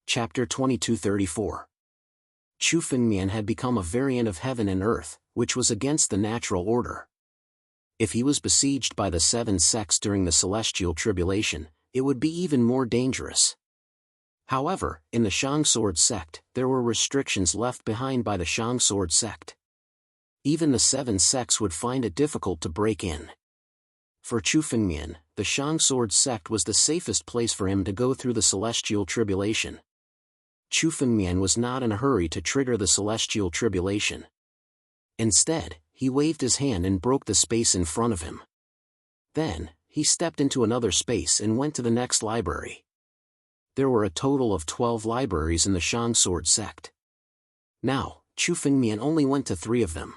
Chapter 2234. Chu Fengmian had become a variant of heaven and earth, which was against the natural order. If he was besieged by the seven sects during the celestial tribulation, it would be even more dangerous. However, in the Shang Sword sect, there were restrictions left behind by the Shang Sword sect. Even the seven sects would find it difficult to break in. For Chu Fengmian, the Shang Sword sect was the safest place for him to go through the celestial tribulation. Chu Fengmian was not in a hurry to trigger the celestial tribulation. Instead, he waved his hand and broke the space in front of him. Then, he stepped into another space and went to the next library. There were a total of 12 libraries in the Shang Sword sect. Now, Chu Fengmian only went to 3 of them.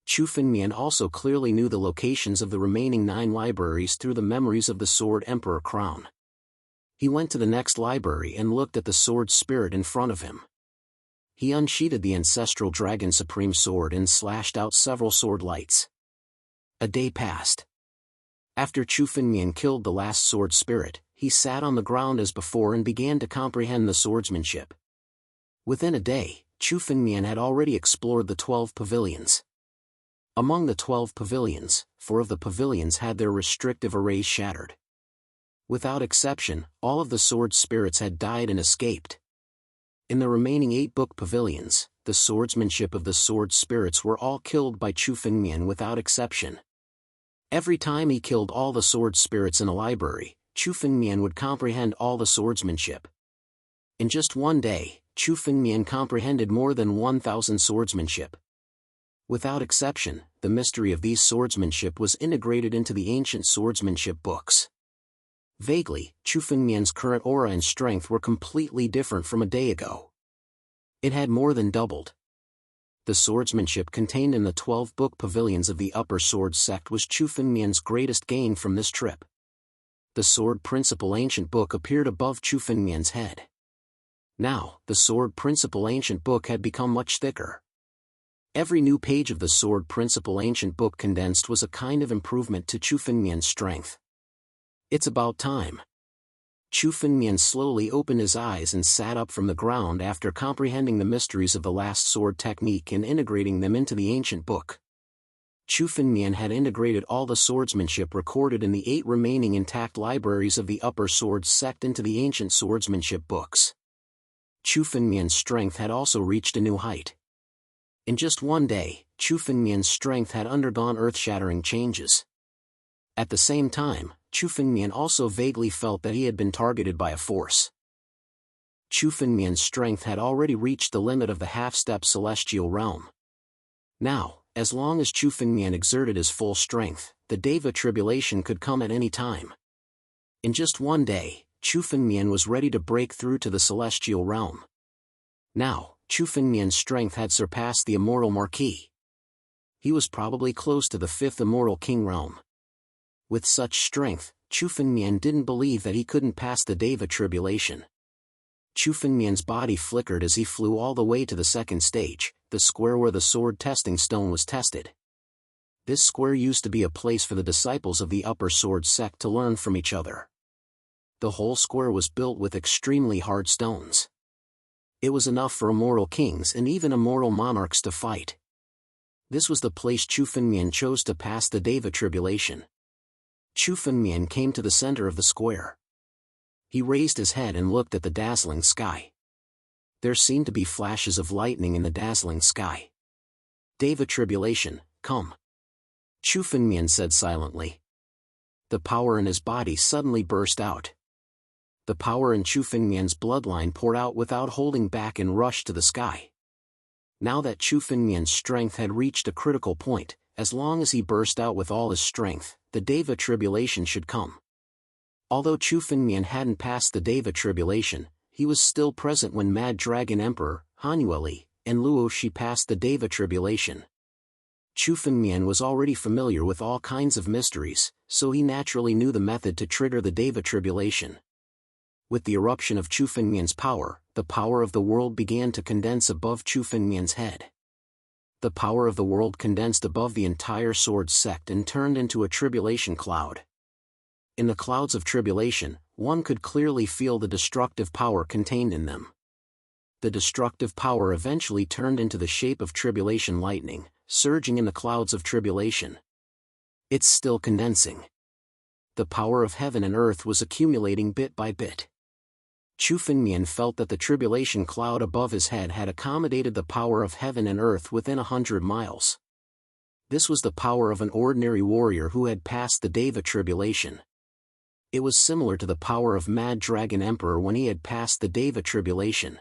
Chu Fengmian also clearly knew the locations of the remaining 9 libraries through the memories of the Sword Emperor crown. He went to the next library and looked at the sword spirit in front of him. He unsheathed the ancestral dragon supreme sword and slashed out several sword lights. A day passed. After Chu Fengmian killed the last sword spirit, he sat on the ground as before and began to comprehend the swordsmanship. Within a day, Chu Fengmian had already explored the 12 pavilions. Among the 12 pavilions, 4 of the pavilions had their restrictive arrays shattered. Without exception, all of the sword spirits had died and escaped. In the remaining 8 book pavilions, the swordsmanship of the sword spirits were all killed by Chu Fengmian without exception. Every time he killed all the sword spirits in a library, Chu Fengmian would comprehend all the swordsmanship. In just one day, Chu Fengmian comprehended more than 1,000 swordsmanship. Without exception, the mystery of these swordsmanship was integrated into the ancient swordsmanship books. Vaguely, Chu Fengmian's current aura and strength were completely different from a day ago. It had more than doubled. The swordsmanship contained in the 12 book pavilions of the Upper Sword sect was Chu Fengmian's greatest gain from this trip. The Sword Principle Ancient Book appeared above Chu Fengmian's head. Now, the Sword Principle Ancient Book had become much thicker. Every new page of the Sword Principle Ancient Book condensed was a kind of improvement to Chu Fengmian's strength. It's about time. Chu Fengmian slowly opened his eyes and sat up from the ground after comprehending the mysteries of the last sword technique and integrating them into the ancient book. Chu Fengmian had integrated all the swordsmanship recorded in the 8 remaining intact libraries of the Upper Sword sect into the ancient swordsmanship books. Chu Fengmian's strength had also reached a new height. In just one day, Chu Fengmian's strength had undergone earth-shattering changes. At the same time, Chu Fengmian also vaguely felt that he had been targeted by a force. Chu Fengmian's strength had already reached the limit of the half-step celestial realm. Now, as long as Chu Fengmian exerted his full strength, the Deva tribulation could come at any time. In just one day, Chu Fengmian was ready to break through to the celestial realm. Now, Chu Fengmian's strength had surpassed the immortal Marquis. He was probably close to the 5th immortal king realm. With such strength, Chu Fengmian didn't believe that he couldn't pass the Deva tribulation. Chu Fengmian's body flickered as he flew all the way to the 2nd stage, the square where the sword testing stone was tested. This square used to be a place for the disciples of the Upper Sword sect to learn from each other. The whole square was built with extremely hard stones. It was enough for immortal kings and even immortal monarchs to fight. This was the place Chu Fengmian chose to pass the Deva tribulation. Chu Fengmian came to the center of the square. He raised his head and looked at the dazzling sky. There seemed to be flashes of lightning in the dazzling sky. Deva tribulation, come. Chu Fengmian said silently. The power in his body suddenly burst out. The power in Chu Fengmian's bloodline poured out without holding back and rushed to the sky. Now that Chu Fengmian's strength had reached a critical point, as long as he burst out with all his strength, the Deva tribulation should come. Although Chu Fengmian hadn't passed the Deva tribulation, he was still present when Mad Dragon Emperor, Hanueli, and Luo Shi passed the Deva tribulation. Chu Fengmian was already familiar with all kinds of mysteries, so he naturally knew the method to trigger the Deva tribulation. With the eruption of Chu Fengmian's power, the power of the world began to condense above Chu Fengmian's head. The power of the world condensed above the entire sword sect and turned into a tribulation cloud. In the clouds of tribulation, one could clearly feel the destructive power contained in them. The destructive power eventually turned into the shape of tribulation lightning, surging in the clouds of tribulation. It's still condensing. The power of heaven and earth was accumulating bit by bit. Chu Fengmian felt that the tribulation cloud above his head had accommodated the power of heaven and earth within 100 miles. This was the power of an ordinary warrior who had passed the Deva tribulation. It was similar to the power of Mad Dragon Emperor when he had passed the Deva tribulation.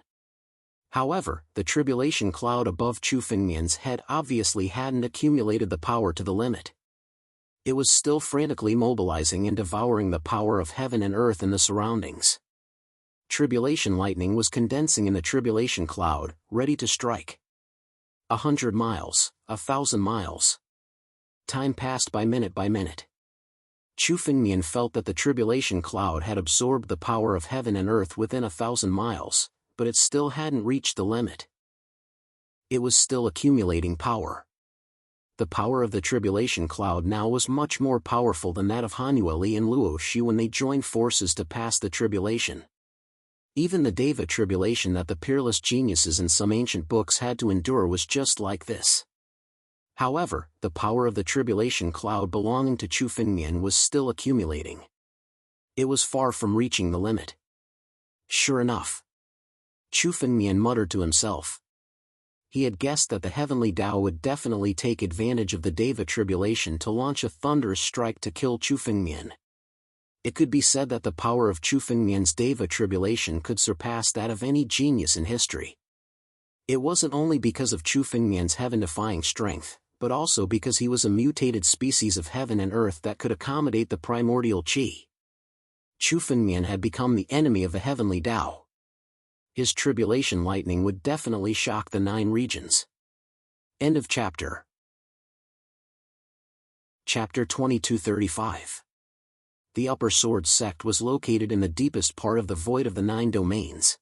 However, the tribulation cloud above Chu Fengmian's head obviously hadn't accumulated the power to the limit. It was still frantically mobilizing and devouring the power of heaven and earth in the surroundings. Tribulation lightning was condensing in the tribulation cloud, ready to strike. 100 miles, 1,000 miles. Time passed by minute. Chu Fengmian felt that the tribulation cloud had absorbed the power of heaven and earth within 1,000 miles, but it still hadn't reached the limit. It was still accumulating power. The power of the tribulation cloud now was much more powerful than that of Hanueli and Luoshi when they joined forces to pass the tribulation. Even the Deva tribulation that the peerless geniuses in some ancient books had to endure was just like this. However, the power of the tribulation cloud belonging to Chu Fengmian was still accumulating. It was far from reaching the limit. Sure enough. Chu Fengmian muttered to himself. He had guessed that the heavenly Tao would definitely take advantage of the Deva tribulation to launch a thunderous strike to kill Chu Fengmian. It could be said that the power of Chu Fengmian's Deva tribulation could surpass that of any genius in history. It wasn't only because of Chu Fengmian's heaven-defying strength, but also because he was a mutated species of heaven and earth that could accommodate the primordial qi. Chu Fengmian had become the enemy of the heavenly Tao. His tribulation lightning would definitely shock the 9 regions. End of chapter. Chapter 2235. The Upper Sword sect was located in the deepest part of the void of the 9 domains.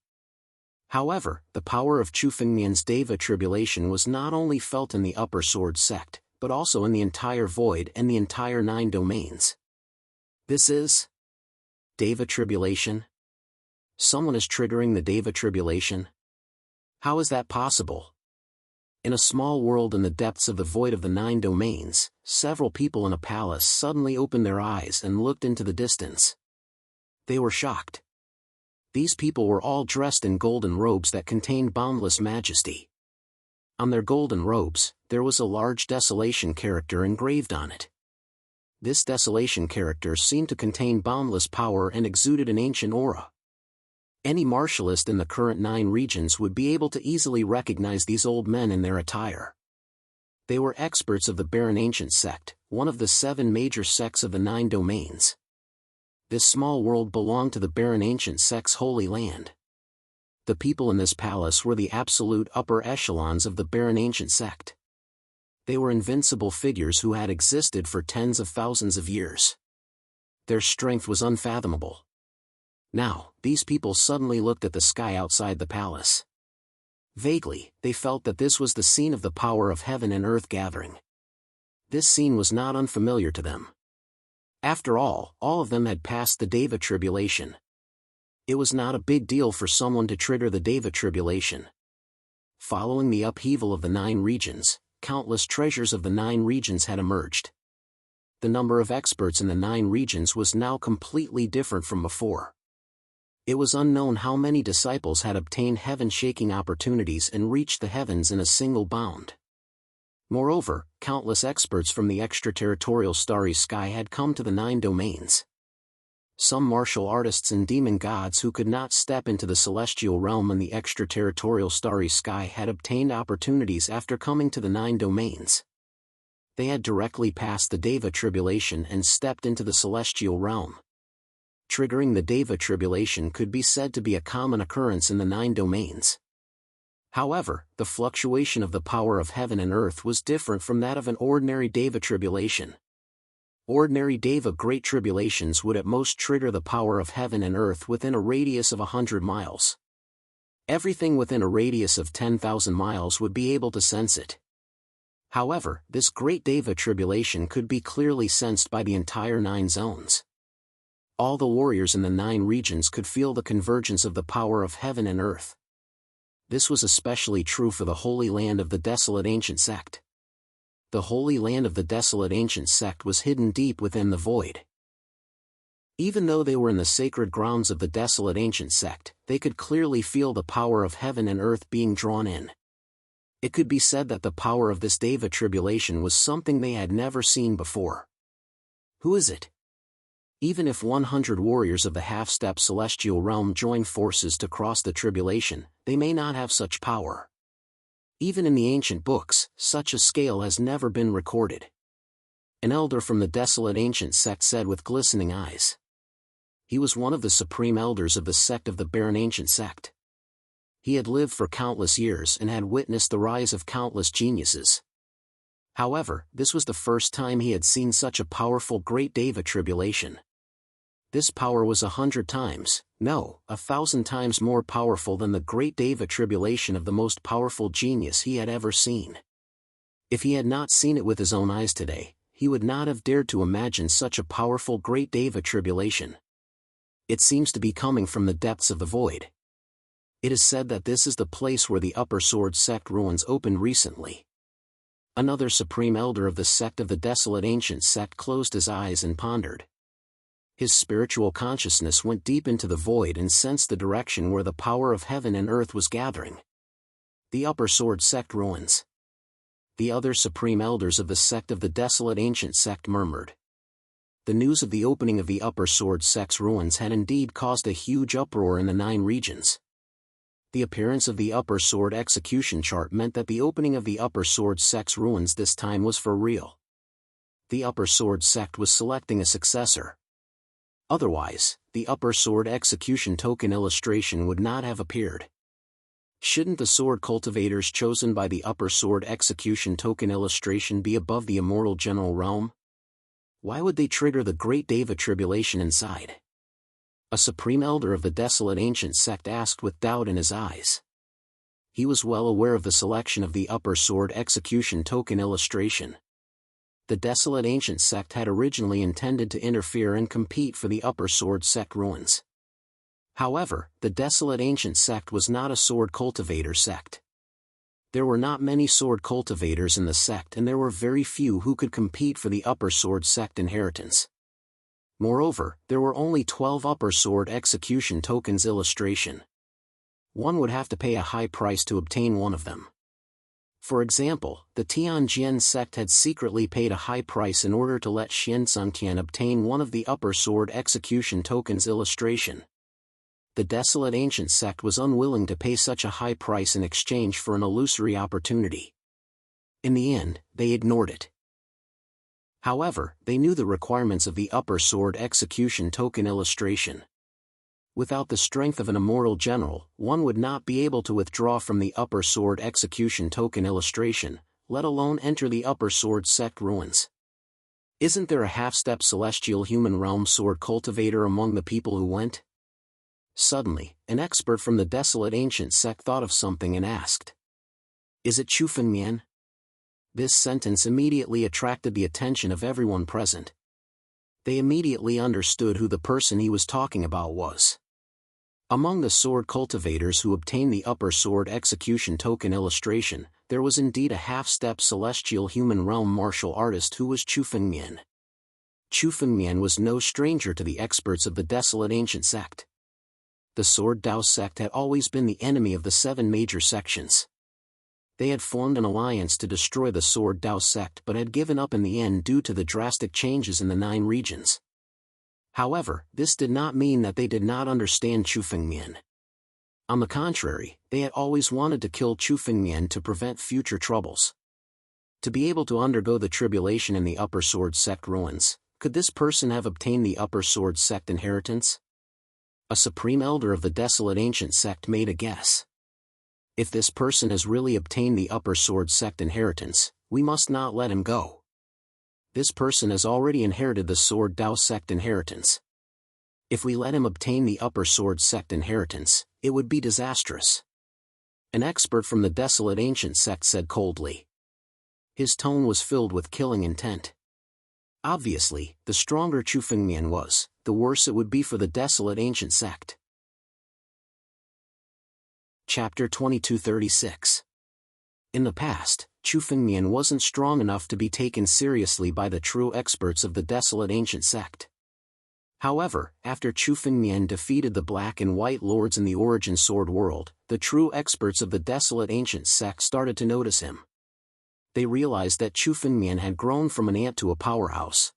However, the power of Chu Fengmian's Deva tribulation was not only felt in the Upper Sword sect, but also in the entire void and the entire 9 domains. This is Deva tribulation? Someone is triggering the Deva tribulation? How is that possible? In a small world in the depths of the void of the 9 domains, several people in a palace suddenly opened their eyes and looked into the distance. They were shocked. These people were all dressed in golden robes that contained boundless majesty. On their golden robes, there was a large desolation character engraved on it. This desolation character seemed to contain boundless power and exuded an ancient aura. Any martialist in the current 9 regions would be able to easily recognize these old men in their attire. They were experts of the Barren Ancient sect, one of the 7 major sects of the 9 domains. This small world belonged to the Barren Ancient sect's holy land. The people in this palace were the absolute upper echelons of the Barren Ancient sect. They were invincible figures who had existed for tens of thousands of years. Their strength was unfathomable. Now, these people suddenly looked at the sky outside the palace. Vaguely, they felt that this was the scene of the power of heaven and earth gathering. This scene was not unfamiliar to them. After all of them had passed the Deva tribulation. It was not a big deal for someone to trigger the Deva tribulation. Following the upheaval of the 9 regions, countless treasures of the 9 regions had emerged. The number of experts in the 9 regions was now completely different from before. It was unknown how many disciples had obtained heaven-shaking opportunities and reached the heavens in a single bound. Moreover, countless experts from the extraterritorial starry sky had come to the 9 domains. Some martial artists and demon gods who could not step into the celestial realm in the extraterritorial starry sky had obtained opportunities after coming to the 9 domains. They had directly passed the Deva tribulation and stepped into the celestial realm. Triggering the Deva tribulation could be said to be a common occurrence in the 9 domains. However, the fluctuation of the power of heaven and earth was different from that of an ordinary Deva tribulation. Ordinary Deva great tribulations would at most trigger the power of heaven and earth within a radius of 100 miles. Everything within a radius of 10,000 miles would be able to sense it. However, this great Deva tribulation could be clearly sensed by the entire 9 zones. all the warriors in the 9 regions could feel the convergence of the power of heaven and earth. This was especially true for the Holy Land of the Desolate Ancient Sect. The Holy Land of the Desolate Ancient Sect was hidden deep within the void. Even though they were in the sacred grounds of the Desolate Ancient Sect, they could clearly feel the power of heaven and earth being drawn in. It could be said that the power of this Deva tribulation was something they had never seen before. Who is it? Even if 100 warriors of the half-step celestial realm join forces to cross the tribulation, they may not have such power. Even in the ancient books, such a scale has never been recorded. An elder from the Desolate Ancient Sect said with glistening eyes. He was one of the supreme elders of the sect of the Barren Ancient Sect. He had lived for countless years and had witnessed the rise of countless geniuses. However, this was the first time he had seen such a powerful great Deva tribulation. This power was 100 times, no, 1,000 times more powerful than the great Deva tribulation of the most powerful genius he had ever seen. If he had not seen it with his own eyes today, he would not have dared to imagine such a powerful great Deva tribulation. It seems to be coming from the depths of the void. It is said that this is the place where the Upper Sword Sect ruins opened recently. Another supreme elder of the sect of the Desolate Ancient Sect closed his eyes and pondered. His spiritual consciousness went deep into the void and sensed the direction where the power of heaven and earth was gathering. The Upper Sword Sect ruins. The other supreme elders of the sect of the Desolate Ancient Sect murmured. The news of the opening of the Upper Sword Sect's ruins had indeed caused a huge uproar in the 9 regions. The appearance of the Upper Sword execution chart meant that the opening of the Upper Sword Sect's ruins this time was for real. The Upper Sword Sect was selecting a successor. Otherwise, the Upper Sword execution token illustration would not have appeared. Shouldn't the sword cultivators chosen by the Upper Sword execution token illustration be above the immortal general realm? Why would they trigger the great Deva tribulation inside? A supreme elder of the Desolate Ancient Sect asked with doubt in his eyes. He was well aware of the selection of the Upper Sword execution token illustration. The Desolate Ancient Sect had originally intended to interfere and compete for the Upper Sword Sect ruins. However, the Desolate Ancient Sect was not a sword cultivator sect. There were not many sword cultivators in the sect and there were very few who could compete for the Upper Sword Sect inheritance. Moreover, there were only 12 Upper Sword execution tokens illustration. One would have to pay a high price to obtain one of them. For example, the Tianjian sect had secretly paid a high price in order to let Xianzhengtian obtain one of the Upper Sword execution tokens illustration. The Desolate Ancient Sect was unwilling to pay such a high price in exchange for an illusory opportunity. In the end, they ignored it. However, they knew the requirements of the Upper Sword execution token illustration. Without the strength of an immortal general, one would not be able to withdraw from the Upper Sword execution token illustration, let alone enter the Upper Sword Sect ruins. Isn't there a half-step celestial human realm sword cultivator among the people who went? Suddenly, an expert from the Desolate Ancient Sect thought of something and asked. Is it Chu Fengmian? This sentence immediately attracted the attention of everyone present. They immediately understood who the person he was talking about was. Among the sword cultivators who obtained the Upper Sword execution token illustration, there was indeed a half-step celestial human realm martial artist who was Chu Fengmian. Chu Fengmian was no stranger to the experts of the Desolate Ancient Sect. The Sword Dao sect had always been the enemy of the 7 major sections. They had formed an alliance to destroy the Sword Dao sect but had given up in the end due to the drastic changes in the 9 regions. However, this did not mean that they did not understand Chu Fengmian. On the contrary, they had always wanted to kill Chu Fengmian to prevent future troubles. To be able to undergo the tribulation in the Upper Sword Sect ruins, could this person have obtained the Upper Sword Sect inheritance? A supreme elder of the Desolate Ancient Sect made a guess. If this person has really obtained the Upper Sword Sect inheritance, we must not let him go. This person has already inherited the Sword Dao sect inheritance. If we let him obtain the Upper Sword Sect inheritance, it would be disastrous. An expert from the Desolate Ancient Sect said coldly. His tone was filled with killing intent. Obviously, the stronger Chu Fengmian was, the worse it would be for the desolate ancient sect. Chapter 2236. In the past, Chu Fengmian wasn't strong enough to be taken seriously by the true experts of the desolate ancient sect. However, after Chu Fengmian defeated the Black and White Lords in the Origin Sword world, the true experts of the desolate ancient sect started to notice him. They realized that Chu Fengmian had grown from an ant to a powerhouse.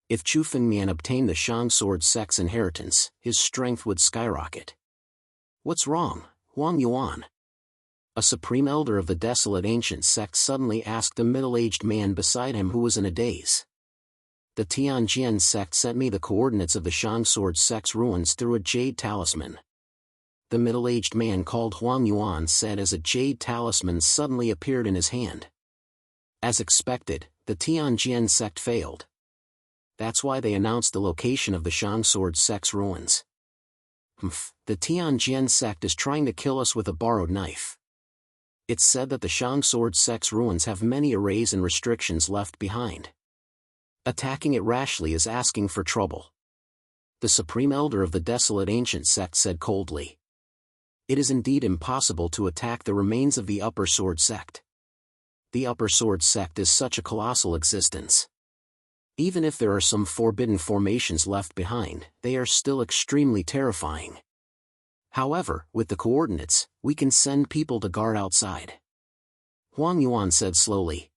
If Chu Fengmian obtained the Shang Sword sect's inheritance, his strength would skyrocket. What's wrong, Huang Yuan? A supreme elder of the desolate ancient sect suddenly asked a middle-aged man beside him who was in a daze. The Tianjian sect sent me the coordinates of the Shang Sword sect's ruins through a jade talisman. The middle-aged man called Huang Yuan said as a jade talisman suddenly appeared in his hand. As expected, the Tianjian sect failed. That's why they announced the location of the Shang Sword sect's ruins. The Tianjian sect is trying to kill us with a borrowed knife. It's said that the Shang Sword sect's ruins have many arrays and restrictions left behind. Attacking it rashly is asking for trouble. The supreme elder of the desolate ancient sect said coldly. It is indeed impossible to attack the remains of the Upper Sword sect. The Upper Sword sect is such a colossal existence. Even if there are some forbidden formations left behind, they are still extremely terrifying. However, with the coordinates, we can send people to guard outside. Huang Yuan said slowly.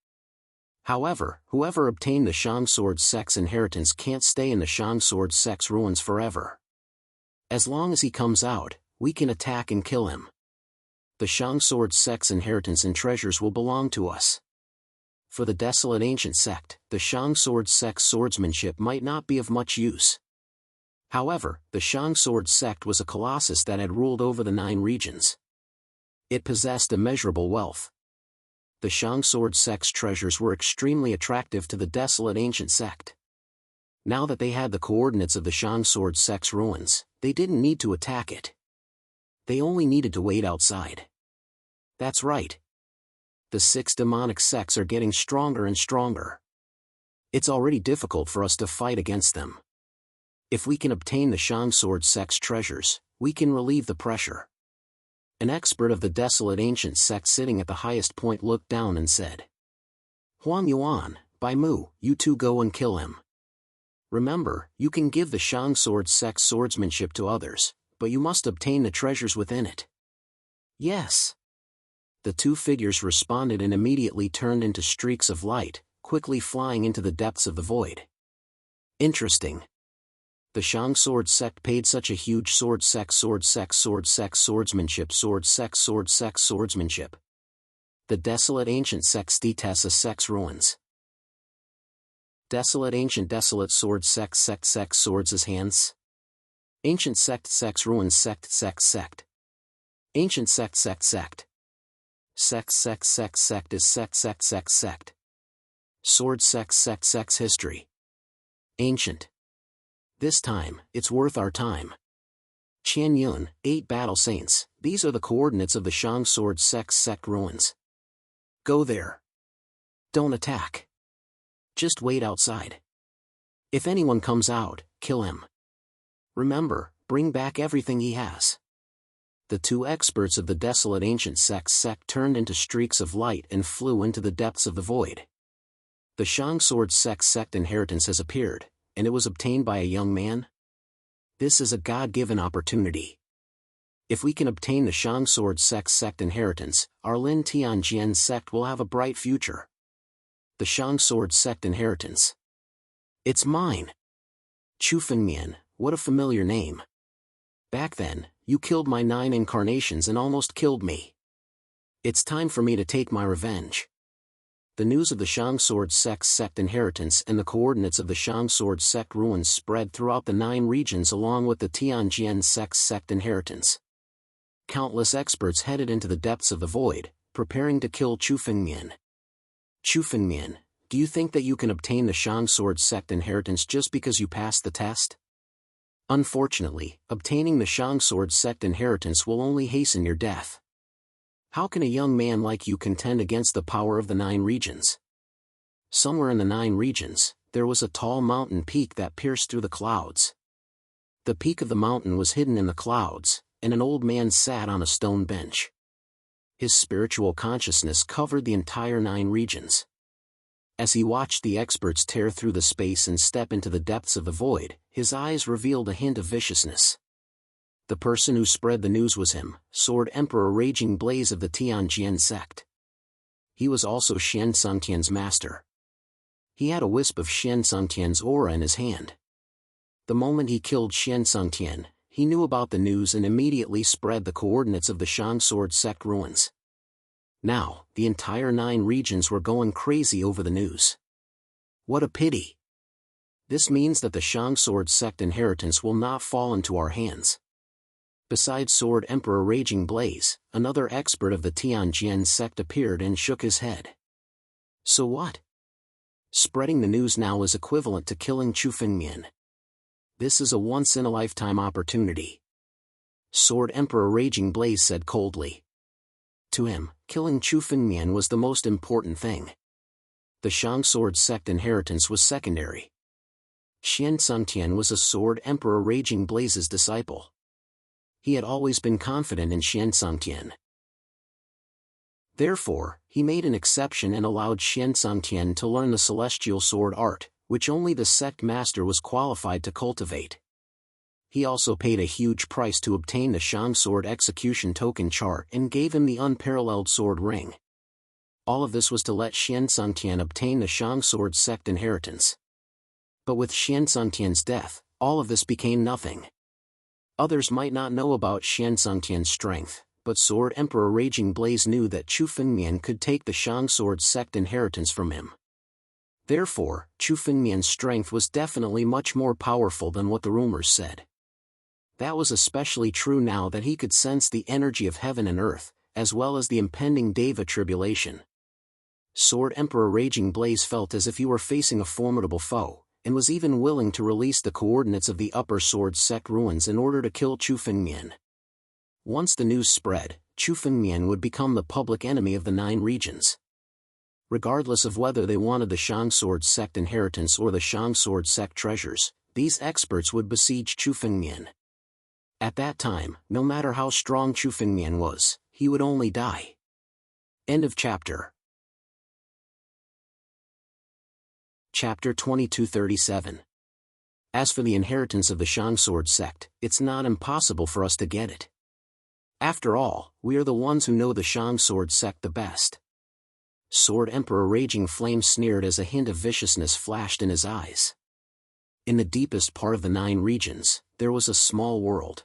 However, whoever obtained the Shang Sword sect's inheritance can't stay in the Shang Sword sect's ruins forever. As long as he comes out, we can attack and kill him. The Shang Sword sect's inheritance and treasures will belong to us. For the desolate ancient sect, the Shang Sword sect's swordsmanship might not be of much use. However, the Shang Sword sect was a colossus that had ruled over the 9 regions. It possessed immeasurable wealth. The Shang Sword sect's treasures were extremely attractive to the desolate ancient sect. Now that they had the coordinates of the Shang Sword sect's ruins, they didn't need to attack it. They only needed to wait outside. That's right. The 6 demonic sects are getting stronger and stronger. It's already difficult for us to fight against them. If we can obtain the Shang Sword sect's treasures, we can relieve the pressure. An expert of the desolate ancient sect sitting at the highest point looked down and said. Huang Yuan, Bai Mu, you two go and kill him. Remember, you can give the Shang Sword sect's swordsmanship to others, but you must obtain the treasures within it. Yes. The 2 figures responded and immediately turned into streaks of light, quickly flying into the depths of the void. Interesting. The Shang Sword sect paid such a huge sword sect swordsmanship swordsmanship. The desolate ancient sect's Tessa sect's ruins. Desolate sword sect swords' hands. Ancient sect's ruins sect. Ancient sect is sect. Sword sect history. Ancient. This time, it's worth our time. Qian Yun, 8 battle saints, these are the coordinates of the Shang Sword sect ruins. Go there. Don't attack. Just wait outside. If anyone comes out, kill him. Remember, bring back everything he has. The 2 experts of the desolate ancient sect turned into streaks of light and flew into the depths of the void. The Shang Sword sect inheritance has appeared, and it was obtained by a young man? This is a God-given opportunity. If we can obtain the Shang Sword sect inheritance, our Lin Tianjian sect will have a bright future. The Shang Sword sect inheritance. It's mine. Chu Fengmian, what a familiar name. Back then, you killed my 9 incarnations and almost killed me. It's time for me to take my revenge. The news of the Shang Sword sect inheritance and the coordinates of the Shang Sword sect ruins spread throughout the 9 regions along with the Tianjian sect inheritance. Countless experts headed into the depths of the void, preparing to kill Chu Fengmian. Chu Fengmian, do you think that you can obtain the Shang Sword sect inheritance just because you passed the test? Unfortunately, obtaining the Shang Sword sect inheritance will only hasten your death. How can a young man like you contend against the power of the 9 regions? Somewhere in the 9 regions, there was a tall mountain peak that pierced through the clouds. The peak of the mountain was hidden in the clouds, and an old man sat on a stone bench. His spiritual consciousness covered the entire 9 regions. As he watched the experts tear through the space and step into the depths of the void, his eyes revealed a hint of viciousness. The person who spread the news was him, Sword Emperor Raging Blaze of the Tianjin sect. He was also Xian Sungtian's master. He had a wisp of Xian Sungtian's aura in his hand. The moment he killed Xian Sungtian, he knew about the news and immediately spread the coordinates of the Shang Sword sect ruins. Now, the entire 9 regions were going crazy over the news. What a pity! This means that the Shang Sword sect inheritance will not fall into our hands. Besides Sword Emperor Raging Blaze, another expert of the Tianjin sect appeared and shook his head. So what? Spreading the news now is equivalent to killing Chu Fengmian. This is a once-in-a-lifetime opportunity. Sword Emperor Raging Blaze said coldly. To him, killing Chu Fengmian was the most important thing. The Shang Sword sect inheritance was secondary. Xian Sungtian was a Sword Emperor Raging Blaze's disciple. He had always been confident in Xian Sungtian. Therefore, he made an exception and allowed Xian Sungtian to learn the celestial sword art, which only the sect master was qualified to cultivate. He also paid a huge price to obtain the Shang Sword execution token chart and gave him the unparalleled sword ring. All of this was to let Xian Sungtian obtain the Shang Sword sect inheritance. But with Xian Sungtian's death, all of this became nothing. Others might not know about Xian Sungtian's strength, but Sword Emperor Raging Blaze knew that Chu Fengmian could take the Shang Sword sect inheritance from him. Therefore, Chu Fengmian's strength was definitely much more powerful than what the rumors said. That was especially true now that he could sense the energy of heaven and earth, as well as the impending Deva tribulation. Sword Emperor Raging Blaze felt as if he were facing a formidable foe, and was even willing to release the coordinates of the Upper Sword sect ruins in order to kill Chu Fengmian. Once the news spread, Chu Fengmian would become the public enemy of the 9 regions. Regardless of whether they wanted the Shang Sword sect inheritance or the Shang Sword sect treasures, these experts would besiege Chu Fengmian. At that time, no matter how strong Chu Fengmian was, he would only die. End of chapter. Chapter 2237. As for the inheritance of the Shang Sword sect, it's not impossible for us to get it. After all, we are the ones who know the Shang Sword sect the best. Sword Emperor Raging Flame sneered as a hint of viciousness flashed in his eyes. In the deepest part of the 9 regions, there was a small world.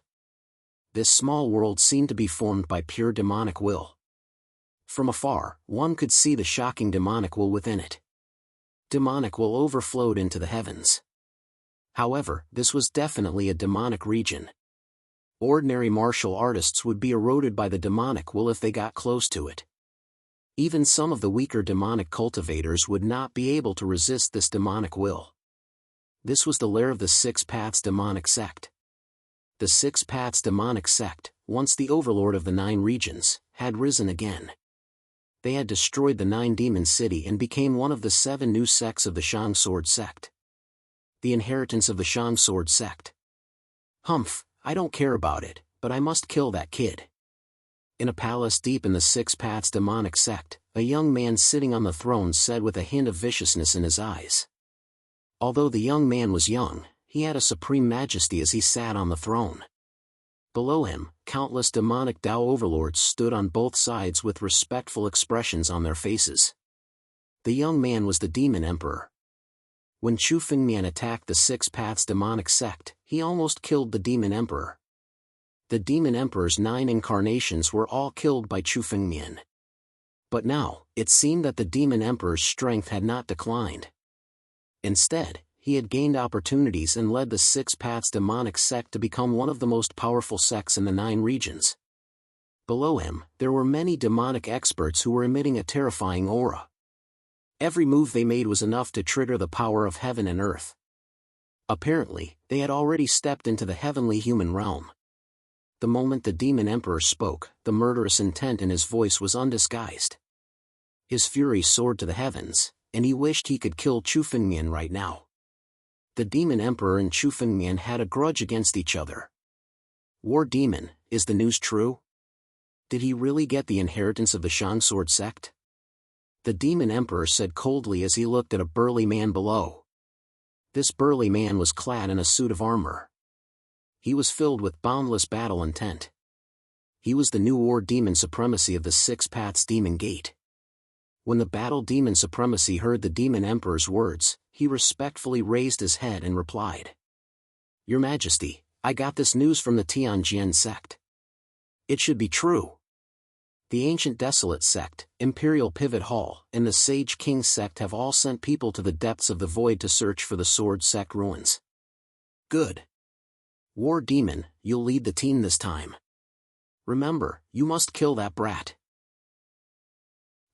This small world seemed to be formed by pure demonic will. From afar, one could see the shocking demonic will within it. Demonic will overflowed into the heavens. However, this was definitely a demonic region. Ordinary martial artists would be eroded by the demonic will if they got close to it. Even some of the weaker demonic cultivators would not be able to resist this demonic will. This was the lair of the 6 Paths demonic sect. The 6 Paths demonic sect, once the overlord of the 9 regions, had risen again. They had destroyed the 9 demon city and became one of the 7 new sects of the Shang Sword sect. The inheritance of the Shang Sword sect. Humph, I don't care about it, but I must kill that kid. In a palace deep in the 6 Paths demonic sect, a young man sitting on the throne said with a hint of viciousness in his eyes. Although the young man was young, he had a supreme majesty as he sat on the throne. Below him, countless demonic Tao overlords stood on both sides with respectful expressions on their faces. The young man was the Demon Emperor. When Chu Fengmian attacked the 6 Paths demonic sect, he almost killed the Demon Emperor. The Demon Emperor's 9 incarnations were all killed by Chu Fengmian. But now, it seemed that the Demon Emperor's strength had not declined. Instead, he had gained opportunities and led the 6 Paths demonic sect to become one of the most powerful sects in the 9 regions. Below him, there were many demonic experts who were emitting a terrifying aura. Every move they made was enough to trigger the power of heaven and earth. Apparently, they had already stepped into the heavenly human realm. The moment the Demon Emperor spoke, the murderous intent in his voice was undisguised. His fury soared to the heavens, and he wished he could kill Chu Fengmian right now. The Demon Emperor and Chu Fengmian had a grudge against each other. War Demon, is the news true? Did he really get the inheritance of the Shang Sword sect? The Demon Emperor said coldly as he looked at a burly man below. This burly man was clad in a suit of armor. He was filled with boundless battle intent. He was the new War Demon Supremacy of the Six Paths Demon Gate. When the Battle Demon Supremacy heard the Demon Emperor's words, he respectfully raised his head and replied. Your Majesty, I got this news from the Tianjin sect. It should be true. The Ancient Desolate sect, Imperial Pivot Hall, and the Sage King sect have all sent people to the depths of the void to search for the Sword sect ruins. Good. War Demon, you'll lead the team this time. Remember, you must kill that brat.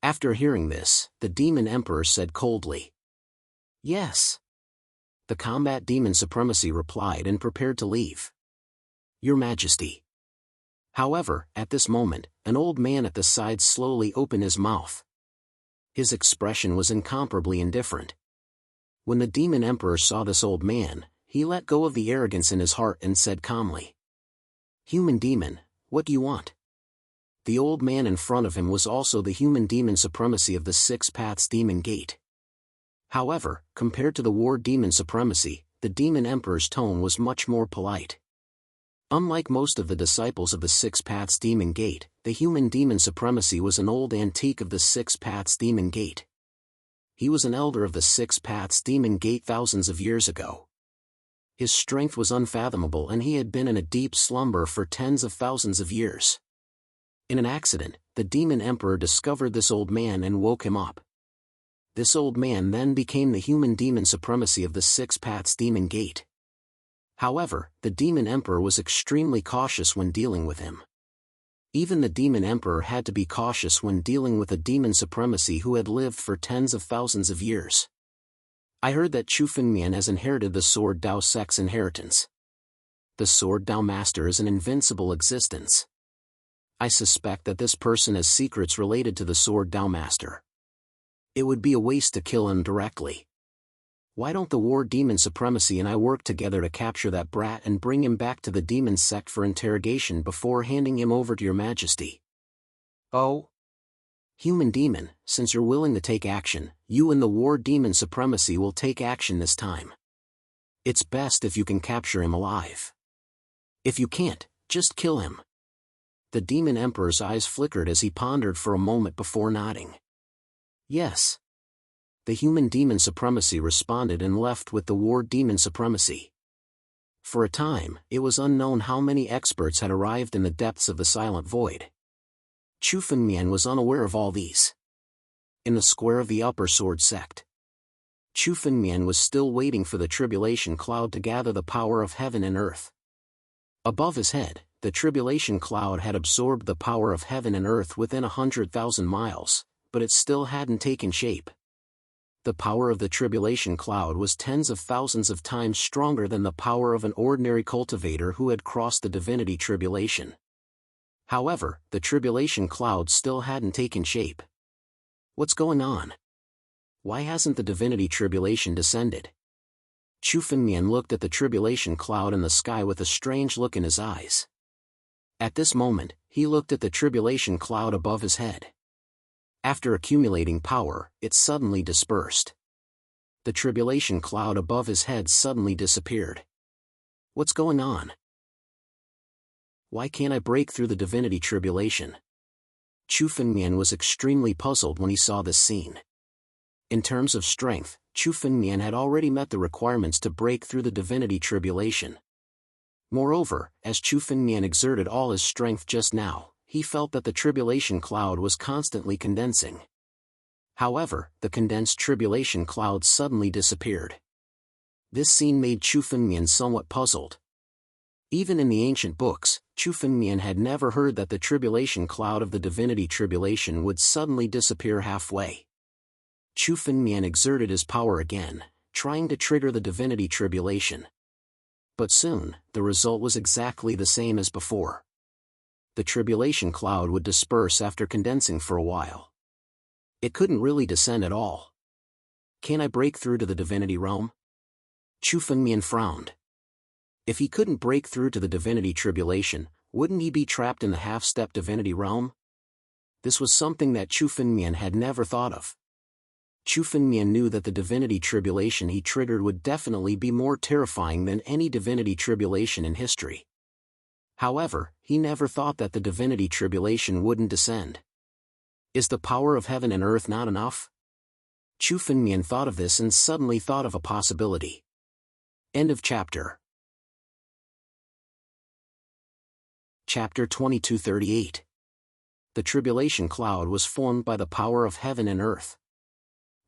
After hearing this, the Demon Emperor said coldly. Yes. The Combat Demon Supremacy replied and prepared to leave. Your Majesty. However, at this moment, an old man at the side slowly opened his mouth. His expression was incomparably indifferent. When the Demon Emperor saw this old man, he let go of the arrogance in his heart and said calmly. Human Demon, what do you want? The old man in front of him was also the Human Demon Supremacy of the Six Paths Demon Gate. However, compared to the War Demon Supremacy, the Demon Emperor's tone was much more polite. Unlike most of the disciples of the Six Paths Demon Gate, the Human Demon Supremacy was an old antique of the Six Paths Demon Gate. He was an elder of the Six Paths Demon Gate thousands of years ago. His strength was unfathomable and he had been in a deep slumber for tens of thousands of years. In an accident, the Demon Emperor discovered this old man and woke him up. This old man then became the Human Demon Supremacy of the Six Paths Demon Gate. However, the Demon Emperor was extremely cautious when dealing with him. Even the Demon Emperor had to be cautious when dealing with a Demon Supremacy who had lived for tens of thousands of years. I heard that Chu Fengmian has inherited the Sword Dao sect's inheritance. The Sword Dao Master is an invincible existence. I suspect that this person has secrets related to the Sword Dao Master. It would be a waste to kill him directly. Why don't the War Demon Supremacy and I work together to capture that brat and bring him back to the Demon Sect for interrogation before handing him over to your Majesty? Oh? Human Demon, since you're willing to take action, you and the War Demon Supremacy will take action this time. It's best if you can capture him alive. If you can't, just kill him. The Demon Emperor's eyes flickered as he pondered for a moment before nodding. Yes. The Human Demon Supremacy responded and left with the War Demon Supremacy. For a time, it was unknown how many experts had arrived in the depths of the Silent Void. Chu Fengmian was unaware of all these. In the square of the Upper Sword Sect, Chu Fengmian was still waiting for the Tribulation Cloud to gather the power of heaven and earth. Above his head, the Tribulation Cloud had absorbed the power of heaven and earth within 100,000 miles, but it still hadn't taken shape. The power of the Tribulation Cloud was tens of thousands of times stronger than the power of an ordinary cultivator who had crossed the divinity tribulation. However, the Tribulation Cloud still hadn't taken shape. What's going on? Why hasn't the divinity tribulation descended? Chu Fengmian looked at the Tribulation Cloud in the sky with a strange look in his eyes. At this moment, he looked at the Tribulation Cloud above his head. After accumulating power, it suddenly dispersed. The Tribulation Cloud above his head suddenly disappeared. What's going on? Why can't I break through the divinity tribulation? Chu Fengmian was extremely puzzled when he saw this scene. In terms of strength, Chu Fengmian had already met the requirements to break through the divinity tribulation. Moreover, as Chu Fengmian exerted all his strength just now, he felt that the Tribulation Cloud was constantly condensing. However, the condensed Tribulation Cloud suddenly disappeared. This scene made Chu Fengmian somewhat puzzled. Even in the ancient books, Chu Fengmian had never heard that the Tribulation Cloud of the Divinity Tribulation would suddenly disappear halfway. Chu Fengmian exerted his power again, trying to trigger the Divinity Tribulation. But soon, the result was exactly the same as before. The Tribulation Cloud would disperse after condensing for a while. It couldn't really descend at all. Can I break through to the divinity realm? Chu Fengmian frowned. If he couldn't break through to the divinity tribulation, wouldn't he be trapped in the half-step divinity realm? This was something that Chu Fengmian had never thought of. Chu Fengmian knew that the divinity tribulation he triggered would definitely be more terrifying than any divinity tribulation in history. However, he never thought that the divinity tribulation wouldn't descend. Is the power of heaven and earth not enough? Chu Fengmian thought of this and suddenly thought of a possibility. End of chapter. Chapter 2238. The tribulation cloud was formed by the power of heaven and earth.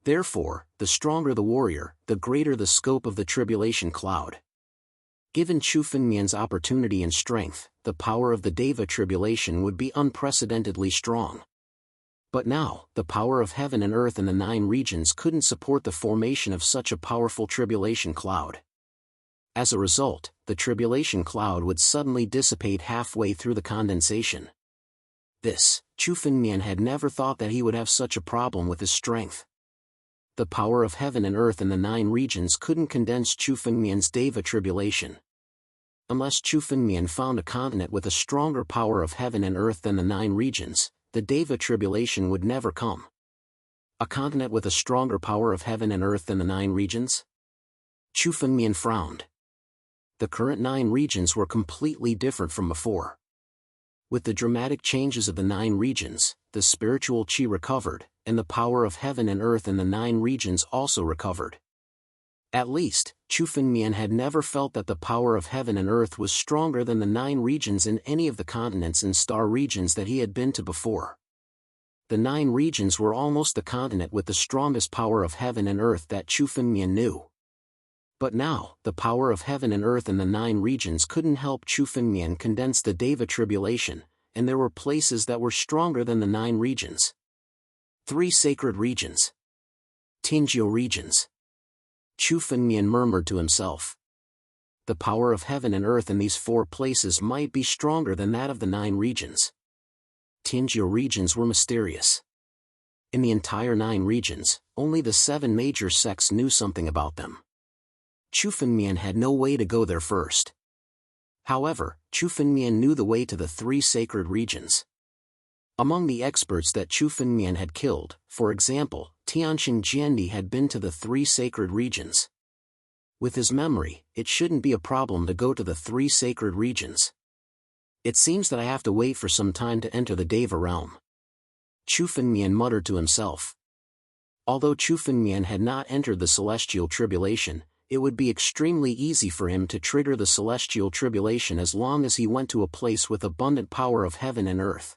Therefore, the stronger the warrior, the greater the scope of the tribulation cloud. Given Chu Fengmian's opportunity and strength, the power of the Deva tribulation would be unprecedentedly strong. But now, the power of heaven and earth in the 9 regions couldn't support the formation of such a powerful tribulation cloud. As a result, the tribulation cloud would suddenly dissipate halfway through the condensation. This, Chu Fengmian had never thought that he would have such a problem with his strength. The power of heaven and earth in the 9 regions couldn't condense Chu Fengmian's Deva tribulation. Unless Chu Fengmian found a continent with a stronger power of heaven and earth than the 9 regions, the Deva tribulation would never come. A continent with a stronger power of heaven and earth than the 9 regions? Chu Fengmian frowned. The current 9 regions were completely different from before. With the dramatic changes of the 9 regions, the spiritual chi recovered, and the power of heaven and earth in the 9 regions also recovered. At least, Chu Fengmian had never felt that the power of heaven and earth was stronger than the 9 regions in any of the continents and star regions that he had been to before. The 9 regions were almost the continent with the strongest power of heaven and earth that Chu Fengmian knew. But now, the power of heaven and earth in the 9 regions couldn't help Chu Fengmian condense the Deva tribulation, and there were places that were stronger than the 9 regions. 3 sacred regions. Tingyo regions. Chu Fengmian murmured to himself. The power of heaven and earth in these 4 places might be stronger than that of the 9 regions. Tingyo regions were mysterious. In the entire 9 regions, only the 7 major sects knew something about them. Chu Fengmian had no way to go there first. However, Chu Fengmian knew the way to the 3 sacred regions. Among the experts that Chu Fengmian had killed, for example, Tianxin Jiandi had been to the 3 sacred regions. With his memory, it shouldn't be a problem to go to the 3 sacred regions. It seems that I have to wait for some time to enter the Deva realm. Chu Fengmian muttered to himself. Although Chu Fengmian had not entered the celestial tribulation, it would be extremely easy for him to trigger the celestial tribulation as long as he went to a place with abundant power of heaven and earth.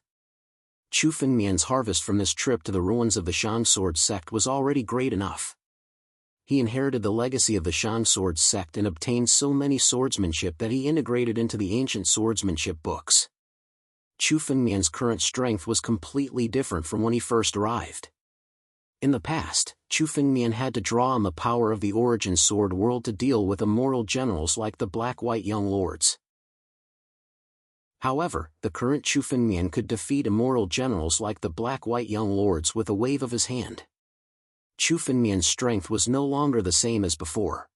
Chu Fengmian's harvest from this trip to the ruins of the Shang Sword sect was already great enough. He inherited the legacy of the Shang Sword sect and obtained so many swordsmanship that he integrated into the ancient swordsmanship books. Chu Fengmian's current strength was completely different from when he first arrived. In the past, Chu Fengmian had to draw on the power of the origin sword world to deal with immoral generals like the Black-White Young Lords. However, the current Chu Fengmian could defeat immoral generals like the Black-White Young Lords with a wave of his hand. Chu Fengmian's strength was no longer the same as before.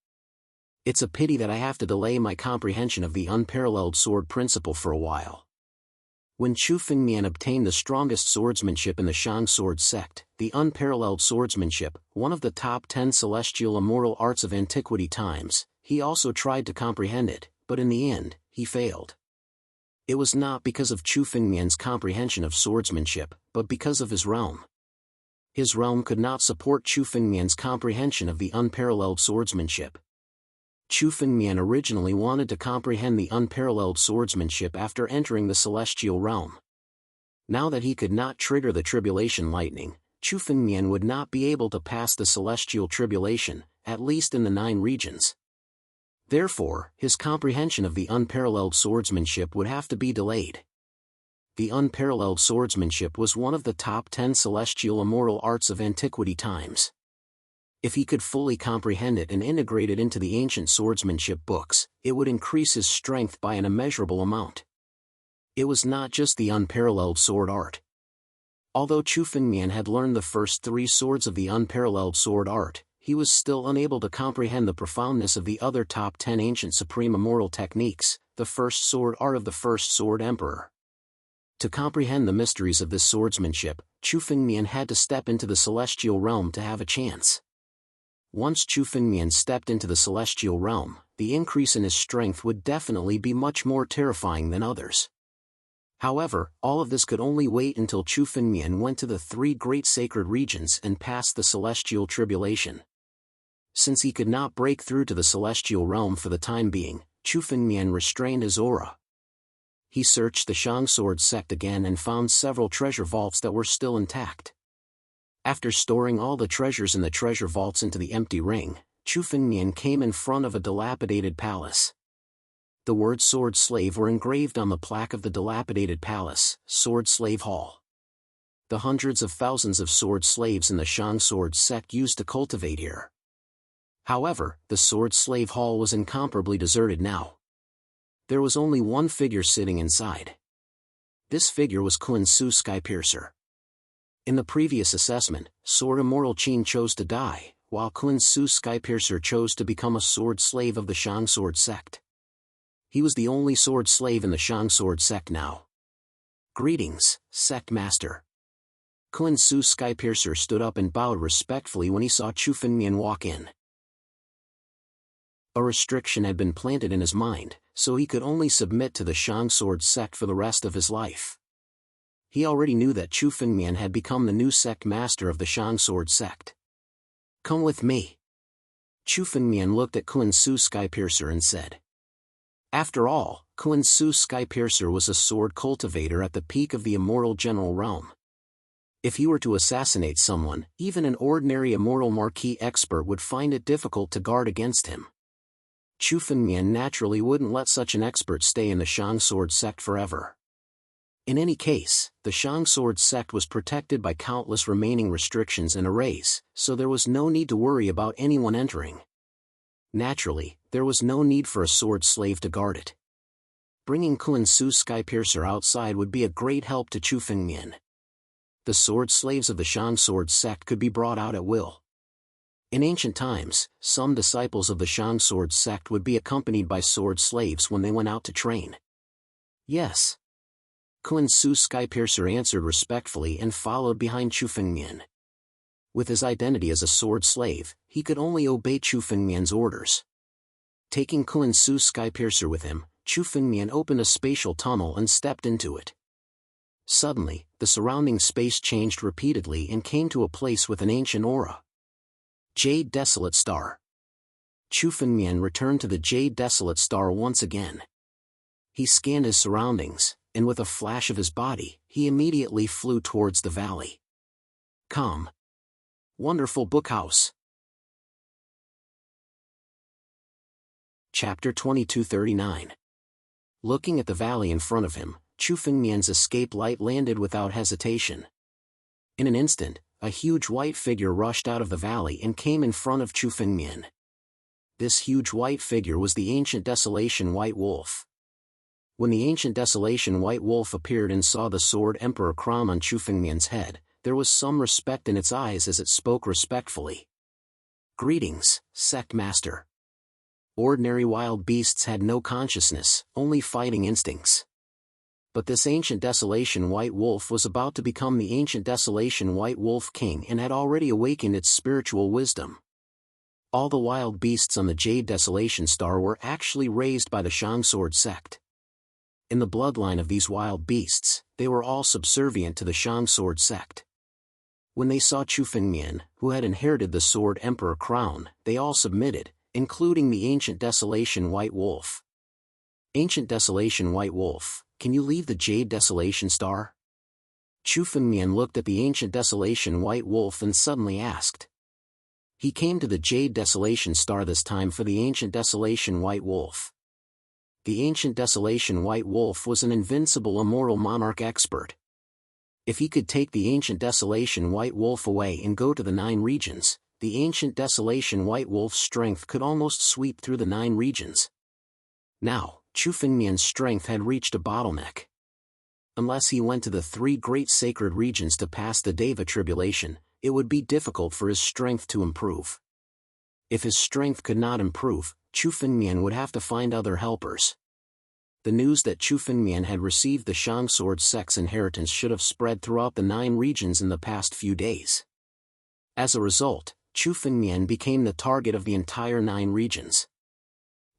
It's a pity that I have to delay my comprehension of the unparalleled sword principle for a while. When Chu Fengmian obtained the strongest swordsmanship in the Shang Sword sect, the unparalleled swordsmanship, one of the top 10 celestial immortal arts of antiquity times, he also tried to comprehend it, but in the end, he failed. It was not because of Chu Fengmian's comprehension of swordsmanship, but because of his realm. His realm could not support Chu Fengmian's comprehension of the unparalleled swordsmanship. Chu Fengmian originally wanted to comprehend the unparalleled swordsmanship after entering the celestial realm. Now that he could not trigger the tribulation lightning, Chu Fengmian would not be able to pass the celestial tribulation, at least in the 9 regions. Therefore, his comprehension of the unparalleled swordsmanship would have to be delayed. The unparalleled swordsmanship was one of the top 10 celestial immortal arts of antiquity times. If he could fully comprehend it and integrate it into the ancient swordsmanship books, it would increase his strength by an immeasurable amount. It was not just the unparalleled sword art. Although Chu Fengmian had learned the first 3 swords of the unparalleled sword art, he was still unable to comprehend the profoundness of the other top 10 ancient supreme immortal techniques, the first sword art of the first sword emperor. To comprehend the mysteries of this swordsmanship, Chu Fengmian had to step into the celestial realm to have a chance. Once Chu Fengmian stepped into the celestial realm, the increase in his strength would definitely be much more terrifying than others. However, all of this could only wait until Chu Fengmian went to the 3 great sacred regions and passed the celestial tribulation. Since he could not break through to the celestial realm for the time being, Chu Fengmian restrained his aura. He searched the Shang sword sect again and found several treasure vaults that were still intact. After storing all the treasures in the treasure vaults into the empty ring, Chu Fengmian came in front of a dilapidated palace. The words Sword Slave were engraved on the plaque of the dilapidated palace, Sword Slave Hall. The hundreds of thousands of sword slaves in the Shang sword sect used to cultivate here. However, the Sword Slave Hall was incomparably deserted now. There was only one figure sitting inside. This figure was Kun Su Skypiercer. In the previous assessment, Sword Immortal Qin chose to die, while Kun Su Skypiercer chose to become a sword slave of the Shang sword sect. He was the only sword slave in the Shang sword sect now. Greetings, Sect Master. Kun Su Skypiercer stood up and bowed respectfully when he saw Chu Fengmian walk in. A restriction had been planted in his mind, so he could only submit to the Shang sword sect for the rest of his life. He already knew that Chu Fengmian had become the new sect master of the Shang sword sect. Come with me. Chu Fengmian looked at Kun Su Skypiercer and said. After all, Kun Su Skypiercer was a sword cultivator at the peak of the immortal general realm. If he were to assassinate someone, even an ordinary immortal marquis expert would find it difficult to guard against him. Chu Fengmian naturally wouldn't let such an expert stay in the Shang sword sect forever. In any case, the Shang sword sect was protected by countless remaining restrictions and arrays, so there was no need to worry about anyone entering. Naturally, there was no need for a sword slave to guard it. Bringing Kun Su Skypiercer outside would be a great help to Chu Fengmian. The sword slaves of the Shang sword sect could be brought out at will. In ancient times, some disciples of the Shang sword sect would be accompanied by sword slaves when they went out to train. Yes. Kun Su Skypiercer answered respectfully and followed behind Chu Fengmian. With his identity as a sword slave, he could only obey Chu Fengmian's orders. Taking Kun Su Skypiercer with him, Chu Fengmian opened a spatial tunnel and stepped into it. Suddenly, the surrounding space changed repeatedly and came to a place with an ancient aura. Jade Desolate Star. Chu Fengmian returned to the Jade Desolate Star once again. He scanned his surroundings, and with a flash of his body, he immediately flew towards the valley. Calm. Wonderful Bookhouse. Chapter 2239. Looking at the valley in front of him, Chu Fengmian's escape light landed without hesitation. In an instant, a huge white figure rushed out of the valley and came in front of Chu Fengmian. This huge white figure was the ancient Desolation White Wolf. When the ancient Desolation White Wolf appeared and saw the Sword Emperor crown on Chu Fengmian's head, there was some respect in its eyes as it spoke respectfully. Greetings, Sect Master. Ordinary wild beasts had no consciousness, only fighting instincts. But this ancient Desolation White Wolf was about to become the ancient Desolation White Wolf King and had already awakened its spiritual wisdom. All the wild beasts on the Jade Desolation Star were actually raised by the Shang sword sect. In the bloodline of these wild beasts, they were all subservient to the Shang sword sect. When they saw Chu Fengmian, who had inherited the Sword Emperor crown, they all submitted, including the ancient Desolation White Wolf. Ancient Desolation White Wolf, can you leave the Jade Desolation Star? Chu Fengmian looked at the ancient Desolation White Wolf and suddenly asked. He came to the Jade Desolation Star this time for the ancient Desolation White Wolf. The ancient Desolation White Wolf was an invincible immortal monarch expert. If he could take the ancient Desolation White Wolf away and go to the 9 regions, the ancient Desolation White Wolf's strength could almost sweep through the 9 regions. Now, Chu Fengmian's strength had reached a bottleneck. Unless he went to the 3 great sacred regions to pass the Deva tribulation, it would be difficult for his strength to improve. If his strength could not improve, Chu Fengmian would have to find other helpers. The news that Chu Fengmian had received the Shang Sword sect's inheritance should have spread throughout the 9 regions in the past few days. As a result, Chu Fengmian became the target of the entire 9 regions.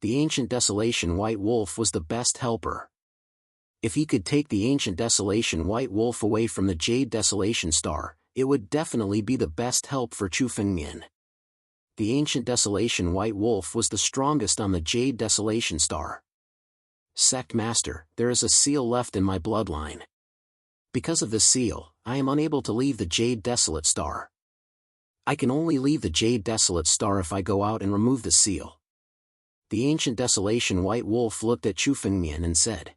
The Ancient Desolation White Wolf was the best helper. If he could take the Ancient Desolation White Wolf away from the Jade Desolation Star, it would definitely be the best help for Chu Fengmian. The Ancient Desolation White Wolf was the strongest on the Jade Desolation Star. Sect Master, there is a seal left in my bloodline. Because of this seal, I am unable to leave the Jade Desolate Star. I can only leave the Jade Desolate Star if I go out and remove the seal. The Ancient Desolation White Wolf looked at Chu Fengmian and said.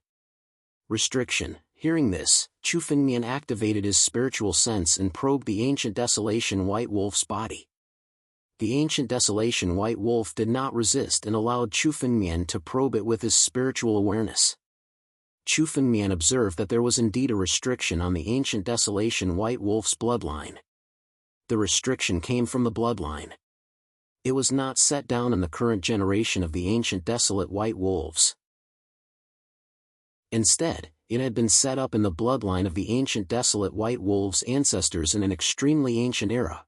Restriction. Hearing this, Chu Fengmian activated his spiritual sense and probed the Ancient Desolation White Wolf's body. The Ancient Desolation White Wolf did not resist and allowed Chu Fengmian to probe it with his spiritual awareness. Chu Fengmian observed that there was indeed a restriction on the Ancient Desolation White Wolf's bloodline. The restriction came from the bloodline. It was not set down in the current generation of the Ancient Desolate White Wolves. Instead, it had been set up in the bloodline of the Ancient Desolate White Wolves' ancestors in an extremely ancient era.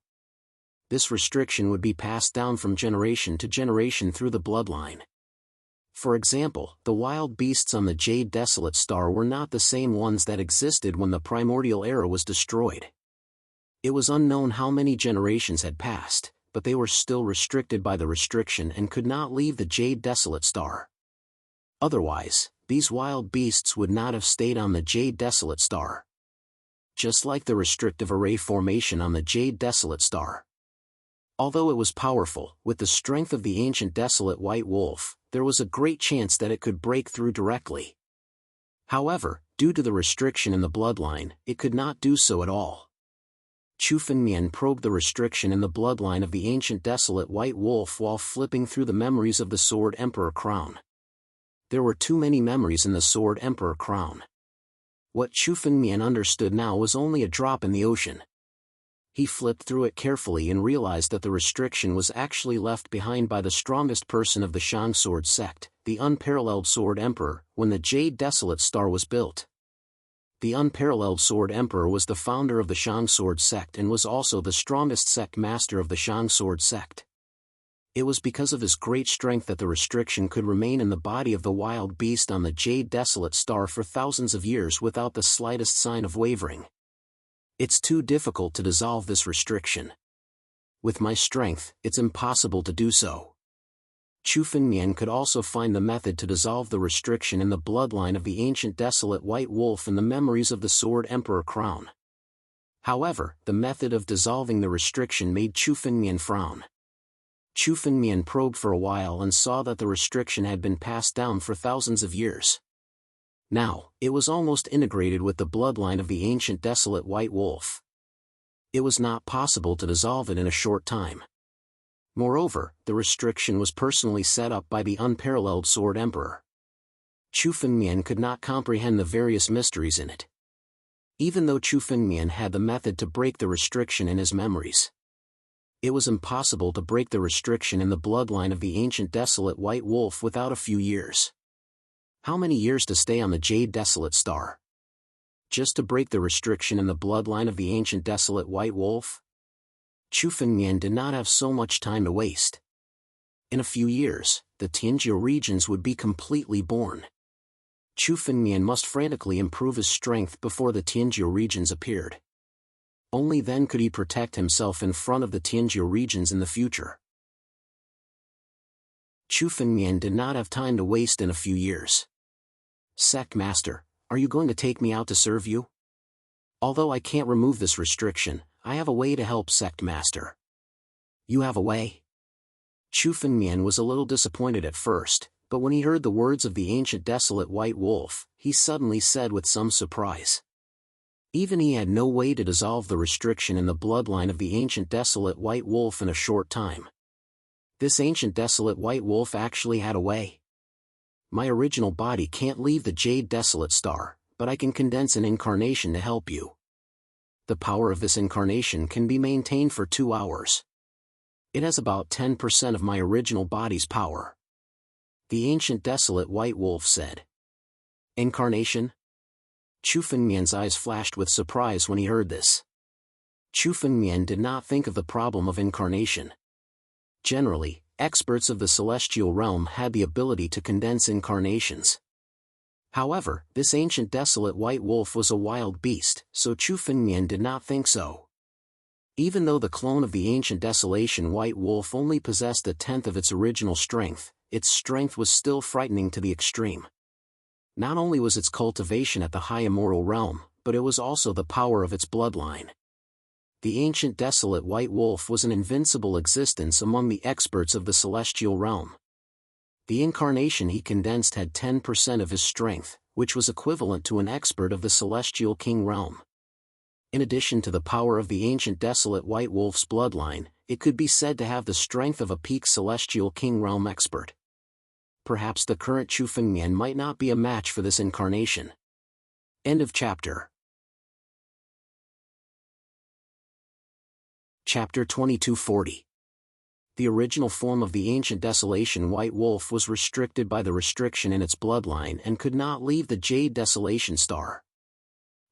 This restriction would be passed down from generation to generation through the bloodline. For example, the wild beasts on the Jade Desolate Star were not the same ones that existed when the primordial era was destroyed. It was unknown how many generations had passed, but they were still restricted by the restriction and could not leave the Jade Desolate Star. Otherwise, these wild beasts would not have stayed on the Jade Desolate Star. Just like the restrictive array formation on the Jade Desolate Star. Although it was powerful, with the strength of the Ancient Desolate White Wolf, there was a great chance that it could break through directly. However, due to the restriction in the bloodline, it could not do so at all. Chu Fengmian probed the restriction in the bloodline of the Ancient Desolate White Wolf while flipping through the memories of the Sword Emperor crown. There were too many memories in the Sword Emperor crown. What Chu Fengmian understood now was only a drop in the ocean. He flipped through it carefully and realized that the restriction was actually left behind by the strongest person of the Shang Sword sect, the Unparalleled Sword Emperor, when the Jade Desolate Star was built. The Unparalleled Sword Emperor was the founder of the Shang Sword sect and was also the strongest sect master of the Shang Sword sect. It was because of his great strength that the restriction could remain in the body of the wild beast on the Jade Desolate Star for thousands of years without the slightest sign of wavering. It's too difficult to dissolve this restriction. With my strength, it's impossible to do so. Chu Fengmian could also find the method to dissolve the restriction in the bloodline of the Ancient Desolate White Wolf and the memories of the Sword Emperor crown. However, the method of dissolving the restriction made Chu Fengmian frown. Chu Fengmian probed for a while and saw that the restriction had been passed down for thousands of years. Now, it was almost integrated with the bloodline of the Ancient Desolate White Wolf. It was not possible to dissolve it in a short time. Moreover, the restriction was personally set up by the Unparalleled Sword Emperor. Chu Fengmian could not comprehend the various mysteries in it. Even though Chu Fengmian had the method to break the restriction in his memories, it was impossible to break the restriction in the bloodline of the Ancient Desolate White Wolf without a few years. How many years to stay on the Jade Desolate Star? Just to break the restriction in the bloodline of the Ancient Desolate White Wolf? Chu Fengmian did not have so much time to waste. In a few years, the Tianjiu regions would be completely born. Chu Fengmian must frantically improve his strength before the Tianjiu regions appeared. Only then could he protect himself in front of the Tianjiu regions in the future. Chu Fengmian did not have time to waste in a few years. Sect Master, are you going to take me out to serve you? Although I can't remove this restriction, I have a way to help Sect Master. You have a way? Chu Fengmian was a little disappointed at first, but when he heard the words of the Ancient Desolate White Wolf, he suddenly said with some surprise. Even he had no way to dissolve the restriction in the bloodline of the Ancient Desolate White Wolf in a short time. This Ancient Desolate White Wolf actually had a way. My original body can't leave the Jade Desolate Star, but I can condense an incarnation to help you. The power of this incarnation can be maintained for 2 hours. It has about 10% of my original body's power. The ancient desolate white wolf said. Incarnation? Chu Fengmian's eyes flashed with surprise when he heard this. Chu Fengmian did not think of the problem of incarnation. Generally, experts of the celestial realm had the ability to condense incarnations. However, this ancient desolate white wolf was a wild beast, so Chu Fengmian did not think so. Even though the clone of the ancient desolation white wolf only possessed a tenth of its original strength, its strength was still frightening to the extreme. Not only was its cultivation at the high immortal realm, but it was also the power of its bloodline. The ancient desolate white wolf was an invincible existence among the experts of the celestial realm. The incarnation he condensed had 10% of his strength, which was equivalent to an expert of the celestial king realm. In addition to the power of the ancient desolate white wolf's bloodline, it could be said to have the strength of a peak celestial king realm expert. Perhaps the current Chu Fengmian might not be a match for this incarnation. End of chapter. Chapter 2240. The original form of the ancient desolation white wolf was restricted by the restriction in its bloodline and could not leave the Jade Desolation Star.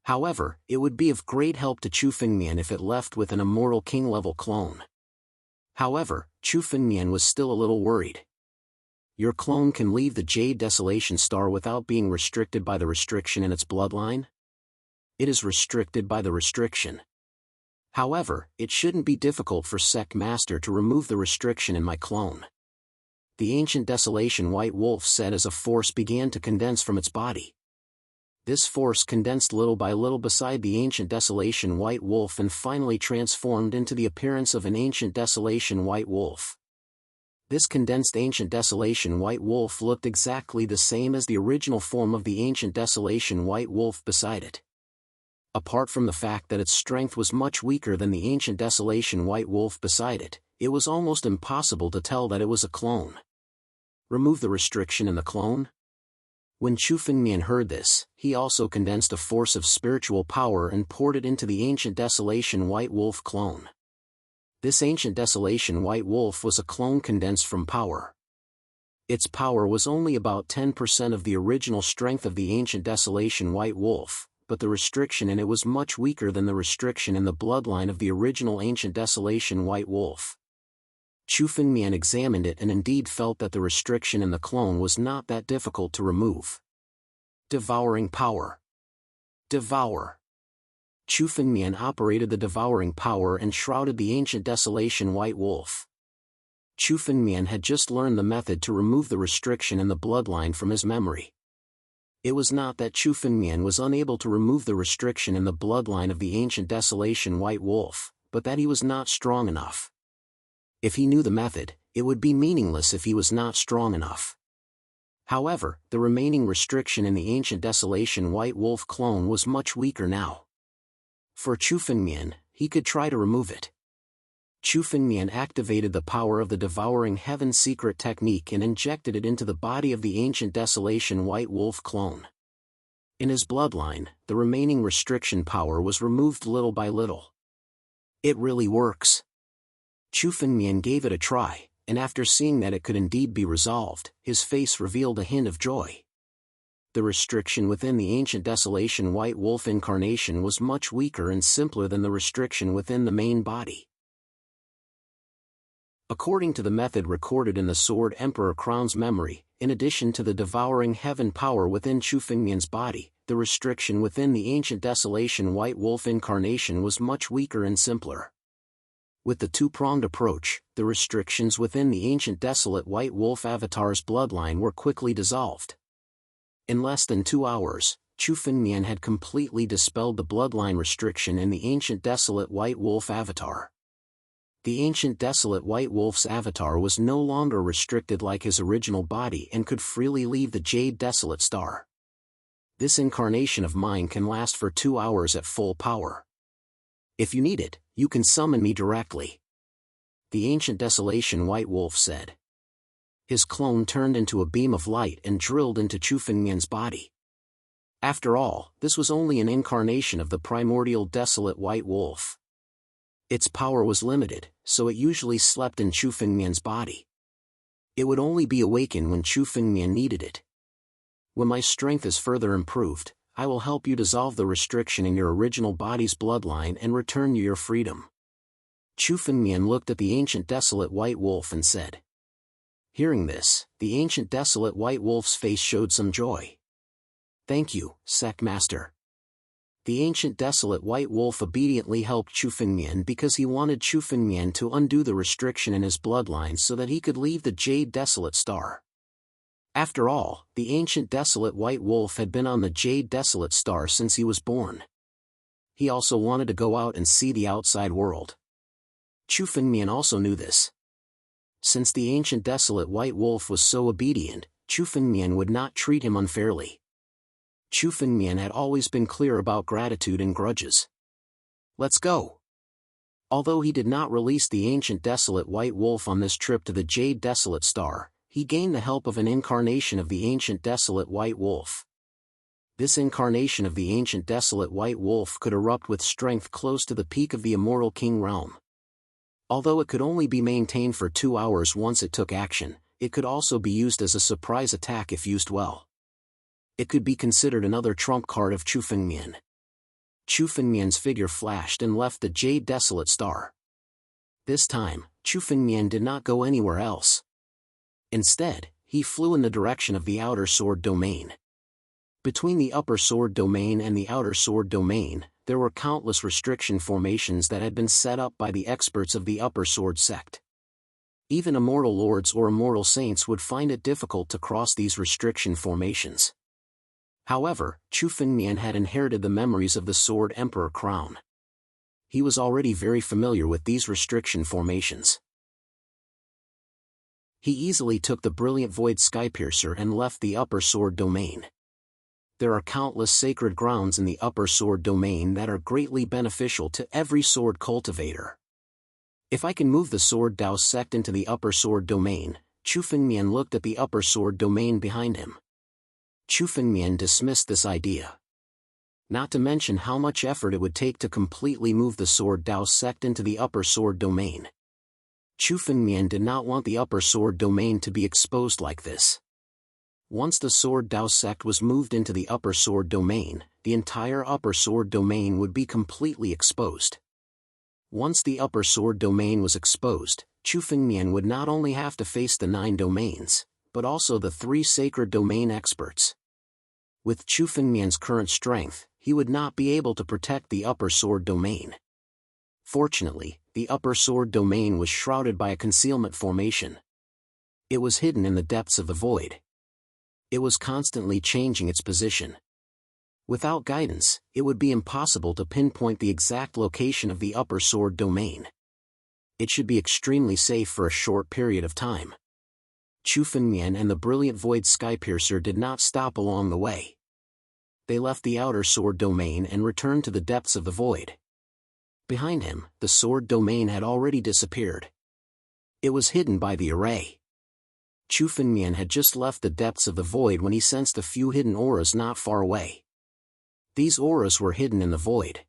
However, it would be of great help to Chu Fengmian if it left with an immortal king-level clone. However, Chu Fengmian was still a little worried. Your clone can leave the Jade Desolation Star without being restricted by the restriction in its bloodline? It is restricted by the restriction. However, it shouldn't be difficult for Sect Master to remove the restriction in my clone. The ancient desolation white wolf said as a force began to condense from its body. This force condensed little by little beside the ancient desolation white wolf and finally transformed into the appearance of an ancient desolation white wolf. This condensed ancient desolation white wolf looked exactly the same as the original form of the ancient desolation white wolf beside it. Apart from the fact that its strength was much weaker than the ancient desolation white wolf beside it, it was almost impossible to tell that it was a clone. Remove the restriction in the clone? When Chu Fengmian heard this, he also condensed a force of spiritual power and poured it into the ancient desolation white wolf clone. This ancient desolation white wolf was a clone condensed from power. Its power was only about 10% of the original strength of the ancient desolation white wolf, but the restriction in it was much weaker than the restriction in the bloodline of the original ancient desolation white wolf. Chu Fengmian examined it and indeed felt that the restriction in the clone was not that difficult to remove. Devouring power. Devour. Chu Fengmian operated the devouring power and shrouded the ancient desolation white wolf. Chu Fengmian had just learned the method to remove the restriction in the bloodline from his memory. It was not that Chu Fengmian was unable to remove the restriction in the bloodline of the ancient desolation white wolf, but that he was not strong enough. If he knew the method, it would be meaningless if he was not strong enough. However, the remaining restriction in the ancient desolation white wolf clone was much weaker now. For Chu Fengmian, he could try to remove it. Chu Fengmian activated the power of the devouring heaven secret technique and injected it into the body of the ancient desolation white wolf clone. In his bloodline, the remaining restriction power was removed little by little. It really works. Chu Fengmian gave it a try, and after seeing that it could indeed be resolved, his face revealed a hint of joy. The restriction within the ancient desolation white wolf incarnation was much weaker and simpler than the restriction within the main body. According to the method recorded in the Sword Emperor Crown's memory, in addition to the devouring heaven power within Chu Fengmian's body, the restriction within the ancient desolation white wolf incarnation was much weaker and simpler. With the two-pronged approach, the restrictions within the ancient desolate white wolf avatar's bloodline were quickly dissolved. In less than 2 hours, Chu Fengmian had completely dispelled the bloodline restriction in the ancient desolate white wolf avatar. The ancient desolate white wolf's avatar was no longer restricted like his original body and could freely leave the Jade Desolate Star. This incarnation of mine can last for 2 hours at full power. If you need it, you can summon me directly. The ancient desolation white wolf said. His clone turned into a beam of light and drilled into Chu Fengmian's body. After all, this was only an incarnation of the primordial desolate white wolf. Its power was limited, so it usually slept in Chu Fengmian's body. It would only be awakened when Chu Fengmian needed it. When my strength is further improved, I will help you dissolve the restriction in your original body's bloodline and return you your freedom. Chu Fengmian looked at the ancient desolate white wolf and said. Hearing this, the ancient desolate white wolf's face showed some joy. Thank you, Sect Master. The ancient desolate white wolf obediently helped Chu Fengmian because he wanted Chu Fengmian to undo the restriction in his bloodline so that he could leave the Jade Desolate Star. After all, the ancient desolate white wolf had been on the Jade Desolate Star since he was born. He also wanted to go out and see the outside world. Chu Fengmian also knew this. Since the ancient desolate white wolf was so obedient, Chu Fengmian would not treat him unfairly. Chu Fengmian had always been clear about gratitude and grudges. Let's go. Although he did not release the ancient desolate white wolf on this trip to the Jade Desolate Star, he gained the help of an incarnation of the ancient desolate white wolf. This incarnation of the ancient desolate white wolf could erupt with strength close to the peak of the immortal king realm. Although it could only be maintained for 2 hours once it took action, it could also be used as a surprise attack if used well. It could be considered another trump card of Chu Fengmian. Chu Fengmian's figure flashed and left the Jade Desolate Star. This time, Chu Fengmian did not go anywhere else. Instead, he flew in the direction of the outer sword domain. Between the upper sword domain and the outer sword domain, there were countless restriction formations that had been set up by the experts of the upper sword sect. Even immortal lords or immortal saints would find it difficult to cross these restriction formations. However, Chu Fengmian had inherited the memories of the Sword Emperor crown. He was already very familiar with these restriction formations. He easily took the brilliant Void Skypiercer and left the upper sword domain. There are countless sacred grounds in the upper sword domain that are greatly beneficial to every sword cultivator. If I can move the Sword Dao sect into the upper sword domain, Chu Fengmian looked at the upper sword domain behind him. Chu Fengmian dismissed this idea. Not to mention how much effort it would take to completely move the Sword Dao sect into the upper sword domain. Chu Fengmian did not want the upper sword domain to be exposed like this. Once the Sword Dao sect was moved into the upper sword domain, the entire upper sword domain would be completely exposed. Once the upper sword domain was exposed, Chu Fengmian would not only have to face the 9 domains, but also the 3 sacred domain experts. With Chu Fengmian's current strength, he would not be able to protect the upper sword domain. Fortunately, the upper sword domain was shrouded by a concealment formation. It was hidden in the depths of the void. It was constantly changing its position. Without guidance, it would be impossible to pinpoint the exact location of the upper sword domain. It should be extremely safe for a short period of time. Chu Fengmian and the brilliant Void Skypiercer did not stop along the way. They left the outer sword domain and returned to the depths of the void. Behind him, the sword domain had already disappeared. It was hidden by the array. Chu Fengmian had just left the depths of the void when he sensed a few hidden auras not far away. These auras were hidden in the void.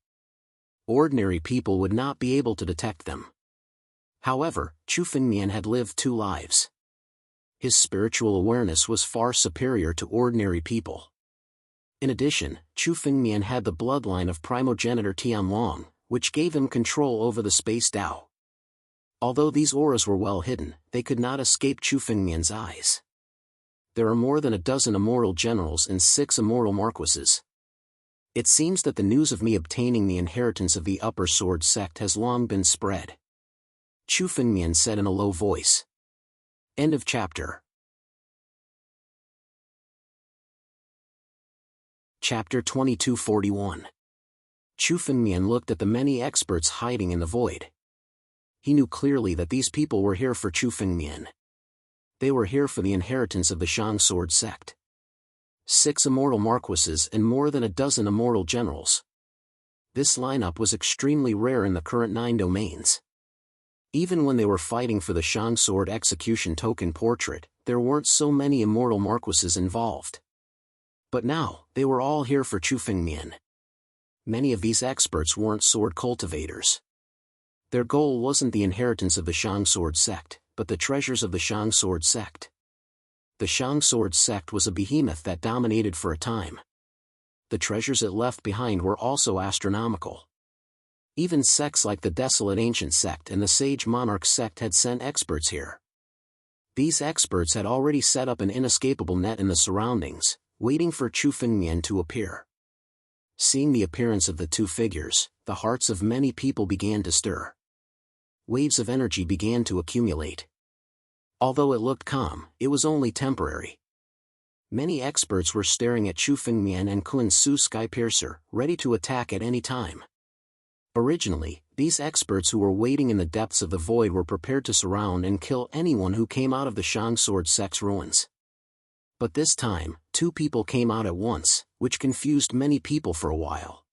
Ordinary people would not be able to detect them. However, Chu Fengmian had lived 2 lives. His spiritual awareness was far superior to ordinary people. In addition, Chu Fengmian had the bloodline of primogenitor Jianwang, which gave him control over the Space Dao. Although these auras were well hidden, they could not escape Chu Fengmian's eyes. There are more than a dozen immortal generals and 6 immortal marquises. It seems that the news of me obtaining the inheritance of the upper sword sect has long been spread. Chu Fengmian said in a low voice. End of chapter. Chapter 2241. Chu Fengmian looked at the many experts hiding in the void. He knew clearly that these people were here for Chu Fengmian. They were here for the inheritance of the Shang Sword sect. 6 immortal marquises and more than a dozen immortal generals. This lineup was extremely rare in the current 9 domains. Even when they were fighting for the Shang Sword execution token portrait, there weren't so many immortal marquises involved. But now, they were all here for Chu Fengmian. Many of these experts weren't sword cultivators. Their goal wasn't the inheritance of the Shang Sword sect, but the treasures of the Shang Sword sect. The Shang Sword sect was a behemoth that dominated for a time. The treasures it left behind were also astronomical. Even sects like the Desolate Ancient sect and the Sage Monarch sect had sent experts here. These experts had already set up an inescapable net in the surroundings, waiting for Chu Fengmian to appear. Seeing the appearance of the two figures, the hearts of many people began to stir. Waves of energy began to accumulate. Although it looked calm, it was only temporary. Many experts were staring at Chu Fengmian and Kun Su Skypiercer, ready to attack at any time. Originally, these experts who were waiting in the depths of the void were prepared to surround and kill anyone who came out of the Shang Sword sect's ruins. But this time, two people came out at once, which confused many people for a while.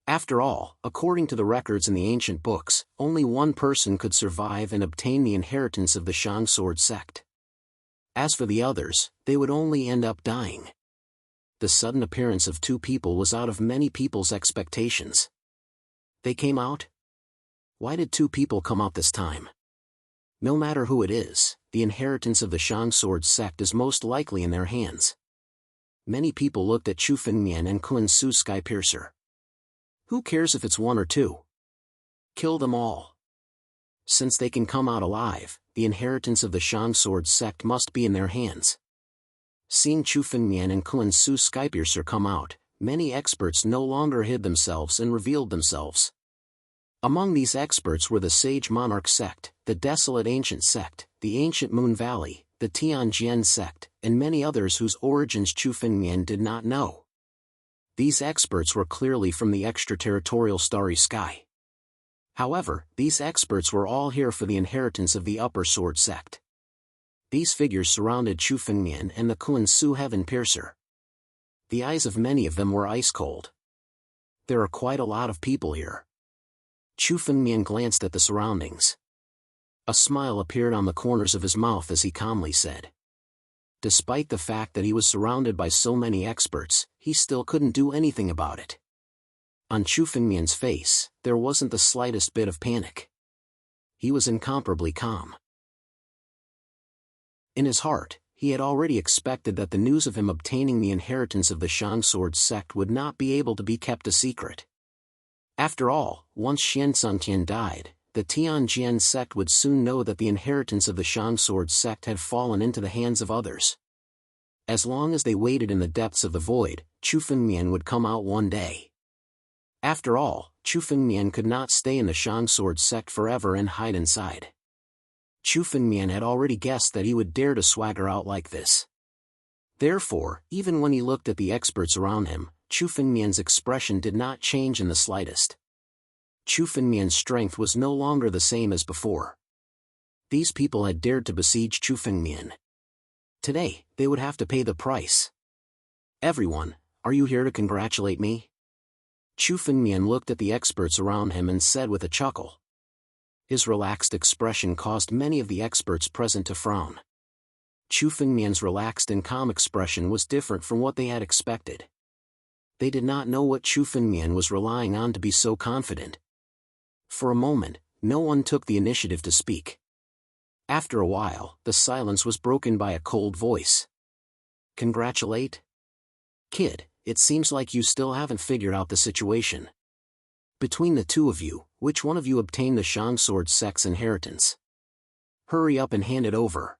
After all, according to the records in the ancient books, only one person could survive and obtain the inheritance of the Shang Sword sect. As for the others, they would only end up dying. The sudden appearance of two people was out of many people's expectations. They came out? Why did two people come out this time? No matter who it is, the inheritance of the Shang Sword sect is most likely in their hands. Many people looked at Chu Fengmian and Kun Su Skypiercer. Who cares if it's one or two? Kill them all. Since they can come out alive, the inheritance of the Shang Sword sect must be in their hands. Seeing Chu Fengmian and Kun Su Skypiercer come out, many experts no longer hid themselves and revealed themselves. Among these experts were the Sage Monarch sect, the Desolate Ancient sect, the Ancient Moon Valley, the Tianjian sect, and many others whose origins Chu Fengmian did not know. These experts were clearly from the extraterritorial Starry Sky. However, these experts were all here for the inheritance of the Upper Sword sect. These figures surrounded Chu Fengmian and the Kun Su Heaven Piercer. The eyes of many of them were ice cold. There are quite a lot of people here. Chu Fengmian glanced at the surroundings. A smile appeared on the corners of his mouth as he calmly said. Despite the fact that he was surrounded by so many experts, he still couldn't do anything about it. On Chu Fengmian's face, there wasn't the slightest bit of panic. He was incomparably calm. In his heart, he had already expected that the news of him obtaining the inheritance of the Shang Sword sect would not be able to be kept a secret. After all, once Xian Suntian died, the Tianjian sect would soon know that the inheritance of the Shang Sword sect had fallen into the hands of others. As long as they waited in the depths of the void, Chu Fengmian would come out one day. After all, Chu Fengmian could not stay in the Shang Sword sect forever and hide inside. Chu Fengmian had already guessed that he would dare to swagger out like this. Therefore, even when he looked at the experts around him, Chu Fengmian's expression did not change in the slightest. Chu Fengmian's strength was no longer the same as before. These people had dared to besiege Chu Fengmian. Today, they would have to pay the price. Everyone, are you here to congratulate me? Chu Fengmian looked at the experts around him and said with a chuckle. His relaxed expression caused many of the experts present to frown. Chu Fengmian's relaxed and calm expression was different from what they had expected. They did not know what Chu Fengmian was relying on to be so confident. For a moment, no one took the initiative to speak. After a while, the silence was broken by a cold voice. Congratulate? Kid, it seems like you still haven't figured out the situation. Between the two of you, which one of you obtained the Shang Sword sect's inheritance? Hurry up and hand it over.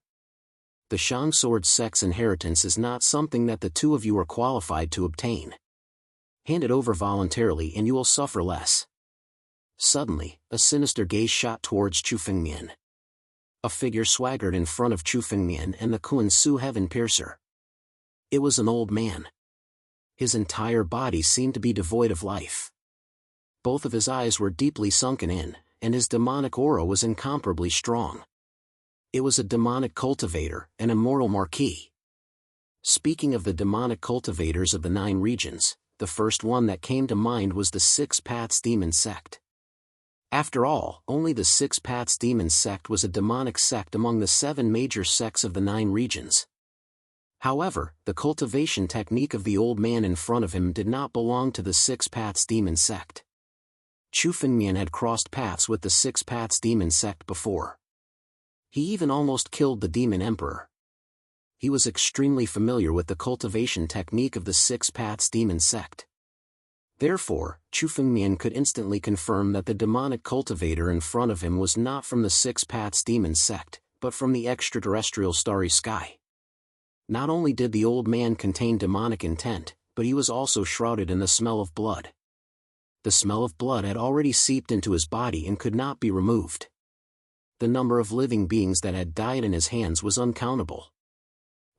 The Shang Sword sect's inheritance is not something that the two of you are qualified to obtain. Hand it over voluntarily and you will suffer less. Suddenly, a sinister gaze shot towards Chu Fengmian. A figure swaggered in front of Chu Fengmian and the Kun Su Heaven Piercer. It was an old man. His entire body seemed to be devoid of life. Both of his eyes were deeply sunken in, and his demonic aura was incomparably strong. It was a demonic cultivator, an immortal marquis. Speaking of the demonic cultivators of the 9 regions, the first one that came to mind was the Six Paths Demon sect. After all, only the Six Paths Demon sect was a demonic sect among the 7 major sects of the 9 regions. However, the cultivation technique of the old man in front of him did not belong to the Six Paths Demon sect. Chu Fengmian had crossed paths with the Six Paths demon sect before. He even almost killed the demon emperor. He was extremely familiar with the cultivation technique of the Six Paths demon sect. Therefore, Chu Fengmian could instantly confirm that the demonic cultivator in front of him was not from the Six Paths demon sect, but from the extraterrestrial starry sky. Not only did the old man contain demonic intent, but he was also shrouded in the smell of blood. The smell of blood had already seeped into his body and could not be removed. The number of living beings that had died in his hands was uncountable.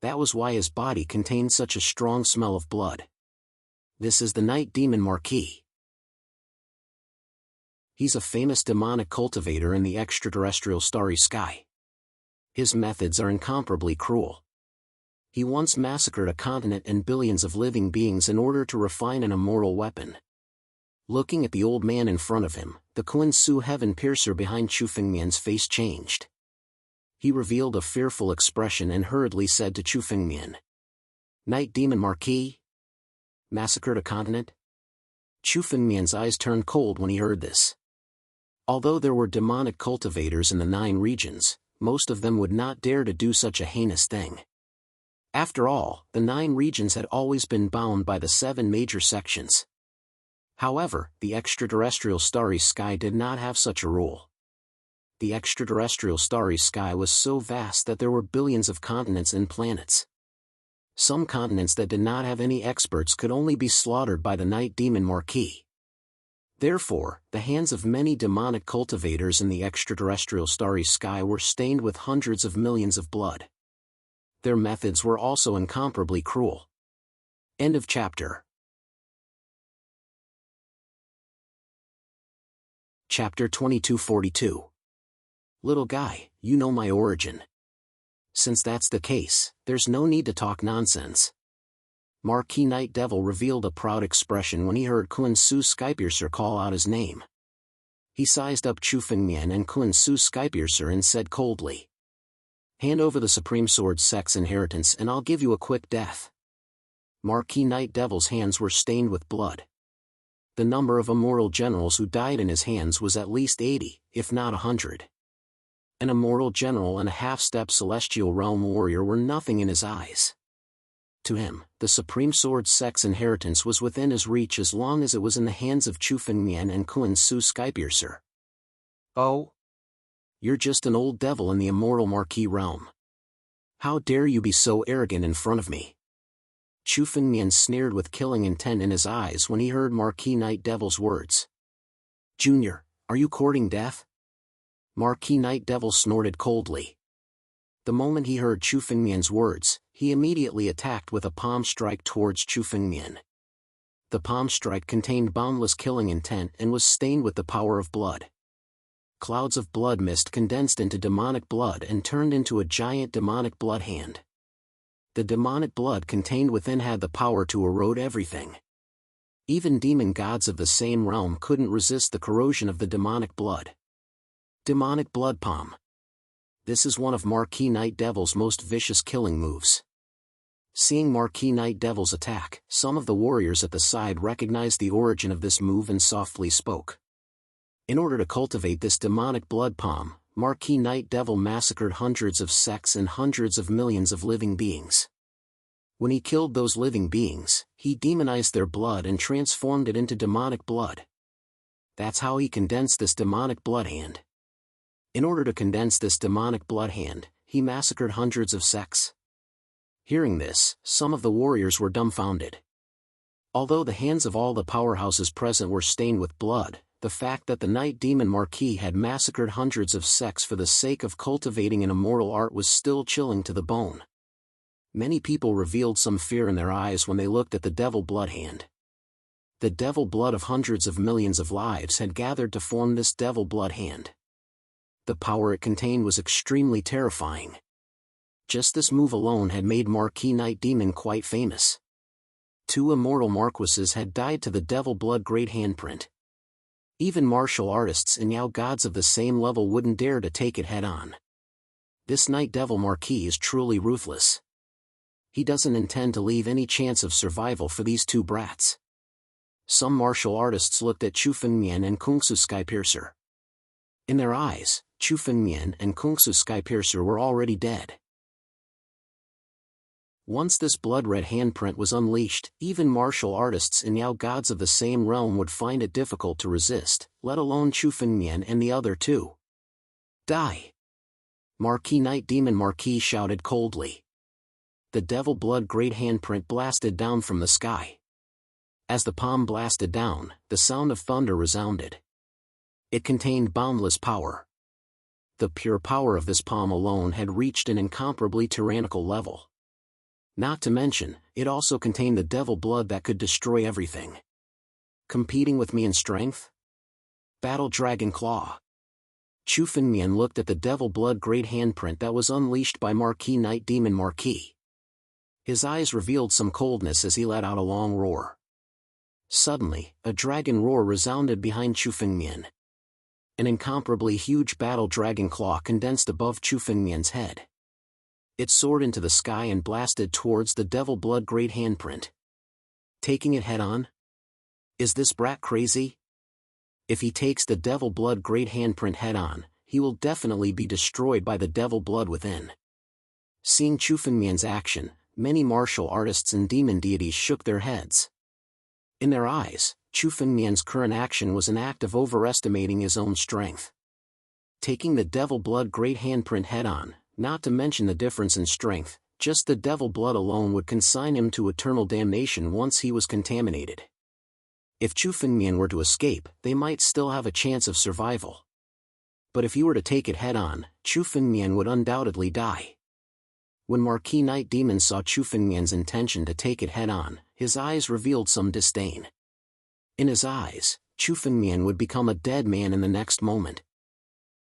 That was why his body contained such a strong smell of blood. This is the Night Demon Marquis. He's a famous demonic cultivator in the extraterrestrial starry sky. His methods are incomparably cruel. He once massacred a continent and billions of living beings in order to refine an immoral weapon. Looking at the old man in front of him, the Kun Su heaven piercer behind Chu Fengmian's face changed. He revealed a fearful expression and hurriedly said to Chu Fengmian, "Night Demon Marquis? Massacred a continent?" Chu Fengmian's eyes turned cold when he heard this. Although there were demonic cultivators in the 9 regions, most of them would not dare to do such a heinous thing. After all, the 9 regions had always been bound by the 7 major sections. However, the extraterrestrial starry sky did not have such a rule. The extraterrestrial starry sky was so vast that there were billions of continents and planets. Some continents that did not have any experts could only be slaughtered by the Night Demon Marquis. Therefore, the hands of many demonic cultivators in the extraterrestrial starry sky were stained with hundreds of millions of blood. Their methods were also incomparably cruel. End of chapter. Chapter 2242. Little guy, you know my origin. Since that's the case, there's no need to talk nonsense. Marquis Night Devil revealed a proud expression when he heard Kun Su Skypiercer call out his name. He sized up Chu Fengmian and Kun Su Skypiercer and said coldly, "Hand over the Supreme Sword Sex inheritance and I'll give you a quick death." Marquis Night Devil's hands were stained with blood. The number of immortal generals who died in his hands was at least 80, if not 100. An immortal general and a half-step celestial realm warrior were nothing in his eyes. To him, the Supreme Sword Sex inheritance was within his reach as long as it was in the hands of Chu Fengmian and Kun Su Skypiercer. "Oh? You're just an old devil in the immortal Marquis realm. How dare you be so arrogant in front of me?" Chu Fengmian sneered with killing intent in his eyes when he heard Marquis Night Devil's words. "Junior, are you courting death?" Marquis Night Devil snorted coldly. The moment he heard Chu Fengmian's words, he immediately attacked with a palm strike towards Chu Fengmian. The palm strike contained boundless killing intent and was stained with the power of blood. Clouds of blood mist condensed into demonic blood and turned into a giant demonic blood hand. The demonic blood contained within had the power to erode everything. Even demon gods of the same realm couldn't resist the corrosion of the demonic blood. Demonic blood palm. This is one of Marquis Night Devil's most vicious killing moves. Seeing Marquis Night Devil's attack, some of the warriors at the side recognized the origin of this move and softly spoke. In order to cultivate this demonic blood palm, Marquis Night Devil massacred hundreds of sects and hundreds of millions of living beings. When he killed those living beings, he demonized their blood and transformed it into demonic blood. That's how he condensed this demonic blood hand. In order to condense this demonic blood hand, he massacred hundreds of sects. Hearing this, some of the warriors were dumbfounded. Although the hands of all the powerhouses present were stained with blood, the fact that the Night Demon Marquis had massacred hundreds of sects for the sake of cultivating an immortal art was still chilling to the bone. Many people revealed some fear in their eyes when they looked at the devil blood hand. The devil blood of hundreds of millions of lives had gathered to form this devil blood hand. The power it contained was extremely terrifying. Just this move alone had made Marquis Night Demon quite famous. 2 immortal marquises had died to the devil blood great handprint. Even martial artists and Yao gods of the same level wouldn't dare to take it head-on. This Night Devil Marquis is truly ruthless. He doesn't intend to leave any chance of survival for these 2 brats. Some martial artists looked at Chu Fengmian and Kung Su Skypiercer. In their eyes, Chu Fengmian and Kung Su Skypiercer were already dead. Once this blood-red handprint was unleashed, even martial artists and Yao gods of the same realm would find it difficult to resist, let alone Chu Fengmian and the other two. Die! Marquis Night Demon Marquis shouted coldly. The devil blood great handprint blasted down from the sky. As the palm blasted down, the sound of thunder resounded. It contained boundless power. The pure power of this palm alone had reached an incomparably tyrannical level. Not to mention, it also contained the devil blood that could destroy everything. Competing with me in strength? Battle Dragon Claw. Chu Fengmian looked at the devil blood great handprint that was unleashed by Marquis Night Demon Marquis. His eyes revealed some coldness as he let out a long roar. Suddenly, a dragon roar resounded behind Chu Fengmian. An incomparably huge battle dragon claw condensed above Chu Fengmian's head. It soared into the sky and blasted towards the devil blood great handprint. Taking it head-on? Is this brat crazy? If he takes the devil blood great handprint head-on, he will definitely be destroyed by the devil blood within. Seeing Chu Fengmian's action, many martial artists and demon deities shook their heads. In their eyes, Chu Fengmian's current action was an act of overestimating his own strength. Taking the devil blood great handprint head-on, not to mention the difference in strength, just the devil blood alone would consign him to eternal damnation once he was contaminated. If Chu Fengmian were to escape, they might still have a chance of survival. But if he were to take it head-on, Chu Fengmian would undoubtedly die. When Marquis Night Demon saw Chu Fengmian's intention to take it head-on, his eyes revealed some disdain. In his eyes, Chu Fengmian would become a dead man in the next moment.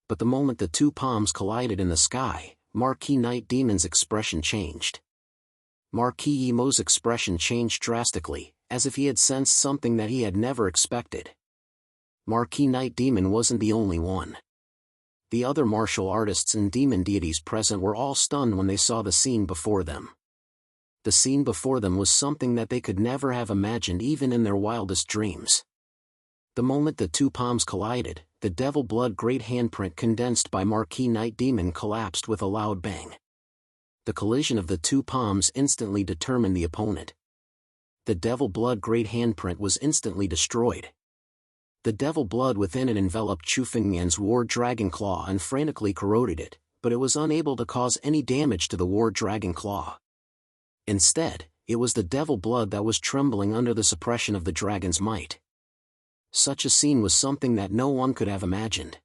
But the moment the two palms collided in the sky, Marquis Night Demon's expression changed. Marquis Yimo's expression changed drastically, as if he had sensed something that he had never expected. Marquis Night Demon wasn't the only one. The other martial artists and demon deities present were all stunned when they saw the scene before them. The scene before them was something that they could never have imagined even in their wildest dreams. The moment the two palms collided, the devil blood great handprint condensed by Marquis Night Demon collapsed with a loud bang. The collision of the two palms instantly determined the opponent. The devil blood great handprint was instantly destroyed. The devil blood within it enveloped Chu Fengmian's war dragon claw and frantically corroded it, but it was unable to cause any damage to the war dragon claw. Instead, it was the devil blood that was trembling under the suppression of the dragon's might. Such a scene was something that no one could have imagined.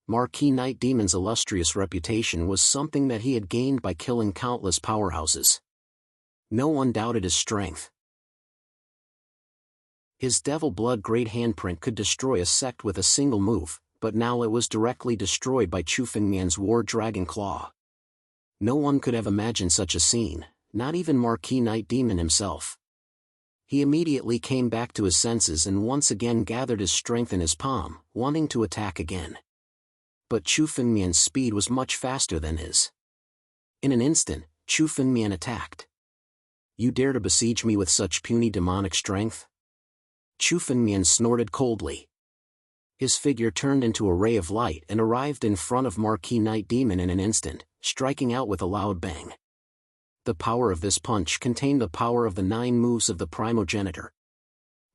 Marquis Night Demon's illustrious reputation was something that he had gained by killing countless powerhouses. No one doubted his strength. His devil blood great handprint could destroy a sect with a single move, but now it was directly destroyed by Chu Fengmian's war dragon claw. No one could have imagined such a scene, not even Marquis Night Demon himself. He immediately came back to his senses and once again gathered his strength in his palm, wanting to attack again. But Chu Fengmian's speed was much faster than his. In an instant, Chu Fengmian attacked. "You dare to besiege me with such puny demonic strength?" Chu Fengmian snorted coldly. His figure turned into a ray of light and arrived in front of Marquis Night Demon in an instant, striking out with a loud bang. The power of this punch contained the power of the 9 moves of the primogenitor.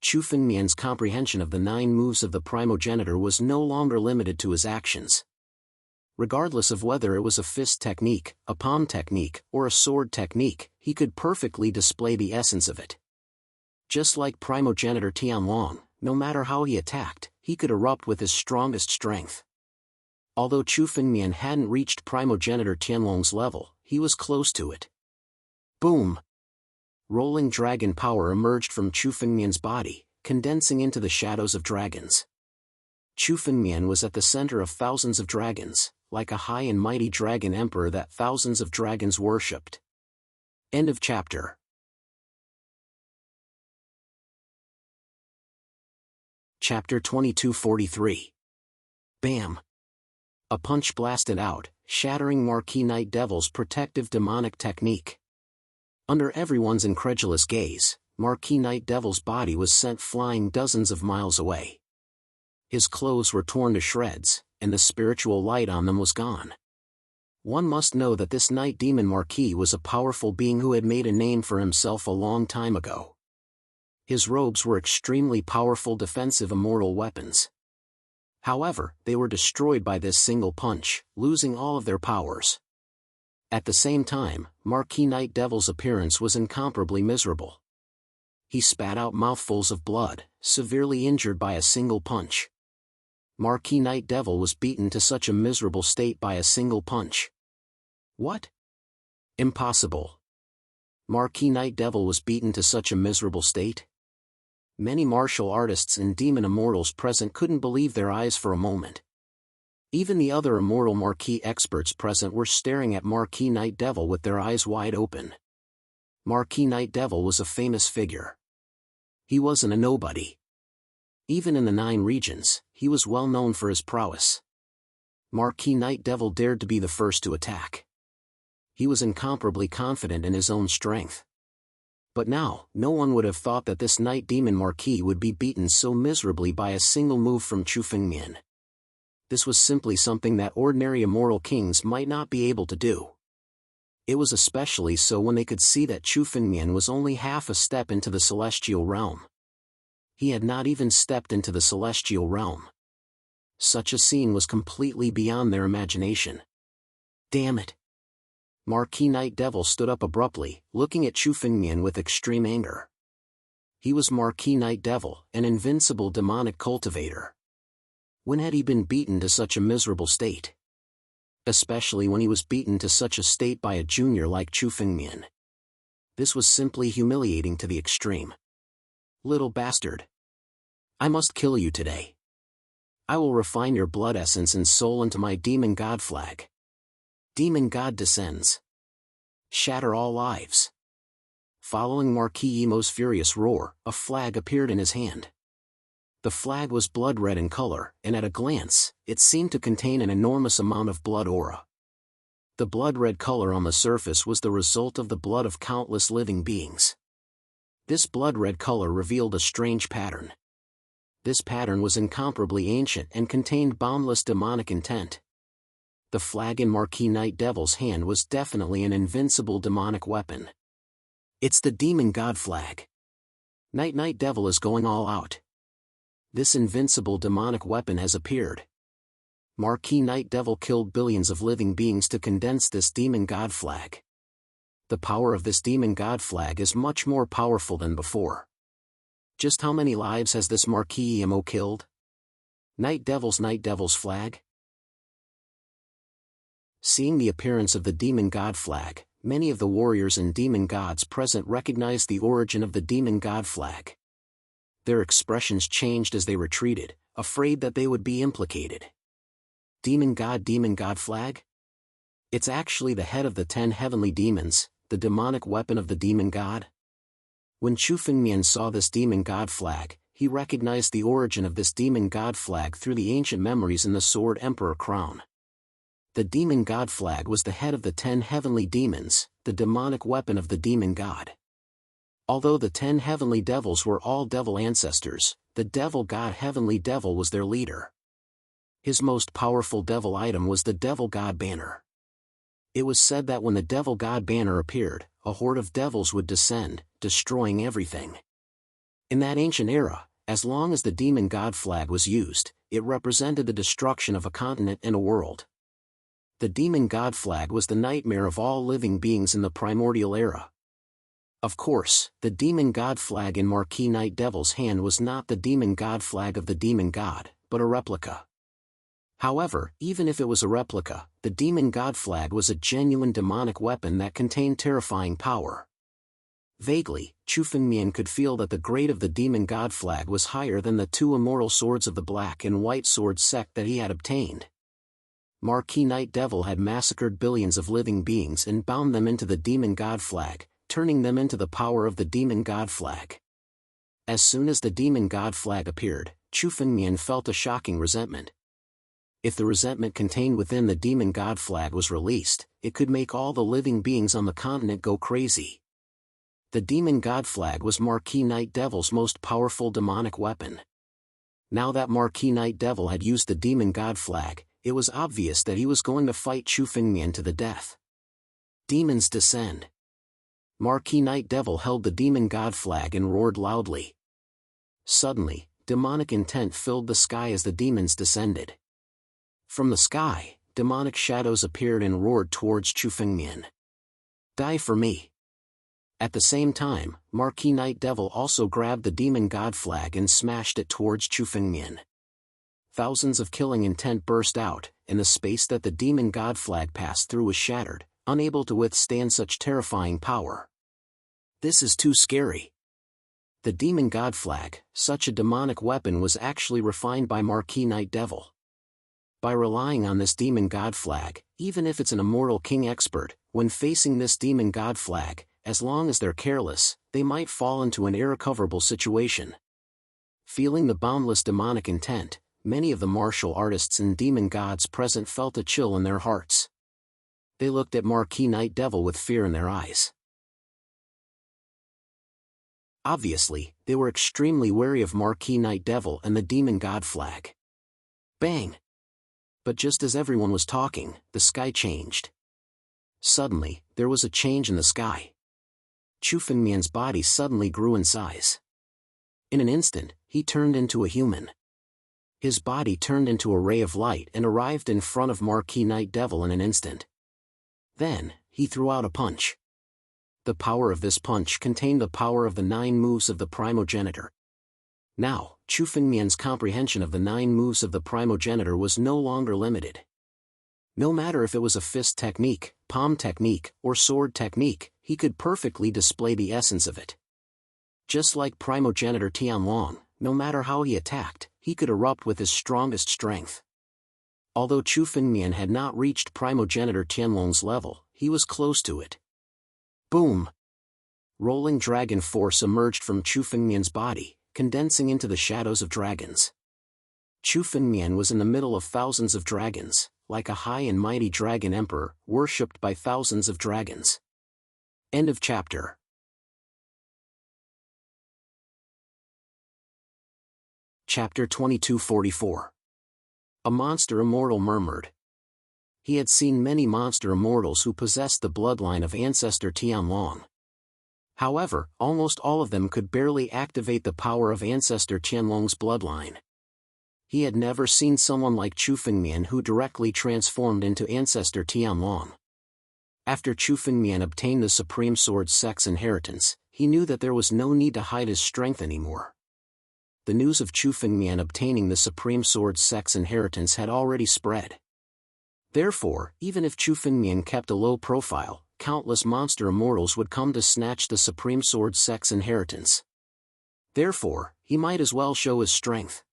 Chu Fengmian's comprehension of the 9 moves of the primogenitor was no longer limited to his actions. Regardless of whether it was a fist technique, a palm technique, or a sword technique, he could perfectly display the essence of it. Just like primogenitor Jianwang, no matter how he attacked, he could erupt with his strongest strength. Although Chu Fengmian hadn't reached primogenitor Jianwang's level, he was close to it. Boom! Rolling dragon power emerged from Chu Fengmian's body, condensing into the shadows of dragons. Chu Fengmian was at the center of thousands of dragons, like a high and mighty dragon emperor that thousands of dragons worshipped. End of chapter. Chapter 2243. Bam! A punch blasted out, shattering Marquis Night Devil's protective demonic technique. Under everyone's incredulous gaze, Marquis Night Devil's body was sent flying dozens of miles away. His clothes were torn to shreds, and the spiritual light on them was gone. One must know that this night demon Marquis was a powerful being who had made a name for himself a long time ago. His robes were extremely powerful defensive immortal weapons. However, they were destroyed by this single punch, losing all of their powers. At the same time, Marquis Night Devil's appearance was incomparably miserable. He spat out mouthfuls of blood, severely injured by a single punch. Marquis Night Devil was beaten to such a miserable state by a single punch. What? Impossible. Marquis Night Devil was beaten to such a miserable state? Many martial artists and demon immortals present couldn't believe their eyes for a moment. Even the other immortal Marquis experts present were staring at Marquis Night Devil with their eyes wide open. Marquis Night Devil was a famous figure. He wasn't a nobody. Even in the 9 regions, he was well known for his prowess. Marquis Night Devil dared to be the first to attack. He was incomparably confident in his own strength. But now, no one would have thought that this night demon Marquis would be beaten so miserably by a single move from Chu Fengmian. This was simply something that ordinary immortal kings might not be able to do. It was especially so when they could see that Chu Fengmian was only half a step into the celestial realm. He had not even stepped into the celestial realm. Such a scene was completely beyond their imagination. Damn it! Marquis Night Devil stood up abruptly, looking at Chu Fengmian with extreme anger. He was Marquis Night Devil, an invincible demonic cultivator. When had he been beaten to such a miserable state? Especially when he was beaten to such a state by a junior like Chu Fengmian. This was simply humiliating to the extreme. Little bastard. I must kill you today. I will refine your blood essence and soul into my demon god flag. Demon god descends. Shatter all lives. Following Marquis Emo's furious roar, a flag appeared in his hand. The flag was blood red in color, and at a glance, it seemed to contain an enormous amount of blood aura. The blood red color on the surface was the result of the blood of countless living beings. This blood red color revealed a strange pattern. This pattern was incomparably ancient and contained boundless demonic intent. The flag in Marquis Night Devil's hand was definitely an invincible demonic weapon. It's the demon god flag. Night Devil is going all out. This invincible demonic weapon has appeared. Marquis Night Devil killed billions of living beings to condense this demon god flag. The power of this demon god flag is much more powerful than before. Just how many lives has this Marquis Emo killed? Night Devil's flag? Seeing the appearance of the demon god flag, many of the warriors and demon gods present recognized the origin of the demon god flag. Their expressions changed as they retreated, afraid that they would be implicated. Demon god flag? It's actually the head of the 10 heavenly demons, the demonic weapon of the demon god. When Chu Fengmian saw this demon god flag, he recognized the origin of this demon god flag through the ancient memories in the Sword Emperor crown. The demon god flag was the head of the 10 heavenly demons, the demonic weapon of the demon god. Although the 10 heavenly devils were all devil ancestors, the devil god Heavenly Devil was their leader. His most powerful devil item was the devil god banner. It was said that when the devil god banner appeared, a horde of devils would descend, destroying everything. In that ancient era, as long as the demon god flag was used, it represented the destruction of a continent and a world. The demon god flag was the nightmare of all living beings in the primordial era. Of course, the demon god flag in Marquis Night Devil's hand was not the demon god flag of the demon god, but a replica. However, even if it was a replica, the demon god flag was a genuine demonic weapon that contained terrifying power. Vaguely, Chu Fengmian could feel that the grade of the demon god flag was higher than the 2 immortal swords of the Black and White Sword sect that he had obtained. Marquis Night Devil had massacred billions of living beings and bound them into the demon god flag, turning them into the power of the demon god flag. As soon as the demon god flag appeared, Chu Fengmian felt a shocking resentment. If the resentment contained within the demon god flag was released, it could make all the living beings on the continent go crazy. The demon god flag was Marquis Night Devil's most powerful demonic weapon. Now that Marquis Night Devil had used the demon god flag, it was obvious that he was going to fight Chu Fengmian to the death. Demons descend. Marquis Night Devil held the demon god flag and roared loudly. Suddenly, demonic intent filled the sky as the demons descended. From the sky, demonic shadows appeared and roared towards Chu Fengmian. Die for me. At the same time, Marquis Night Devil also grabbed the demon god flag and smashed it towards Chu Fengmian. Thousands of killing intent burst out, and the space that the demon god flag passed through was shattered, unable to withstand such terrifying power. This is too scary. The demon god flag, such a demonic weapon, was actually refined by Marquis Night Devil. By relying on this demon god flag, even if it's an immortal king expert, when facing this demon god flag, as long as they're careless, they might fall into an irrecoverable situation. Feeling the boundless demonic intent, many of the martial artists and demon gods present felt a chill in their hearts. They looked at Marquis Night Devil with fear in their eyes. Obviously, they were extremely wary of Marquis Night Devil and the demon god flag. Bang! But just as everyone was talking, the sky changed. Suddenly, there was a change in the sky. Chu Fengmian's body suddenly grew in size. In an instant, he turned into a human. His body turned into a ray of light and arrived in front of Marquis Night Devil in an instant. Then, he threw out a punch. The power of this punch contained the power of the 9 moves of the primogenitor. Now, Chu Fengmian's comprehension of the 9 moves of the primogenitor was no longer limited. No matter if it was a fist technique, palm technique, or sword technique, he could perfectly display the essence of it. Just like primogenitor Jianwang, no matter how he attacked, he could erupt with his strongest strength. Although Chu Fengmian had not reached primogenitor Tianlong's level, he was close to it. Boom! Rolling dragon force emerged from Chu Fengmian's body, condensing into the shadows of dragons. Chu Fengmian was in the middle of thousands of dragons, like a high and mighty dragon emperor, worshipped by thousands of dragons. End of chapter. Chapter 2244. A monster immortal murmured. He had seen many monster immortals who possessed the bloodline of ancestor Tianlong. However, almost all of them could barely activate the power of ancestor Tianlong's bloodline. He had never seen someone like Chu Fengmian who directly transformed into ancestor Tianlong. After Chu Fengmian obtained the Supreme Sword's sex inheritance, he knew that there was no need to hide his strength anymore. The news of Chu Fengmian obtaining the Supreme Sword's sex inheritance had already spread. Therefore, even if Chu Fengmian kept a low profile, countless monster immortals would come to snatch the Supreme Sword's sex inheritance. Therefore, he might as well show his strength.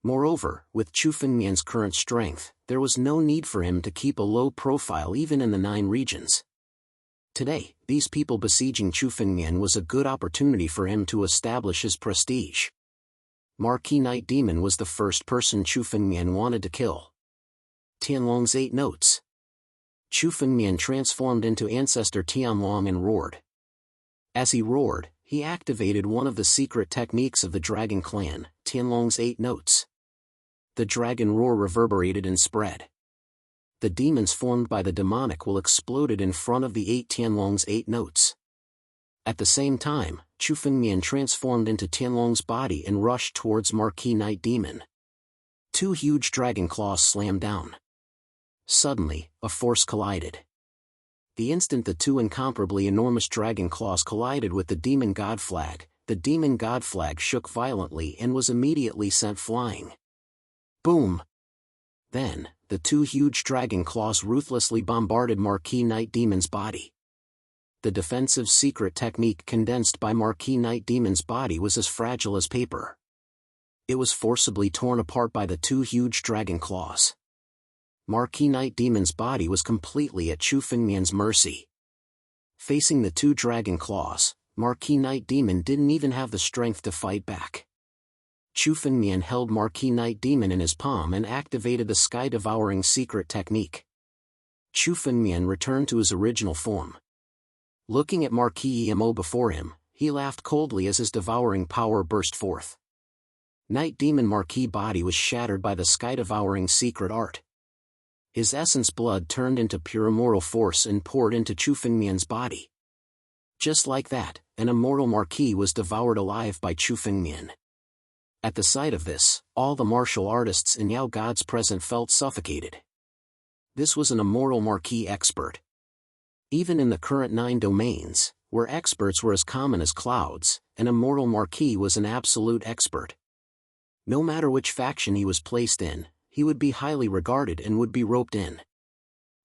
Moreover, with Chu Fengmian's current strength, there was no need for him to keep a low profile even in the 9 regions. Today, these people besieging Chu Fengmian was a good opportunity for him to establish his prestige. Marquis Night Demon was the first person Chu Fengmian wanted to kill. Tianlong's 8 notes. Chu Fengmian transformed into ancestor Tianlong and roared. As he roared, he activated one of the secret techniques of the dragon clan, Tianlong's 8 notes. The dragon roar reverberated and spread. The demons formed by the demonic will exploded in front of the 8 Tianlong's 8 notes. At the same time, Chu Fengmian transformed into Tianlong's body and rushed towards Marquis Night Demon. 2 huge dragon claws slammed down. Suddenly, a force collided. The instant the 2 incomparably enormous dragon claws collided with the demon god flag, the demon god flag shook violently and was immediately sent flying. Boom! Then, the 2 huge dragon claws ruthlessly bombarded Marquis Night Demon's body. The defensive secret technique condensed by Marquis Night Demon's body was as fragile as paper. It was forcibly torn apart by the 2 huge dragon claws. Marquis Night Demon's body was completely at Chu Fengmian's mercy. Facing the 2 dragon claws, Marquis Night Demon didn't even have the strength to fight back. Chu Fengmian held Marquis Night Demon in his palm and activated the sky-devouring secret technique. Chu Fengmian returned to his original form. Looking at Marquis Emo before him, he laughed coldly as his devouring power burst forth. Night Demon Marquis' body was shattered by the sky-devouring secret art. His essence blood turned into pure immortal force and poured into Chu Fengmian's body. Just like that, an immortal Marquis was devoured alive by Chu Fengmian. At the sight of this, all the martial artists in Yao God's present felt suffocated. This was an immortal Marquis expert. Even in the current 9 domains, where experts were as common as clouds, an immortal Marquis was an absolute expert. No matter which faction he was placed in, he would be highly regarded and would be roped in.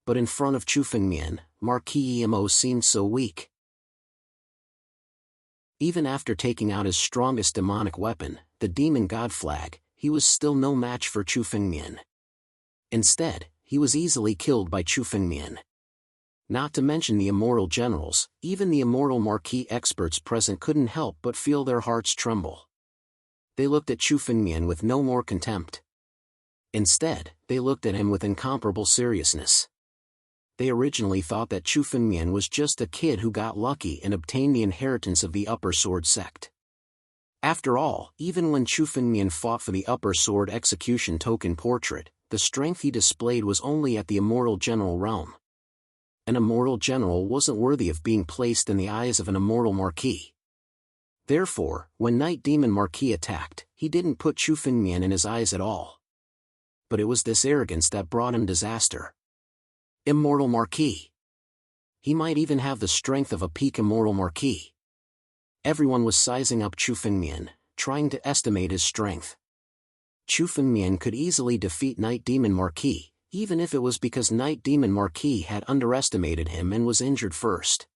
But in front of Chu Fengmian, Marquis Emo seemed so weak. Even after taking out his strongest demonic weapon, the demon god flag, he was still no match for Chu Fengmian. Instead, he was easily killed by Chu Fengmian. Not to mention the immortal generals, even the immortal Marquis experts present couldn't help but feel their hearts tremble. They looked at Chu Fengmian with no more contempt. Instead, they looked at him with incomparable seriousness. They originally thought that Chu Fengmian was just a kid who got lucky and obtained the inheritance of the Upper Sword sect. After all, even when Chu Fengmian fought for the Upper Sword execution token portrait, the strength he displayed was only at the immortal general realm. An immortal general wasn't worthy of being placed in the eyes of an immortal Marquis. Therefore, when Night Demon Marquis attacked, he didn't put Chu Fengmian in his eyes at all. But it was this arrogance that brought him disaster. Immortal Marquis. He might even have the strength of a peak immortal Marquis. Everyone was sizing up Chu Fengmian, trying to estimate his strength. Chu Fengmian could easily defeat Night Demon Marquis, even if it was because Night Demon Marquis had underestimated him and was injured first.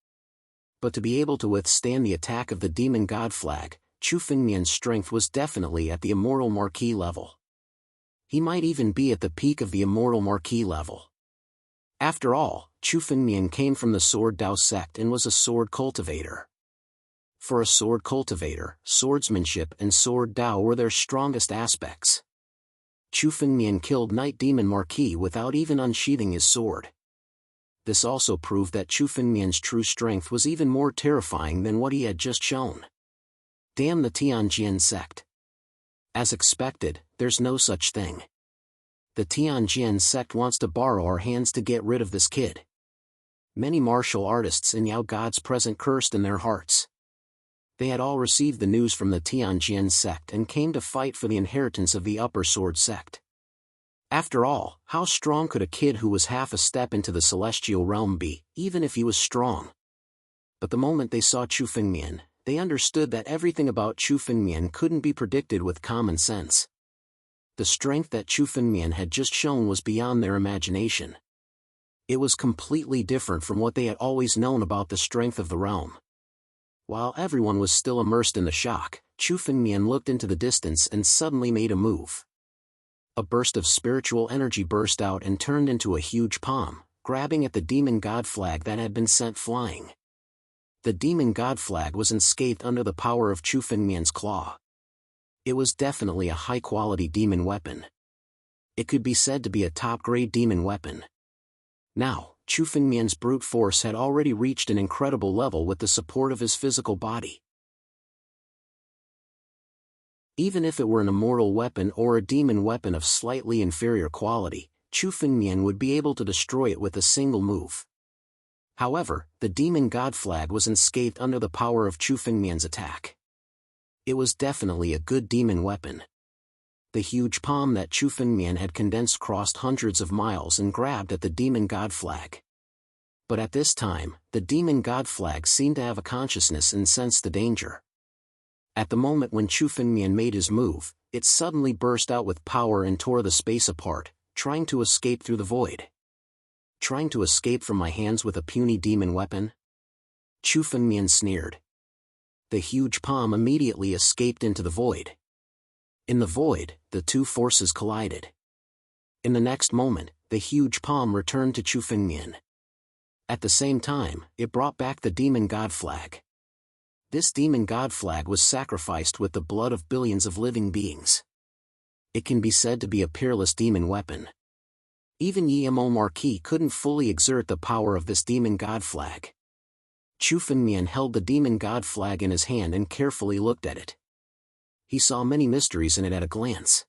But to be able to withstand the attack of the Demon God Flag, Chu Fengmian's strength was definitely at the Immortal Marquis level. He might even be at the peak of the Immortal Marquis level. After all, Chu Fengmian came from the Sword Dao sect and was a sword cultivator. For a sword cultivator, swordsmanship and Sword Dao were their strongest aspects. Chu Fengmian killed Night Demon Marquis without even unsheathing his sword. This also proved that Chu Fengmian's true strength was even more terrifying than what he had just shown. Damn the Tianjin sect. As expected, there's no such thing. The Tianjin sect wants to borrow our hands to get rid of this kid. Many martial artists in Yao God's present cursed in their hearts. They had all received the news from the Tianjin sect and came to fight for the inheritance of the Upper Sword sect. After all, how strong could a kid who was half a step into the celestial realm be, even if he was strong? But the moment they saw Chu Fengmian, they understood that everything about Chu Fengmian couldn't be predicted with common sense. The strength that Chu Fengmian had just shown was beyond their imagination. It was completely different from what they had always known about the strength of the realm. While everyone was still immersed in the shock, Chu Fengmian looked into the distance and suddenly made a move. A burst of spiritual energy burst out and turned into a huge palm, grabbing at the demon god flag that had been sent flying. The demon god flag was unscathed under the power of Chu Fengmian's claw. It was definitely a high-quality demon weapon. It could be said to be a top-grade demon weapon. Now, Chu Fengmian's brute force had already reached an incredible level with the support of his physical body. Even if it were an immortal weapon or a demon weapon of slightly inferior quality, Chu Fengmian would be able to destroy it with a single move. However, the demon god flag was unscathed under the power of Chu Fengmian's attack. It was definitely a good demon weapon. The huge palm that Chu Fengmian had condensed crossed hundreds of miles and grabbed at the demon god flag. But at this time, the demon god flag seemed to have a consciousness and sensed the danger. At the moment when Chu Fengmian made his move, it suddenly burst out with power and tore the space apart, trying to escape through the void. Trying to escape from my hands with a puny demon weapon? Chu Fengmian sneered. The huge palm immediately escaped into the void. In the void, the two forces collided. In the next moment, the huge palm returned to Chu Fengmian. At the same time, it brought back the demon god flag. This demon god flag was sacrificed with the blood of billions of living beings. It can be said to be a peerless demon weapon. Even Yemo Marquis couldn't fully exert the power of this demon god flag. Chu Fengmian held the demon god flag in his hand and carefully looked at it. He saw many mysteries in it at a glance.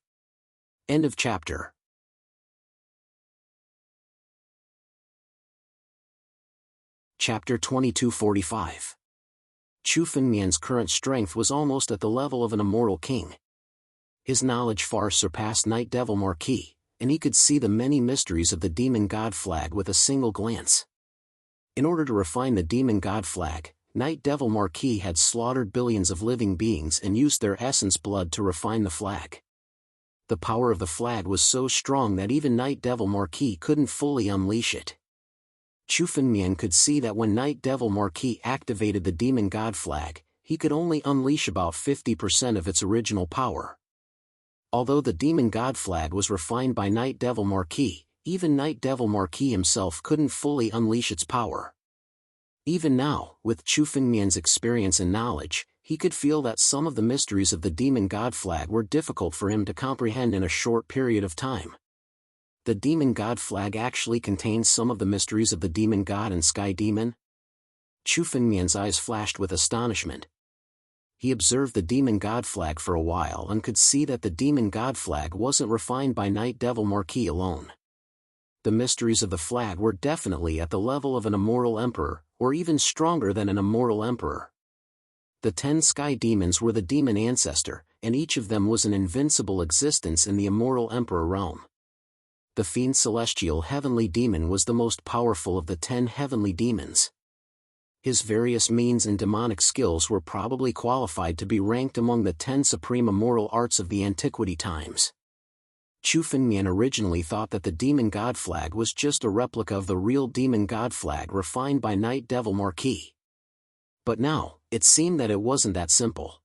End of chapter. Chapter 2245. Chu Fengmian's current strength was almost at the level of an immortal king. His knowledge far surpassed Night Devil Marquis, and he could see the many mysteries of the demon god flag with a single glance. In order to refine the demon god flag, Night Devil Marquis had slaughtered billions of living beings and used their essence blood to refine the flag. The power of the flag was so strong that even Night Devil Marquis couldn't fully unleash it. Chu Fengmian could see that when Night Devil Marquis activated the demon god flag, he could only unleash about 50% of its original power. Although the demon god flag was refined by Night Devil Marquis, even Night Devil Marquis himself couldn't fully unleash its power. Even now, with Chu Fengmian's experience and knowledge, he could feel that some of the mysteries of the demon god flag were difficult for him to comprehend in a short period of time. The demon god flag actually contains some of the mysteries of the demon god and sky demon? Chu Fengmian's eyes flashed with astonishment. He observed the demon god flag for a while and could see that the demon god flag wasn't refined by Night Devil Marquis alone. The mysteries of the flag were definitely at the level of an immortal emperor, or even stronger than an immortal emperor. The 10 sky demons were the demon ancestor, and each of them was an invincible existence in the immortal emperor realm. The fiend celestial heavenly demon was the most powerful of the 10 heavenly demons. His various means and demonic skills were probably qualified to be ranked among the 10 supreme immortal arts of the antiquity times. Chu Fengmian originally thought that the demon god flag was just a replica of the real demon god flag refined by Night Devil Marquis. But now, it seemed that it wasn't that simple.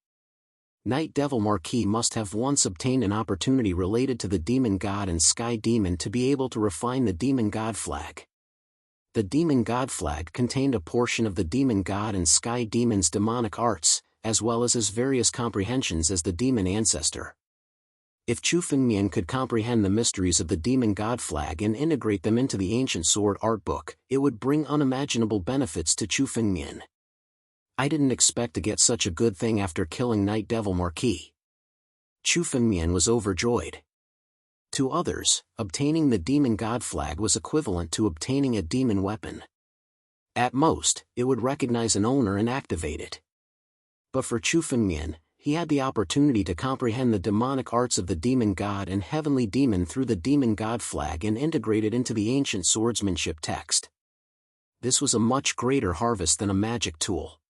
Night Devil Marquis must have once obtained an opportunity related to the demon god and sky demon to be able to refine the demon god flag. The demon god flag contained a portion of the demon god and sky demon's demonic arts, as well as his various comprehensions as the demon ancestor. If Chu Fengmian could comprehend the mysteries of the demon god flag and integrate them into the ancient sword art book, it would bring unimaginable benefits to Chu Fengmian. I didn't expect to get such a good thing after killing Night Devil Marquis. Chu Fengmian was overjoyed. To others, obtaining the demon god flag was equivalent to obtaining a demon weapon. At most, it would recognize an owner and activate it. But for Chu Fengmian, he had the opportunity to comprehend the demonic arts of the demon god and heavenly demon through the demon god flag and integrate it into the ancient swordsmanship text. This was a much greater harvest than a magic tool.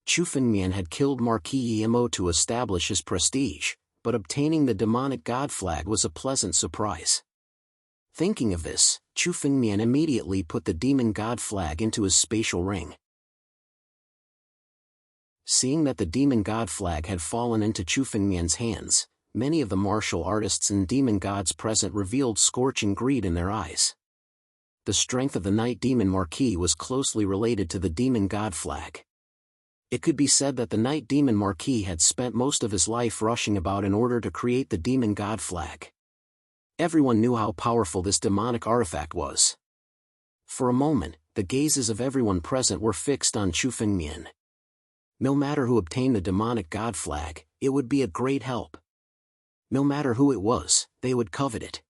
Chu Fengmian had killed Marquis Emo to establish his prestige, but obtaining the demonic god flag was a pleasant surprise. Thinking of this, Chu Fengmian immediately put the demon god flag into his spatial ring. Seeing that the demon god flag had fallen into Chu Fengmian's hands, many of the martial artists and demon gods present revealed scorching greed in their eyes. The strength of the Night Demon Marquis was closely related to the demon god flag. It could be said that the Night Demon Marquis had spent most of his life rushing about in order to create the demon god flag. Everyone knew how powerful this demonic artifact was. For a moment, the gazes of everyone present were fixed on Chu Fengmian. No matter who obtained the demonic god flag, it would be a great help. No matter who it was, they would covet it.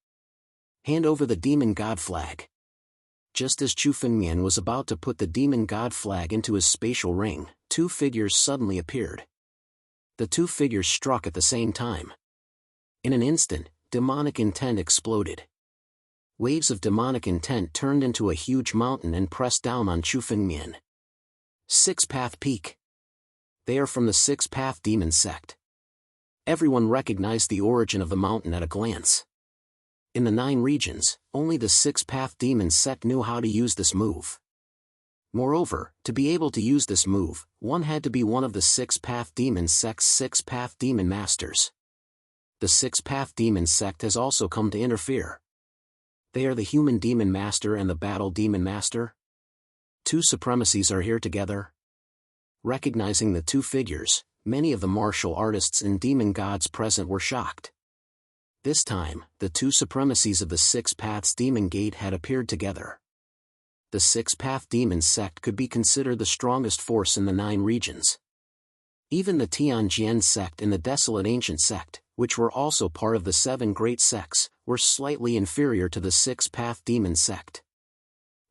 Hand over the demon god flag. Just as Chu Fengmian was about to put the demon god flag into his spatial ring, 2 figures suddenly appeared. The 2 figures struck at the same time. In an instant, demonic intent exploded. Waves of demonic intent turned into a huge mountain and pressed down on Chu Fengmian. 6-Path Peak. They are from the 6-Path Demon sect. Everyone recognized the origin of the mountain at a glance. In the 9 regions, only the 6-Path Demon sect knew how to use this move. Moreover, to be able to use this move, one had to be one of the 6-Path Demon sect's 6-Path Demon masters. The 6-Path Demon sect has also come to interfere. They are the Human Demon Master and the Battle Demon Master. 2 supremacies are here together. Recognizing the 2 figures, many of the martial artists and demon gods present were shocked. This time, the 2 supremacies of the 6 Paths Demon Gate had appeared together. The Six-Path Demon sect could be considered the strongest force in the 9 regions. Even the Tianjian sect and the Desolate Ancient sect, which were also part of the 7 great sects, were slightly inferior to the Six-Path Demon sect.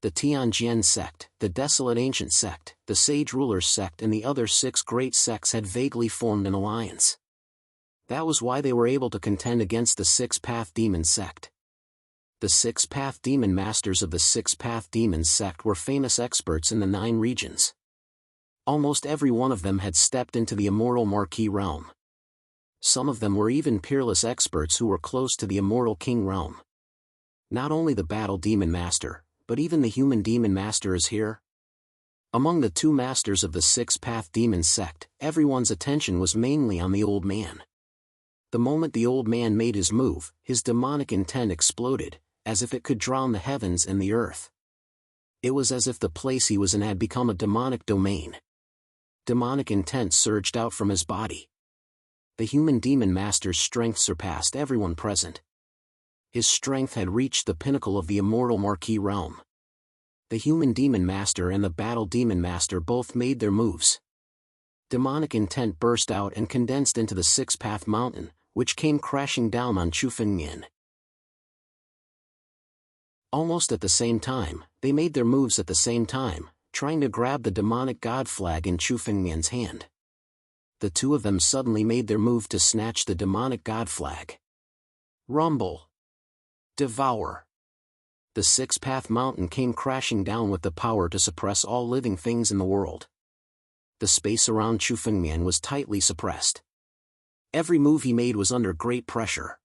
The Tianjian sect, the Desolate Ancient sect, the Sage Rulers sect and the other 6 great sects had vaguely formed an alliance. That was why they were able to contend against the Six-Path Demon sect. The Six-Path Demon Masters of the Six-Path Demon sect were famous experts in the 9 regions. Almost every one of them had stepped into the immortal Marquis realm. Some of them were even peerless experts who were close to the immortal King realm. Not only the Battle Demon Master, but even the Human Demon Master is here. Among the 2 masters of the Six-Path Demon sect, everyone's attention was mainly on the old man. The moment the old man made his move, his demonic intent exploded, as if it could drown the heavens and the earth. It was as if the place he was in had become a demonic domain. Demonic intent surged out from his body. The Human Demon Master's strength surpassed everyone present. His strength had reached the pinnacle of the immortal Marquis realm. The Human Demon Master and the Battle Demon Master both made their moves. Demonic intent burst out and condensed into the Six-Path Mountain, which came crashing down on Chufengmian. Almost at the same time, they made their moves at the same time, trying to grab the demonic god flag in Chufengmian's hand. The 2 of them suddenly made their move to snatch the demonic god flag. Rumble. Devour. The Six-Path Mountain came crashing down with the power to suppress all living things in the world. The space around Chufengmian was tightly suppressed. Every move he made was under great pressure.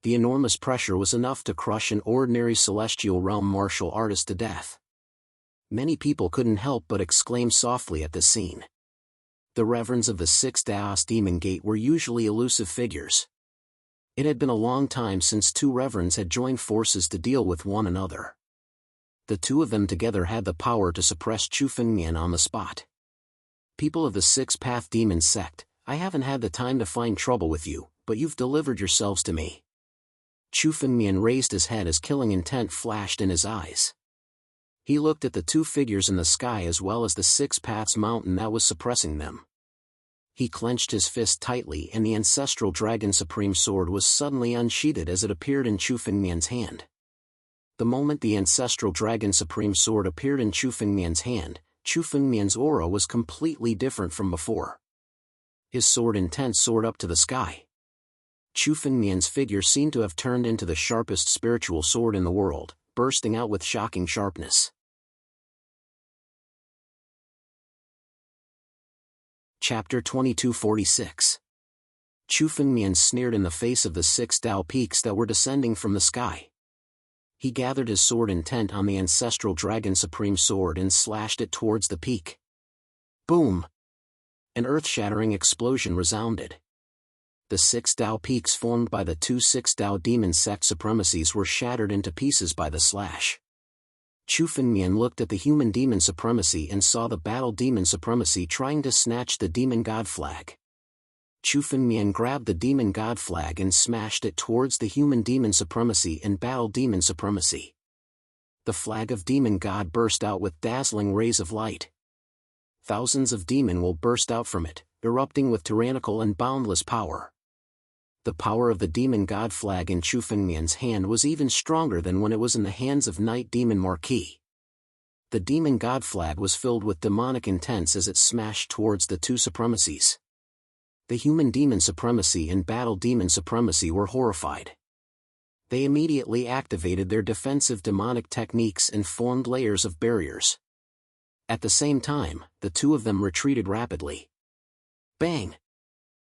The enormous pressure was enough to crush an ordinary celestial realm martial artist to death. Many people couldn't help but exclaim softly at this scene. The reverends of the 6 Daos Demon Gate were usually elusive figures. It had been a long time since 2 reverends had joined forces to deal with one another. The 2 of them together had the power to suppress Chufengmian on the spot. People of the Six-Path Demon sect, I haven't had the time to find trouble with you, but you've delivered yourselves to me. Chufengmian raised his head as killing intent flashed in his eyes. He looked at the 2 figures in the sky as well as the Six-Paths mountain that was suppressing them. He clenched his fist tightly and the ancestral dragon supreme sword was suddenly unsheathed as it appeared in Chufengmian's hand. The moment the ancestral dragon supreme sword appeared in Chufengmian's hand, Chufengmian's aura was completely different from before. His sword intent soared up to the sky. Chufengmian's figure seemed to have turned into the sharpest spiritual sword in the world, bursting out with shocking sharpness. Chapter 2246. Chufengmian sneered in the face of the 6 Dao peaks that were descending from the sky. He gathered his sword intent on the ancestral dragon supreme sword and slashed it towards the peak. Boom! An earth-shattering explosion resounded. The 6 Dao peaks formed by the 2 6 Dao demon sect supremacies were shattered into pieces by the slash. Chufengmian looked at the human demon supremacy and saw the battle demon supremacy trying to snatch the demon god flag. Chufengmian grabbed the demon god flag and smashed it towards the human demon supremacy and battle demon supremacy. The flag of demon god burst out with dazzling rays of light. Thousands of demon will burst out from it, erupting with tyrannical and boundless power. The power of the demon god flag in Chufengmian's hand was even stronger than when it was in the hands of Night Demon Marquis. The demon god flag was filled with demonic intents as it smashed towards the 2 supremacies. The human demon supremacy and battle demon supremacy were horrified. They immediately activated their defensive demonic techniques and formed layers of barriers. At the same time, the 2 of them retreated rapidly. Bang!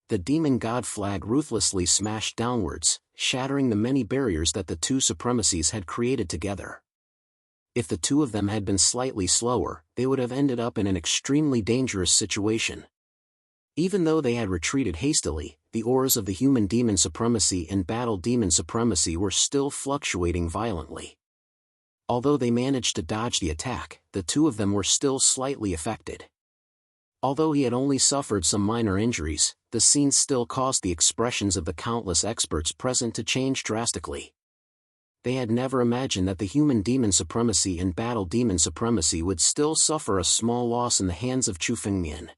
The demon god flag ruthlessly smashed downwards, shattering the many barriers that the 2 supremacies had created together. If the 2 of them had been slightly slower, they would have ended up in an extremely dangerous situation. Even though they had retreated hastily, the auras of the human demon supremacy and battle demon supremacy were still fluctuating violently. Although they managed to dodge the attack, the 2 of them were still slightly affected. Although he had only suffered some minor injuries, the scene still caused the expressions of the countless experts present to change drastically. They had never imagined that the human demon supremacy and battle demon supremacy would still suffer a small loss in the hands of Chu Fengmian.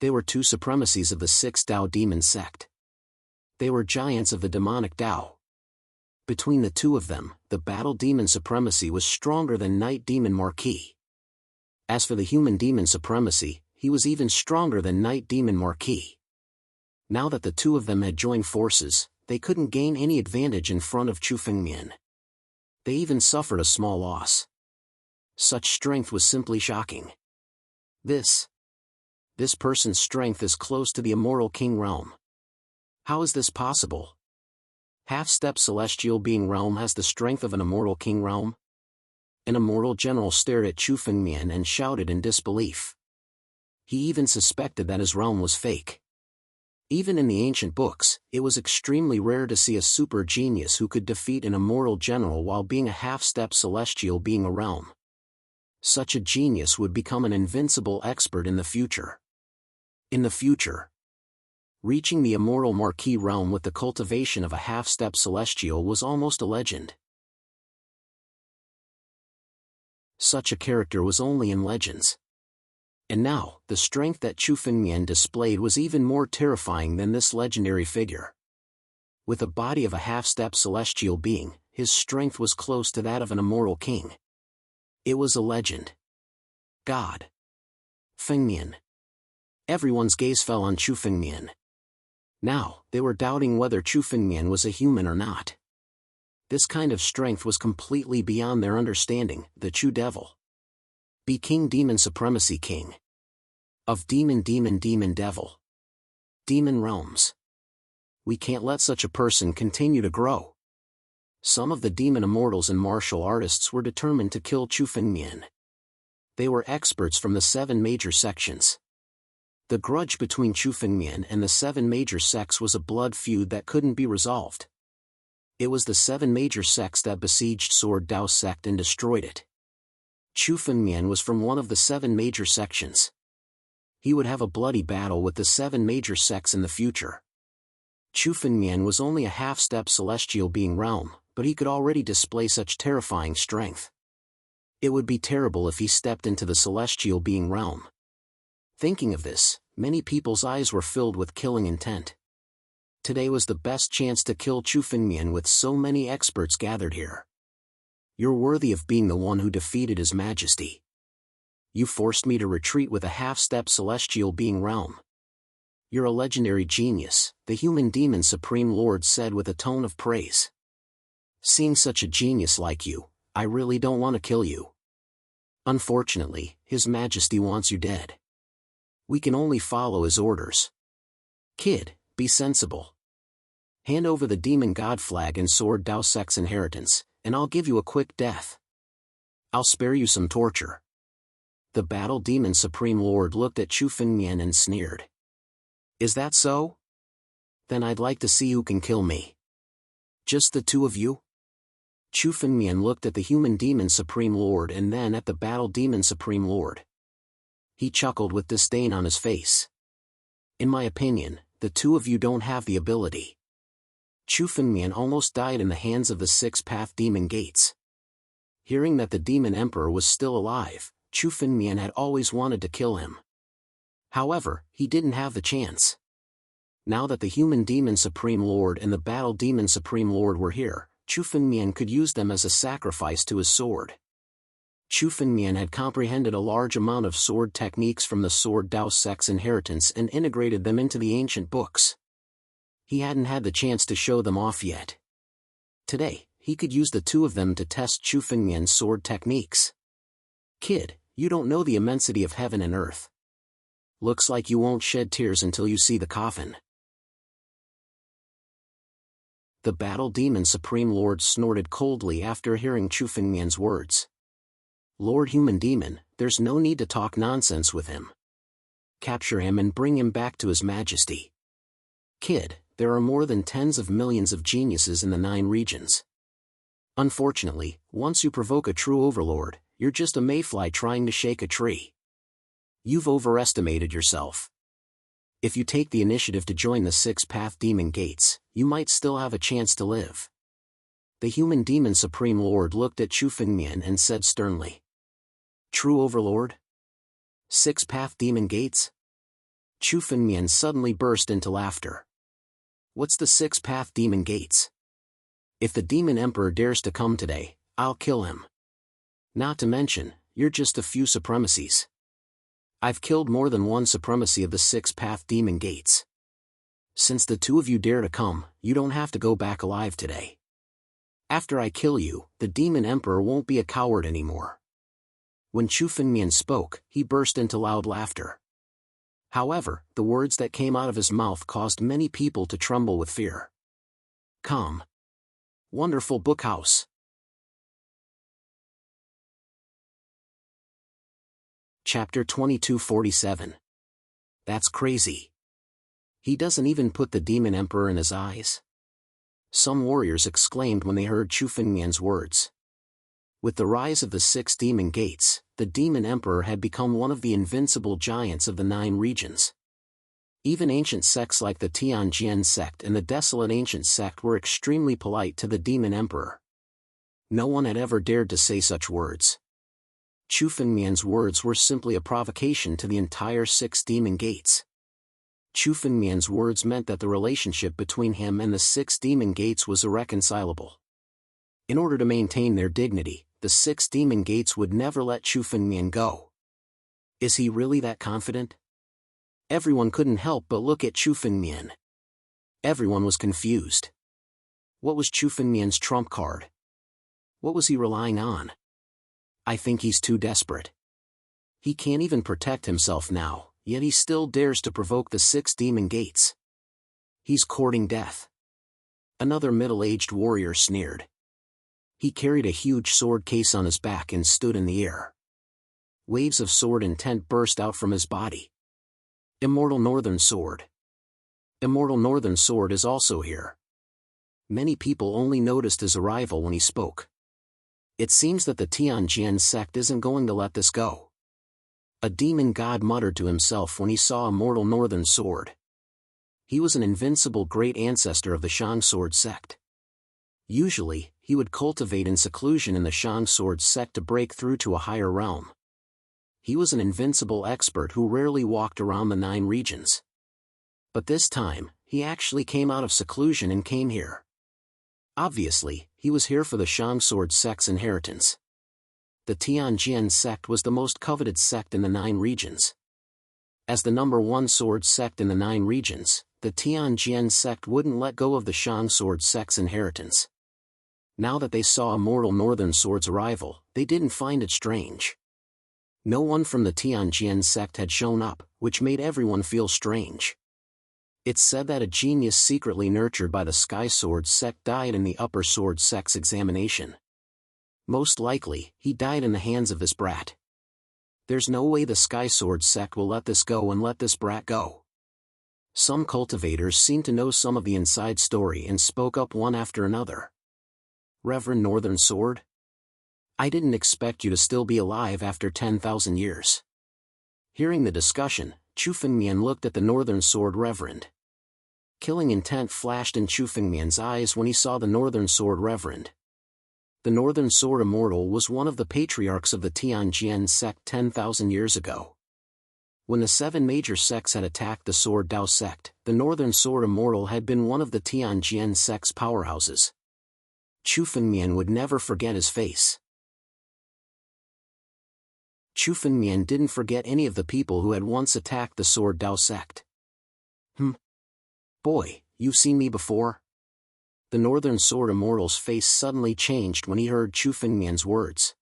They were two supremacies of the six Dao demon sect. They were giants of the demonic Dao. Between the two of them, the battle demon supremacy was stronger than Night Demon Marquis. As for the human demon supremacy, he was even stronger than Night Demon Marquis. Now that the two of them had joined forces, they couldn't gain any advantage in front of Chu Fengmian. They even suffered a small loss. Such strength was simply shocking. This person's strength is close to the immortal king realm. How is this possible? Half-step celestial being realm has the strength of an immortal king realm? An immortal general stared at Chu Fengmian and shouted in disbelief. He even suspected that his realm was fake. Even in the ancient books, it was extremely rare to see a super genius who could defeat an immortal general while being a half-step celestial being a realm. Such a genius would become an invincible expert in the future. In the future, reaching the immortal Marquis realm with the cultivation of a half-step celestial was almost a legend. Such a character was only in legends. And now, the strength that Chu Fengmian displayed was even more terrifying than this legendary figure. With a body of a half-step celestial being, his strength was close to that of an immortal king. It was a legend. God. Fengmian. Everyone's gaze fell on Chu Fengmian. Now, they were doubting whether Chu Fengmian was a human or not. This kind of strength was completely beyond their understanding. The Chu Devil. Be King Demon Supremacy King. Of Demon Devil. Demon Realms. We can't let such a person continue to grow. Some of the demon immortals and martial artists were determined to kill Chu Fengmian. They were experts from the 7 major sections. The grudge between Chu Fengmian and the 7 major sects was a blood feud that couldn't be resolved. It was the 7 major sects that besieged Sword Dao sect and destroyed it. Chu Fengmian was from one of the 7 major sections. He would have a bloody battle with the 7 major sects in the future. Chu Fengmian was only a half-step celestial being realm, but he could already display such terrifying strength. It would be terrible if he stepped into the celestial being realm. Thinking of this, many people's eyes were filled with killing intent. Today was the best chance to kill Chu Fengmian with so many experts gathered here. You're worthy of being the one who defeated His Majesty. You forced me to retreat with a half-step celestial being realm. You're a legendary genius, the human demon Supreme Lord said with a tone of praise. Seeing such a genius like you, I really don't want to kill you. Unfortunately, His Majesty wants you dead. We can only follow his orders. Kid, be sensible. Hand over the demon god flag and Sword Dao sect's inheritance, and I'll give you a quick death. I'll spare you some torture. The battle demon Supreme Lord looked at Chu Fengmian and sneered. Is that so? Then I'd like to see who can kill me. Just the two of you? Chu Fengmian looked at the human demon Supreme Lord and then at the battle demon Supreme Lord. He chuckled with disdain on his face. In my opinion, the two of you don't have the ability. Chu Fengmian almost died in the hands of the 6-path demon gates. Hearing that the demon emperor was still alive, Chu Fengmian had always wanted to kill him. However, he didn't have the chance. Now that the human demon Supreme Lord and the battle demon Supreme Lord were here, Chu Fengmian could use them as a sacrifice to his sword. Chu Fengmian had comprehended a large amount of sword techniques from the Sword Dao sect's inheritance and integrated them into the ancient books. He hadn't had the chance to show them off yet. Today, he could use the two of them to test Chu Fengmian's sword techniques. Kid, you don't know the immensity of heaven and earth. Looks like you won't shed tears until you see the coffin. The battle demon Supreme Lord snorted coldly after hearing Chu Fengmian's words. Lord Human Demon, there's no need to talk nonsense with him. Capture him and bring him back to His Majesty. Kid, there are more than tens of millions of geniuses in the 9 regions. Unfortunately, once you provoke a true overlord, you're just a mayfly trying to shake a tree. You've overestimated yourself. If you take the initiative to join the 6-path demon gates, you might still have a chance to live. The human demon Supreme Lord looked at Chu Fengmian and said sternly. True Overlord? Six-path demon gates? Chu Fengmian suddenly burst into laughter. What's the six-path demon gates? If the demon emperor dares to come today, I'll kill him. Not to mention, you're just a few supremacies. I've killed more than one supremacy of the six-path demon gates. Since the two of you dare to come, you don't have to go back alive today. After I kill you, the demon emperor won't be a coward anymore. When Chu Fengmian spoke, he burst into loud laughter. However, the words that came out of his mouth caused many people to tremble with fear. Come. Wonderful Bookhouse. Chapter 2247. That's crazy. He doesn't even put the demon emperor in his eyes. Some warriors exclaimed when they heard Chu Fengmian's words. With the rise of the six demon gates, the demon emperor had become one of the invincible giants of the 9 regions. Even ancient sects like the Tianjian sect and the Desolate Ancient sect were extremely polite to the demon emperor. No one had ever dared to say such words. Chu Fengmian's words were simply a provocation to the entire 6 demon gates. Chu Fengmian's words meant that the relationship between him and the 6 demon gates was irreconcilable. In order to maintain their dignity, the 6 demon gates would never let Chu Fengmian go. Is he really that confident? Everyone couldn't help but look at Chu Fengmian. Everyone was confused. What was Chu Fengmian's trump card? What was he relying on? I think he's too desperate. He can't even protect himself now, yet he still dares to provoke the 6 demon gates. He's courting death. Another middle-aged warrior sneered. He carried a huge sword case on his back and stood in the air. Waves of sword intent burst out from his body. Immortal Northern Sword. Immortal Northern Sword is also here. Many people only noticed his arrival when he spoke. It seems that the Tianjian sect isn't going to let this go. A demon god muttered to himself when he saw Immortal Northern Sword. He was an invincible great ancestor of the Shang Sword sect. Usually, he would cultivate in seclusion in the Shang Sword sect to break through to a higher realm. He was an invincible expert who rarely walked around the 9 regions. But this time, he actually came out of seclusion and came here. Obviously, he was here for the Shang Sword sect's inheritance. The Tianjian sect was the most coveted sect in the 9 regions. As the number 1 sword sect in the 9 regions, the Tianjian sect wouldn't let go of the Shang Sword sect's inheritance. Now that they saw Immortal Northern Sword's arrival, they didn't find it strange. No one from the Tianjian sect had shown up, which made everyone feel strange. It's said that a genius secretly nurtured by the Sky Sword sect died in the Upper Sword sect's examination. Most likely, he died in the hands of this brat. There's no way the Sky Sword sect will let this go and let this brat go. Some cultivators seemed to know some of the inside story and spoke up one after another. Reverend Northern Sword? I didn't expect you to still be alive after 10,000 years. Hearing the discussion, Chu Fengmian looked at the Northern Sword Reverend. Killing intent flashed in Chu Fengmian's eyes when he saw the Northern Sword Reverend. The Northern Sword Immortal was one of the patriarchs of the Tianjian sect 10,000 years ago. When the 7 major sects had attacked the Sword Dao sect, the Northern Sword Immortal had been one of the Tianjian sect's powerhouses. Chu Fengmian would never forget his face. Chu Fengmian didn't forget any of the people who had once attacked the Sword Dao sect. Boy, you've seen me before? The Northern Sword Immortal's face suddenly changed when he heard Chu Fengmian's words.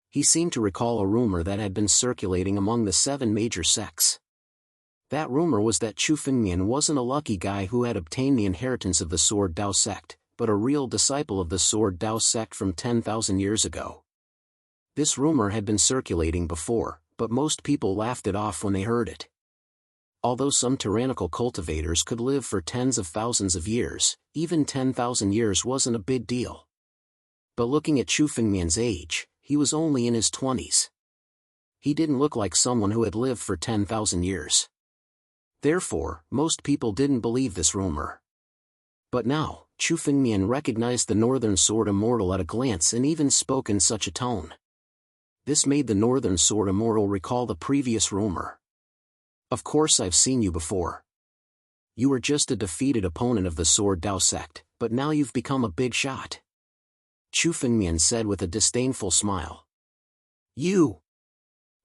He seemed to recall a rumor that had been circulating among the 7 major sects. That rumor was that Chu Fengmian wasn't a lucky guy who had obtained the inheritance of the Sword Dao sect, but a real disciple of the Sword Dao sect from 10,000 years ago. This rumor had been circulating before, but most people laughed it off when they heard it. Although some tyrannical cultivators could live for tens of thousands of years, even 10,000 years wasn't a big deal. But looking at Chu Fengmian's age, he was only in his 20s. He didn't look like someone who had lived for 10,000 years. Therefore, most people didn't believe this rumor. But now, Chu Fengmian recognized the Northern Sword Immortal at a glance and even spoke in such a tone. This made the Northern Sword Immortal recall the previous rumor. Of course I've seen you before. You were just a defeated opponent of the Sword Dao sect, but now you've become a big shot. Chu Fengmian said with a disdainful smile. You!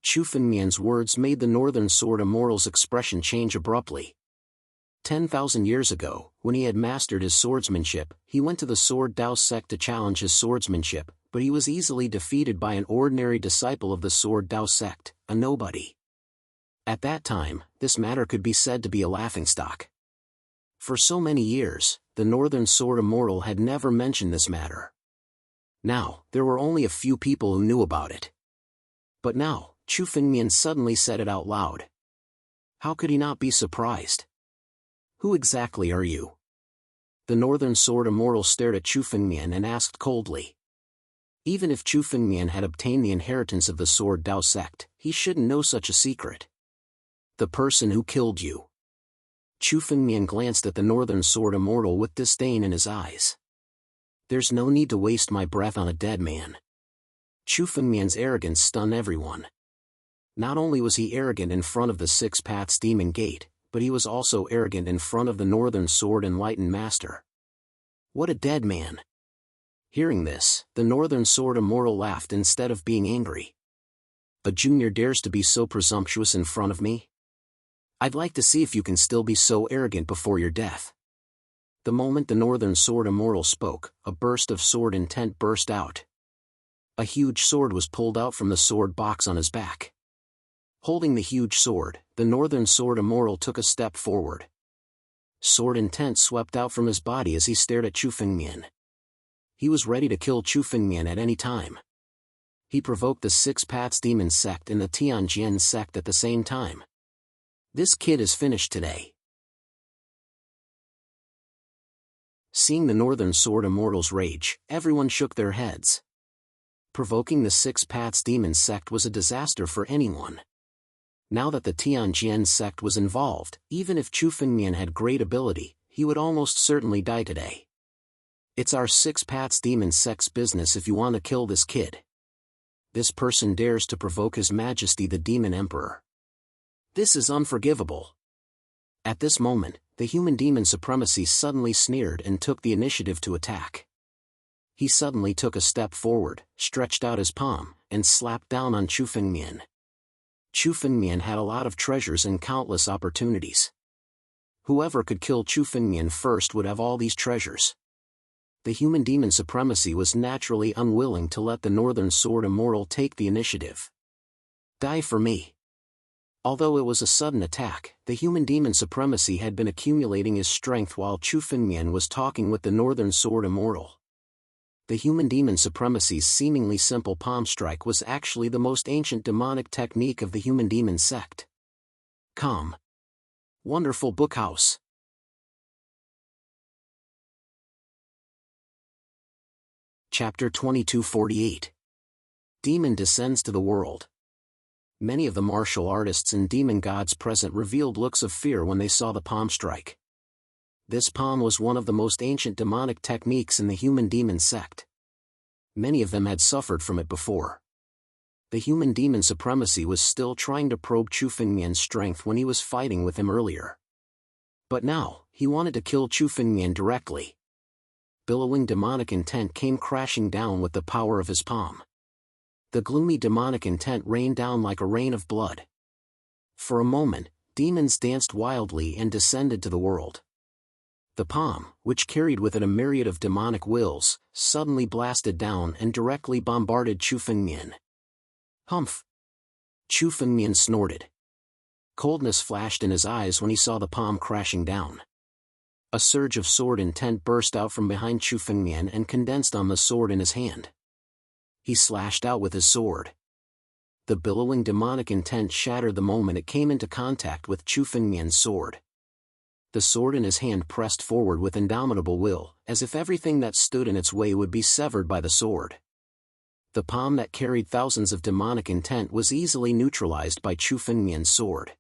Chu Fengmian's words made the Northern Sword Immortal's expression change abruptly. 10,000 years ago, when he had mastered his swordsmanship, he went to the Sword Dao sect to challenge his swordsmanship, but he was easily defeated by an ordinary disciple of the Sword Dao sect, a nobody. At that time, this matter could be said to be a laughingstock. For so many years, the Northern Sword Immortal had never mentioned this matter. Now, there were only a few people who knew about it. But now, Chu Fengmian suddenly said it out loud. How could he not be surprised? Who exactly are you? The Northern Sword Immortal stared at Chu Fengmian and asked coldly. Even if Chu Fengmian had obtained the inheritance of the Sword Dao sect, he shouldn't know such a secret. The person who killed you. Chu Fengmian glanced at the Northern Sword Immortal with disdain in his eyes. There's no need to waste my breath on a dead man. Chu Fengmian's arrogance stunned everyone. Not only was he arrogant in front of the Six Paths Demon Gate, but he was also arrogant in front of the Northern Sword Enlightened Master. What a dead man! Hearing this, the Northern Sword Immortal laughed instead of being angry. A junior dares to be so presumptuous in front of me? I'd like to see if you can still be so arrogant before your death. The moment the Northern Sword Immortal spoke, a burst of sword intent burst out. A huge sword was pulled out from the sword box on his back. Holding the huge sword, the Northern Sword Immortal took a step forward. Sword intent swept out from his body as he stared at Chu Fengmian. He was ready to kill Chu Fengmian at any time. He provoked the Six Paths Demon sect and the Tianjian sect at the same time. This kid is finished today. Seeing the Northern Sword Immortal's rage, everyone shook their heads. Provoking the Six Paths Demon sect was a disaster for anyone. Now that the Tianjian sect was involved, even if Chu Fengmian had great ability, he would almost certainly die today. It's our Six Paths Demon sect's business if you want to kill this kid. This person dares to provoke His Majesty the Demon Emperor. This is unforgivable. At this moment, the human demon supremacy suddenly sneered and took the initiative to attack. He suddenly took a step forward, stretched out his palm, and slapped down on Chu Fengmian. Chu Fengmian had a lot of treasures and countless opportunities. Whoever could kill Chu Fengmian first would have all these treasures. The human demon supremacy was naturally unwilling to let the Northern Sword Immortal take the initiative. Die for me. Although it was a sudden attack, the human demon supremacy had been accumulating his strength while Chu Fengmian was talking with the Northern Sword Immortal. The human demon supremacy's seemingly simple palm strike was actually the most ancient demonic technique of the human demon sect. Calm. Wonderful bookhouse. Chapter 2248. Demon descends to the world. Many of the martial artists and demon gods present revealed looks of fear when they saw the palm strike. This palm was one of the most ancient demonic techniques in the human demon sect. Many of them had suffered from it before. The human demon supremacy was still trying to probe Chu Fengmian's strength when he was fighting with him earlier. But now, he wanted to kill Chu Fengmian directly. Billowing demonic intent came crashing down with the power of his palm. The gloomy demonic intent rained down like a rain of blood. For a moment, demons danced wildly and descended to the world. The palm, which carried with it a myriad of demonic wills, suddenly blasted down and directly bombarded Chu Fengmian. Humph! Chu Fengmian snorted. Coldness flashed in his eyes when he saw the palm crashing down. A surge of sword intent burst out from behind Chu Fengmian and condensed on the sword in his hand. He slashed out with his sword. The billowing demonic intent shattered the moment it came into contact with Chu Fengmian's sword. The sword in his hand pressed forward with indomitable will, as if everything that stood in its way would be severed by the sword. The palm that carried thousands of demonic intent was easily neutralized by Chu Fengmian's sword.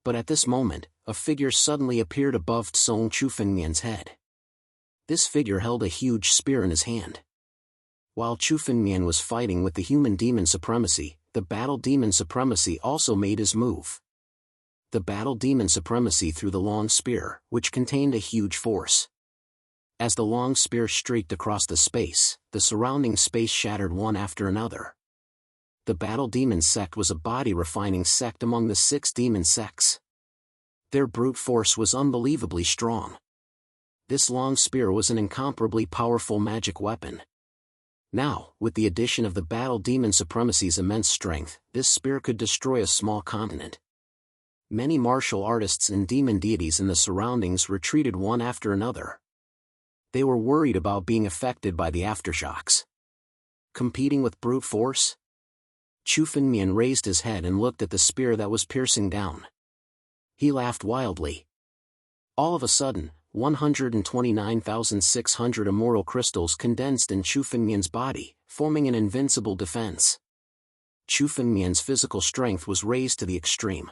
But at this moment, a figure suddenly appeared above Tsong Chu Fengmian's head. This figure held a huge spear in his hand. While Chu Fengmian was fighting with the human demon supremacy, the battle demon supremacy also made his move. The battle demon supremacy threw the long spear, which contained a huge force. As the long spear streaked across the space, the surrounding space shattered one after another. The battle demon sect was a body-refining sect among the 6 demon sects. Their brute force was unbelievably strong. This long spear was an incomparably powerful magic weapon. Now, with the addition of the battle demon supremacy's immense strength, this spear could destroy a small continent. Many martial artists and demon deities in the surroundings retreated one after another. They were worried about being affected by the aftershocks. Competing with brute force? Chu Fengmian raised his head and looked at the spear that was piercing down. He laughed wildly. All of a sudden, 129,600 immortal crystals condensed in Chu Fengmian's body, forming an invincible defense. Chu Fengmian's physical strength was raised to the extreme.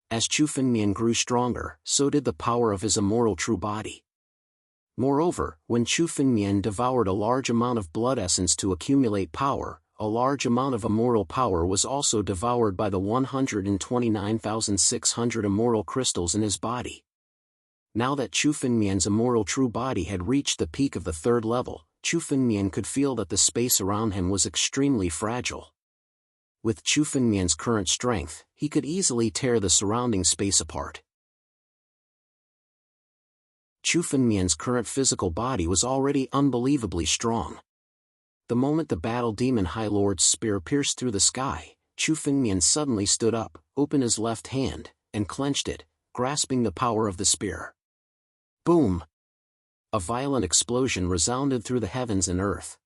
As Chu Fengmian grew stronger, so did the power of his immortal true body. Moreover, when Chu Fengmian devoured a large amount of blood essence to accumulate power, a large amount of immortal power was also devoured by the 129,600 immortal crystals in his body. Now that Chu Fengmian's immortal true body had reached the peak of the 3rd level, Chu Fengmian could feel that the space around him was extremely fragile. With Chu Fengmian's current strength, he could easily tear the surrounding space apart. Chu Fengmian's current physical body was already unbelievably strong. The moment the battle demon High Lord's spear pierced through the sky, Chu Fengmian suddenly stood up, opened his left hand, and clenched it, grasping the power of the spear. Boom! A violent explosion resounded through the heavens and earth.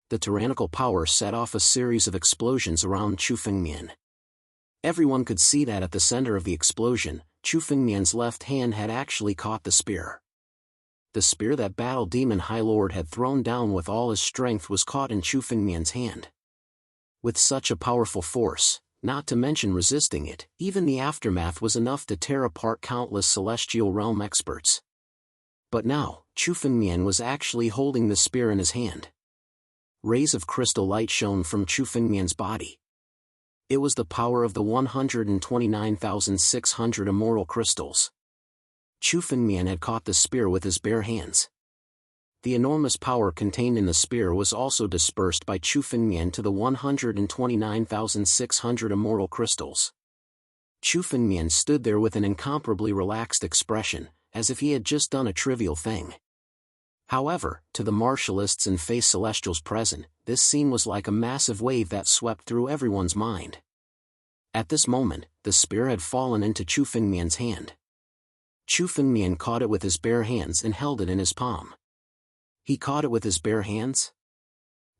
The tyrannical power set off a series of explosions around Chu Fengmian. Everyone could see that at the center of the explosion, Chu Fengmian's left hand had actually caught the spear. The spear that Battle Demon High Lord had thrown down with all his strength was caught in Chu Fengmian's hand. With such a powerful force, not to mention resisting it, even the aftermath was enough to tear apart countless celestial realm experts. But now, Chu Fengmian was actually holding the spear in his hand. Rays of crystal light shone from Chu Fengmian's body. It was the power of the 129,600 immortal crystals. Chu Fengmian had caught the spear with his bare hands. The enormous power contained in the spear was also dispersed by Chu Fengmian to the 129,600 immortal crystals. Chu Fengmian stood there with an incomparably relaxed expression, as if he had just done a trivial thing. However, to the martialists and face celestials present, this scene was like a massive wave that swept through everyone's mind. At this moment, the spear had fallen into Chu Fengmian's hand. Chu Fengmian caught it with his bare hands and held it in his palm. He caught it with his bare hands?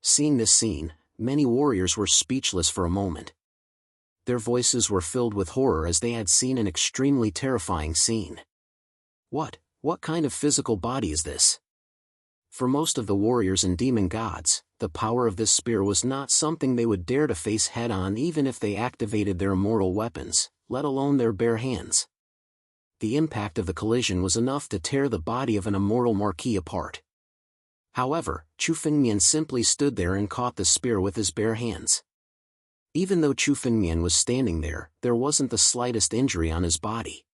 Seeing this scene, many warriors were speechless for a moment. Their voices were filled with horror as they had seen an extremely terrifying scene. What kind of physical body is this? For most of the warriors and demon gods, the power of this spear was not something they would dare to face head-on even if they activated their immortal weapons, let alone their bare hands. The impact of the collision was enough to tear the body of an immortal marquis apart. However, Chu Fengmian simply stood there and caught the spear with his bare hands. Even though Chu Fengmian was standing there, there wasn't the slightest injury on his body.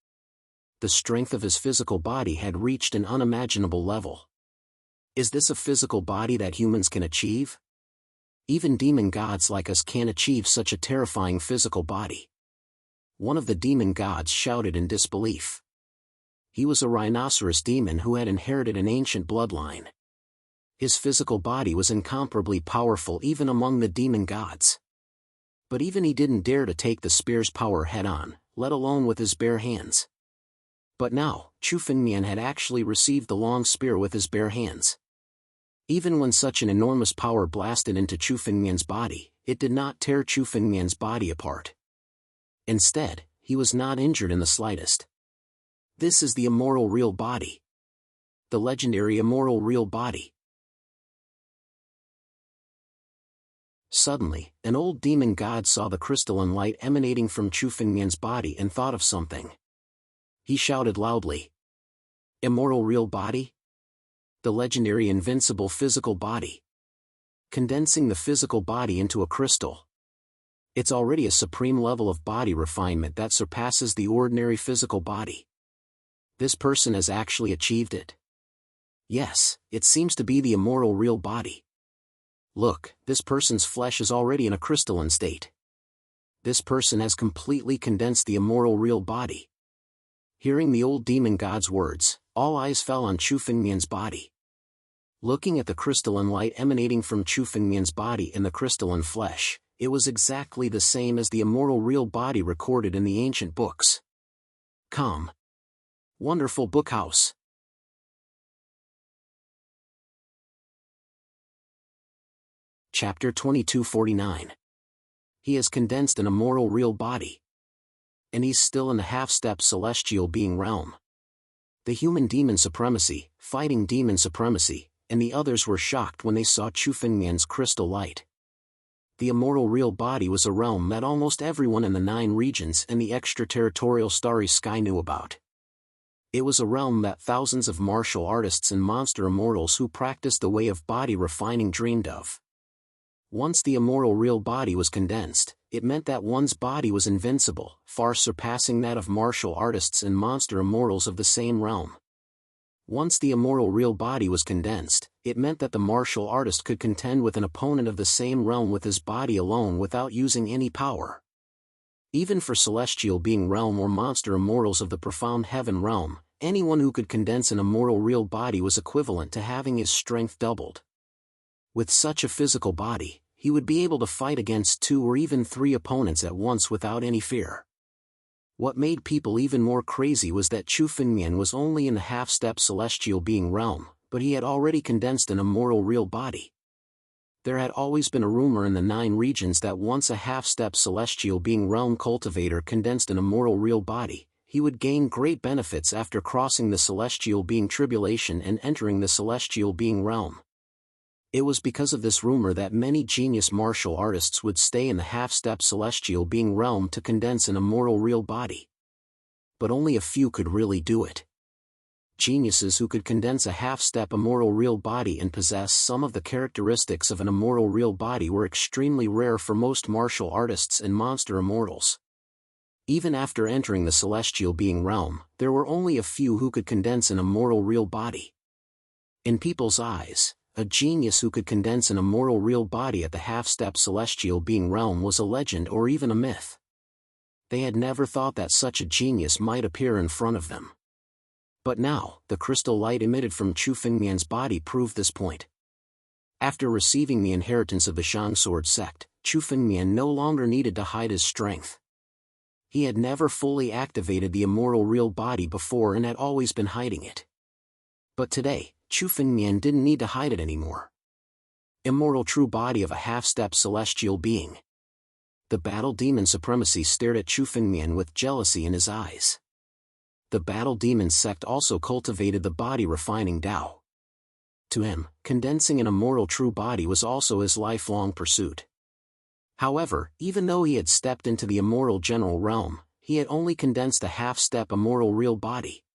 The strength of his physical body had reached an unimaginable level. Is this a physical body that humans can achieve? Even demon gods like us can't achieve such a terrifying physical body. One of the demon gods shouted in disbelief. He was a rhinoceros demon who had inherited an ancient bloodline. His physical body was incomparably powerful even among the demon gods. But even he didn't dare to take the spear's power head-on, let alone with his bare hands. But now, Chu Fengmian had actually received the long spear with his bare hands. Even when such an enormous power blasted into Chu Fengmian's body, it did not tear Chu Fengmian's body apart. Instead, he was not injured in the slightest. This is the immortal real body. The legendary immortal real body. Suddenly, an old demon god saw the crystalline light emanating from Chu Fengmian's body and thought of something. He shouted loudly. Immortal real body? The legendary invincible physical body. Condensing the physical body into a crystal. It's already a supreme level of body refinement that surpasses the ordinary physical body. This person has actually achieved it. Yes, it seems to be the immortal real body. Look, this person's flesh is already in a crystalline state. This person has completely condensed the immortal real body. Hearing the old demon god's words, all eyes fell on Chu Fengmian's body. Looking at the crystalline light emanating from Chu Fengmian's body in the crystalline flesh, it was exactly the same as the immortal real body recorded in the ancient books. Calm. Wonderful bookhouse. Chapter 2249. He has condensed an immortal real body. And he's still in the half-step celestial being realm. The human demon supremacy, fighting demon supremacy, and the others were shocked when they saw Chu Fengmian's crystal light. The immortal real body was a realm that almost everyone in the 9 regions and the extraterritorial starry sky knew about. It was a realm that thousands of martial artists and monster immortals who practiced the way of body refining dreamed of. Once the immortal real body was condensed, it meant that one's body was invincible, far surpassing that of martial artists and monster immortals of the same realm. Once the immortal real body was condensed, it meant that the martial artist could contend with an opponent of the same realm with his body alone without using any power. Even for celestial being realm or monster immortals of the profound heaven realm, anyone who could condense an immortal real body was equivalent to having his strength doubled. With such a physical body, he would be able to fight against 2 or even 3 opponents at once without any fear. What made people even more crazy was that Chu Fengmian was only in the half-step celestial being realm, but he had already condensed an immortal real body. There had always been a rumor in the 9 regions that once a half-step celestial being realm cultivator condensed an immortal real body, he would gain great benefits after crossing the celestial being tribulation and entering the celestial being realm. It was because of this rumor that many genius martial artists would stay in the half-step celestial being realm to condense an immortal real body. But only a few could really do it. Geniuses who could condense a half-step immortal real body and possess some of the characteristics of an immortal real body were extremely rare for most martial artists and monster immortals. Even after entering the celestial being realm, there were only a few who could condense an immortal real body. In people's eyes, a genius who could condense an immortal real body at the half-step celestial being realm was a legend or even a myth. They had never thought that such a genius might appear in front of them. But now, the crystal light emitted from Chu Fengmian's body proved this point. After receiving the inheritance of the Shang Sword sect, Chu Fengmian no longer needed to hide his strength. He had never fully activated the immortal real body before and had always been hiding it. But today, Chu Fengmian didn't need to hide it anymore. Immortal true body of a half-step celestial being. The battle demon supremacy stared at Chu Fengmian with jealousy in his eyes. The battle demon sect also cultivated the body refining Tao. To him, condensing an immortal true body was also his lifelong pursuit. However, even though he had stepped into the immortal general realm, he had only condensed a half-step immortal real body.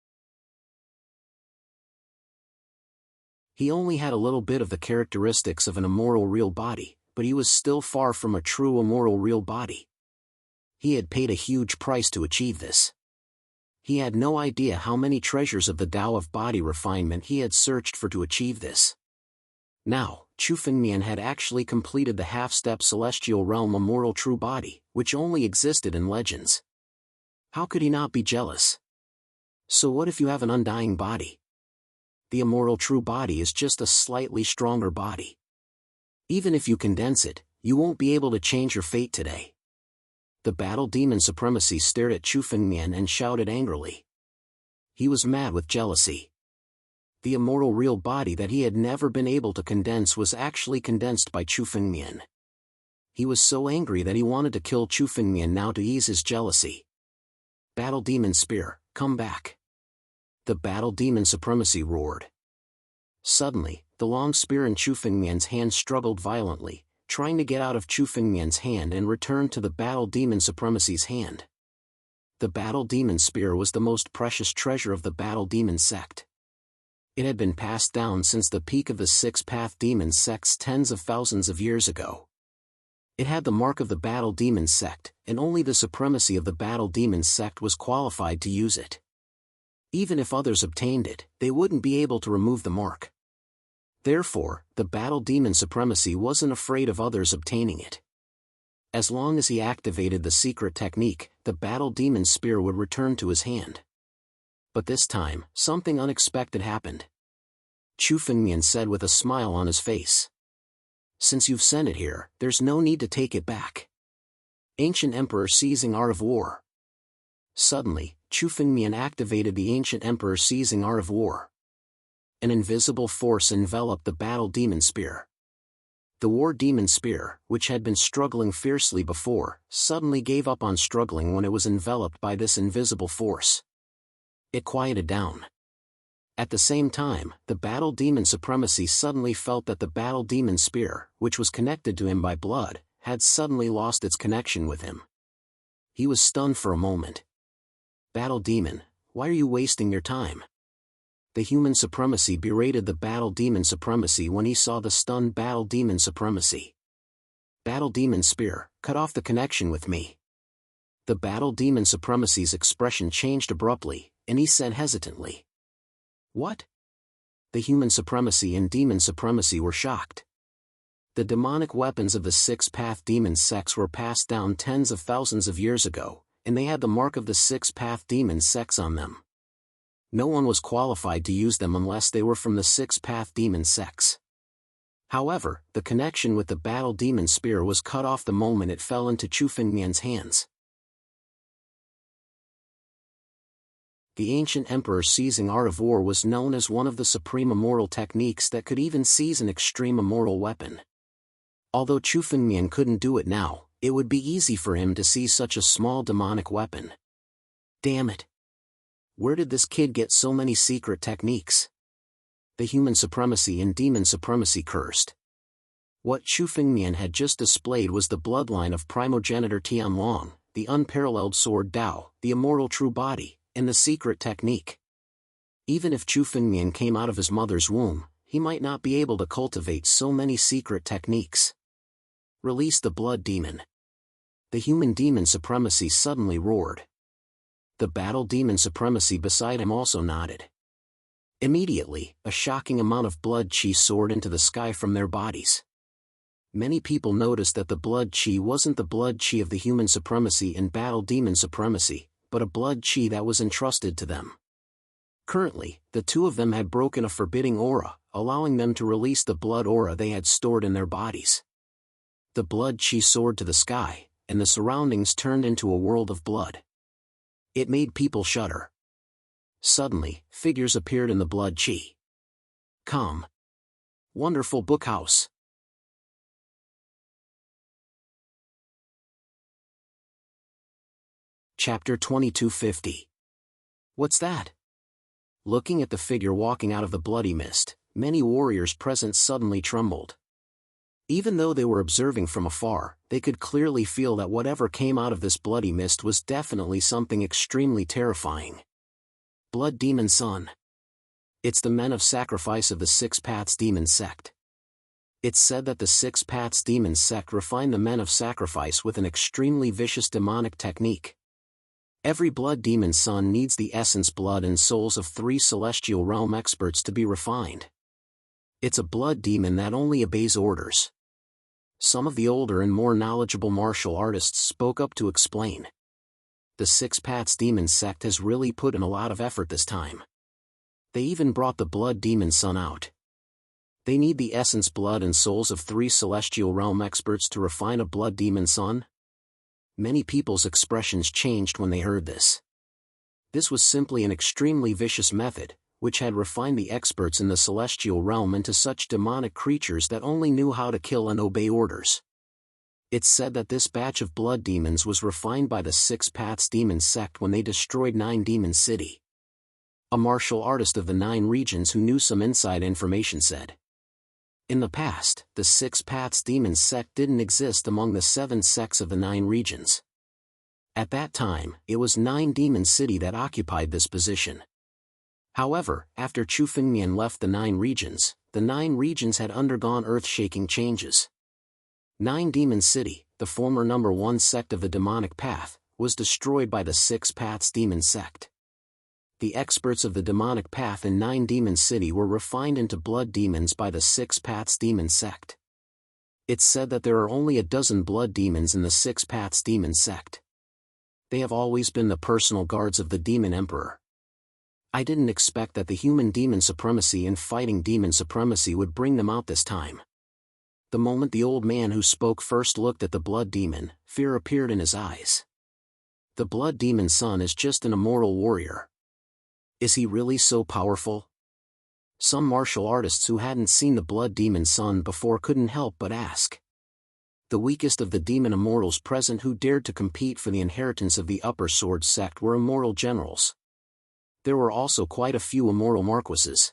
He only had a little bit of the characteristics of an immortal real body, but he was still far from a true immortal real body. He had paid a huge price to achieve this. He had no idea how many treasures of the Tao of body refinement he had searched for to achieve this. Now, Chu Fengmian had actually completed the half-step celestial realm immortal true body, which only existed in legends. How could he not be jealous? So what if you have an undying body? The immortal true body is just a slightly stronger body. Even if you condense it, you won't be able to change your fate today. The battle demon supremacy stared at Chu Fengmian and shouted angrily. He was mad with jealousy. The immortal real body that he had never been able to condense was actually condensed by Chu Fengmian. He was so angry that he wanted to kill Chu Fengmian now to ease his jealousy. Battle demon spear, come back. The battle demon supremacy roared. Suddenly, the long spear in Chu Fengmian's hand struggled violently, trying to get out of Chu Fengmian's hand and return to the battle demon supremacy's hand. The battle demon spear was the most precious treasure of the battle demon sect. It had been passed down since the peak of the six-path demon sects tens of thousands of years ago. It had the mark of the Battle Demon sect, and only the supremacy of the Battle Demon sect was qualified to use it. Even if others obtained it, they wouldn't be able to remove the mark. Therefore, the Battle Demon supremacy wasn't afraid of others obtaining it. As long as he activated the secret technique, the Battle Demon spear would return to his hand. But this time, something unexpected happened. Chu Fengmian said with a smile on his face. Since you've sent it here, there's no need to take it back. Ancient Emperor seizing Art of War. Suddenly, Chu Fengmian activated the Ancient Emperor seizing Art of War. An invisible force enveloped the Battle Demon Spear. The War Demon Spear, which had been struggling fiercely before, suddenly gave up on struggling when it was enveloped by this invisible force. It quieted down. At the same time, the Battle Demon Supremacy suddenly felt that the Battle Demon Spear, which was connected to him by blood, had suddenly lost its connection with him. He was stunned for a moment. Battle Demon, why are you wasting your time? The Human Supremacy berated the Battle Demon Supremacy when he saw the stunned Battle Demon Supremacy. Battle Demon Spear, cut off the connection with me. The Battle Demon Supremacy's expression changed abruptly, and he said hesitantly. What? The Human Supremacy and Demon Supremacy were shocked. The demonic weapons of the six-path demon sects were passed down tens of thousands of years ago, and they had the mark of the six-path demon sects on them. No one was qualified to use them unless they were from the six-path demon sects. However, the connection with the Battle Demon Spear was cut off the moment it fell into Chu Fengmian's hands. The Ancient Emperor seizing Art of War was known as one of the supreme immortal techniques that could even seize an extreme immortal weapon. Although Chu Fengmian couldn't do it now, it would be easy for him to seize such a small demonic weapon. Damn it! Where did this kid get so many secret techniques? The Human Supremacy and Demon Supremacy cursed. What Chu Fengmian had just displayed was the bloodline of primogenitor Jianwang, the unparalleled sword Dao, the immortal true body, and the secret technique. Even if Chu Fengmian came out of his mother's womb, he might not be able to cultivate so many secret techniques. Release the blood demon. The Human Demon Supremacy suddenly roared. The Battle Demon Supremacy beside him also nodded. Immediately, a shocking amount of blood chi soared into the sky from their bodies. Many people noticed that the blood chi wasn't the blood chi of the Human Supremacy and Battle Demon Supremacy, but a blood chi that was entrusted to them. Currently, the two of them had broken a forbidding aura, allowing them to release the blood aura they had stored in their bodies. The blood chi soared to the sky, and the surroundings turned into a world of blood. It made people shudder. Suddenly, figures appeared in the blood chi. Calm. Wonderful bookhouse. Chapter 2250. What's that? Looking at the figure walking out of the bloody mist, many warriors present suddenly trembled. Even though they were observing from afar, they could clearly feel that whatever came out of this bloody mist was definitely something extremely terrifying. Blood Demon Son. It's the men of sacrifice of the Six Paths Demon Sect. It's said that the Six Paths Demon Sect refined the men of sacrifice with an extremely vicious demonic technique. Every Blood Demon Son needs the essence blood and souls of 3 celestial realm experts to be refined. It's a blood demon that only obeys orders. Some of the older and more knowledgeable martial artists spoke up to explain. The Six Paths Demon Sect has really put in a lot of effort this time. They even brought the Blood Demon Son out. They need the essence blood and souls of 3 celestial realm experts to refine a Blood Demon Son? Many people's expressions changed when they heard this. This was simply an extremely vicious method, which had refined the experts in the celestial realm into such demonic creatures that only knew how to kill and obey orders. It's said that this batch of blood demons was refined by the Six Paths Demon Sect when they destroyed 9 Demon City. A martial artist of the 9 regions who knew some inside information said. In the past, the Six Paths Demon Sect didn't exist among the 7 sects of the 9 regions. At that time, it was 9 Demon City that occupied this position. However, after Chu Fengmian left the 9 regions, the 9 regions had undergone earth-shaking changes. 9 Demon City, the former #1 sect of the demonic path, was destroyed by the 6 Paths Demon sect. The experts of the demonic path in 9 Demon City were refined into blood demons by the 6 Paths Demon sect. It's said that there are only a dozen blood demons in the 6 Paths Demon sect. They have always been the personal guards of the Demon Emperor. I didn't expect that the human demon supremacy and fighting demon supremacy would bring them out this time. The moment the old man who spoke first looked at the blood demon, fear appeared in his eyes. The blood demon's son is just an immortal warrior. Is he really so powerful? Some martial artists who hadn't seen the blood demon's son before couldn't help but ask. The weakest of the demon immortals present who dared to compete for the inheritance of the upper sword sect were immortal generals. There were also quite a few immortal marquises.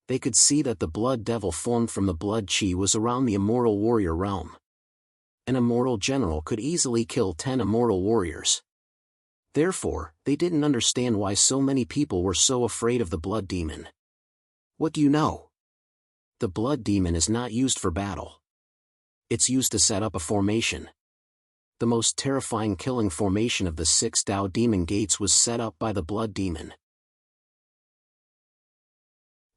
They could see that the blood devil formed from the blood chi was around the immortal warrior realm. An immortal general could easily kill 10 immortal warriors. Therefore, they didn't understand why so many people were so afraid of the blood demon. What do you know? The blood demon is not used for battle. It's used to set up a formation. The most terrifying killing formation of the 6 Dao demon gates was set up by the blood demon.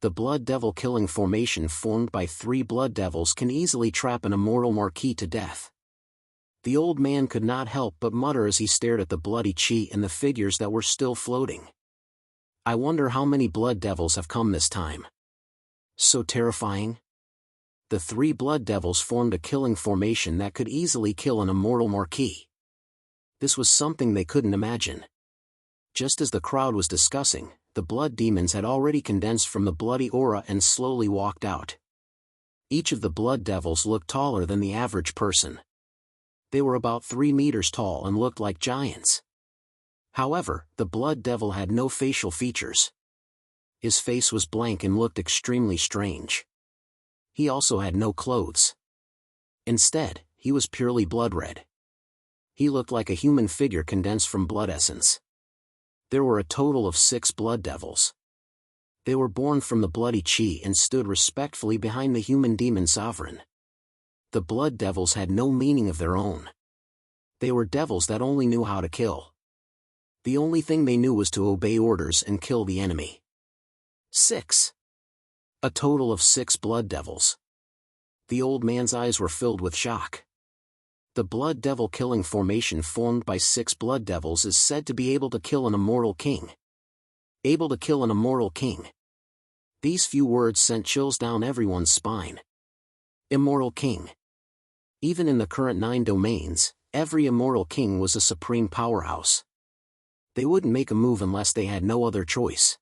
The blood devil killing formation formed by 3 blood devils can easily trap an immortal marquis to death. The old man could not help but mutter as he stared at the bloody chi and the figures that were still floating. I wonder how many blood devils have come this time. So terrifying. The 3 blood devils formed a killing formation that could easily kill an immortal marquis. This was something they couldn't imagine. Just as the crowd was discussing, the blood demons had already condensed from the bloody aura and slowly walked out. Each of the blood devils looked taller than the average person. They were about 3 meters tall and looked like giants. However, the blood devil had no facial features. His face was blank and looked extremely strange. He also had no clothes. Instead, he was purely blood red. He looked like a human figure condensed from blood essence. There were a total of 6 blood devils. They were born from the bloody chi and stood respectfully behind the human demon sovereign. The blood devils had no meaning of their own. They were devils that only knew how to kill. The only thing they knew was to obey orders and kill the enemy. 6. A total of 6 blood devils. The old man's eyes were filled with shock. The blood devil killing formation formed by 6 blood devils is said to be able to kill an immortal king. Able to kill an immortal king. These few words sent chills down everyone's spine. Immortal king. Even in the current 9 domains, every immortal king was a supreme powerhouse. They wouldn't make a move unless they had no other choice.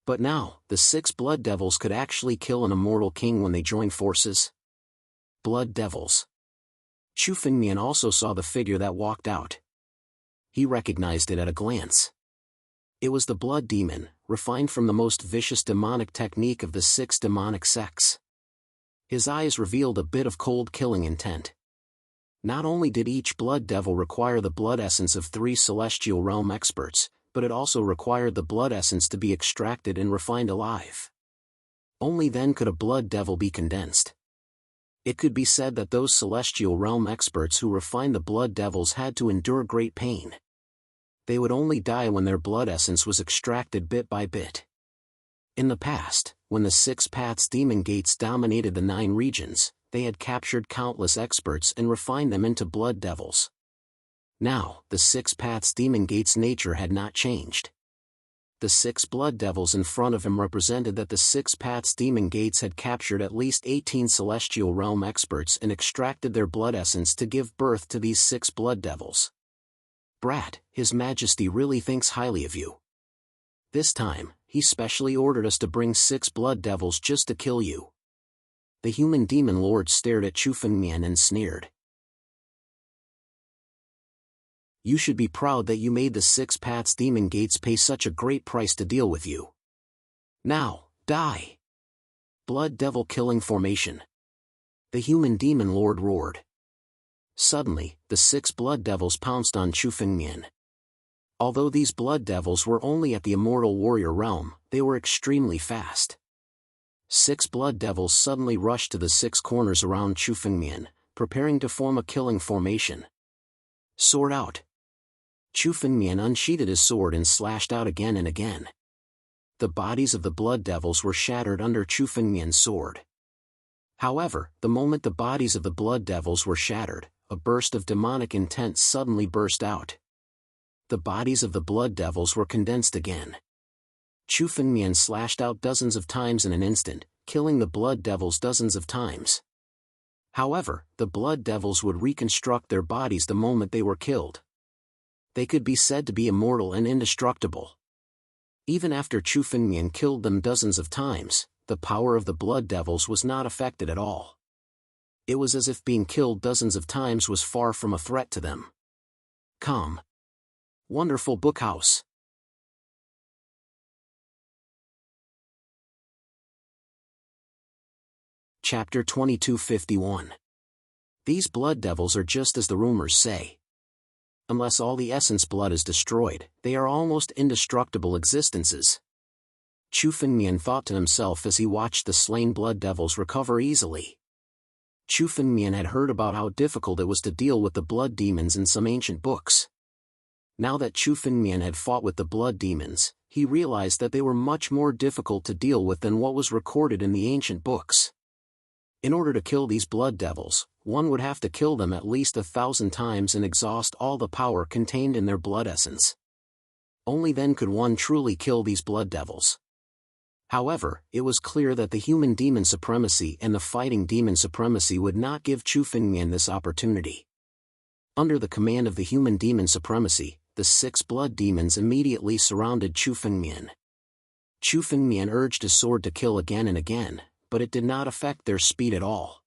But now, the 6 blood devils could actually kill an immortal king when they joined forces. Blood devils. Chu Fengmian also saw the figure that walked out. He recognized it at a glance. It was the blood demon, refined from the most vicious demonic technique of the 6 demonic sects. His eyes revealed a bit of cold killing intent. Not only did each blood devil require the blood essence of 3 celestial realm experts, but it also required the blood essence to be extracted and refined alive. Only then could a blood devil be condensed. It could be said that those celestial realm experts who refined the blood devils had to endure great pain. They would only die when their blood essence was extracted bit by bit. In the past, when the 6 Paths Demon Gates dominated the 9 regions, they had captured countless experts and refined them into blood devils. Now, the 6 Paths Demon Gates' nature had not changed. The 6 blood devils in front of him represented that the 6 Paths Demon Gates had captured at least 18 celestial realm experts and extracted their blood essence to give birth to these 6 blood devils. Brat, His Majesty really thinks highly of you. This time, he specially ordered us to bring 6 blood devils just to kill you. The human demon lord stared at Chu Fengmian and sneered. You should be proud that you made the 6 Paths Demon Gates pay such a great price to deal with you. Now, die! Blood devil killing formation. The human demon lord roared. Suddenly, the 6 blood devils pounced on Chu Fengmian. Although these blood devils were only at the immortal warrior realm, they were extremely fast. 6 blood devils suddenly rushed to the 6 corners around Chu Fengmian, preparing to form a killing formation. Sword out. Chu Fengmian unsheathed his sword and slashed out again and again. The bodies of the blood devils were shattered under Chu Fengmian's sword. However, the moment the bodies of the blood devils were shattered, a burst of demonic intent suddenly burst out. The bodies of the blood devils were condensed again. Chu Fengmian slashed out dozens of times in an instant, killing the blood devils dozens of times. However, the blood devils would reconstruct their bodies the moment they were killed. They could be said to be immortal and indestructible. Even after Chu Fengmian killed them dozens of times, the power of the blood devils was not affected at all. It was as if being killed dozens of times was far from a threat to them. Calm. Wonderful Bookhouse. Chapter 2251. These blood devils are just as the rumors say. Unless all the essence blood is destroyed, they are almost indestructible existences. Chu Fengmian thought to himself as he watched the slain blood devils recover easily. Chu Fengmian had heard about how difficult it was to deal with the blood demons in some ancient books. Now that Chu Fengmian had fought with the blood demons, he realized that they were much more difficult to deal with than what was recorded in the ancient books. In order to kill these blood devils, one would have to kill them at least 1,000 times and exhaust all the power contained in their blood essence. Only then could one truly kill these blood devils. However, it was clear that the human demon supremacy and the fighting demon supremacy would not give Chu Fengmian this opportunity. Under the command of the human demon supremacy, the 6 blood demons immediately surrounded Chu Fengmian. Chu Fengmian urged his sword to kill again and again, but it did not affect their speed at all.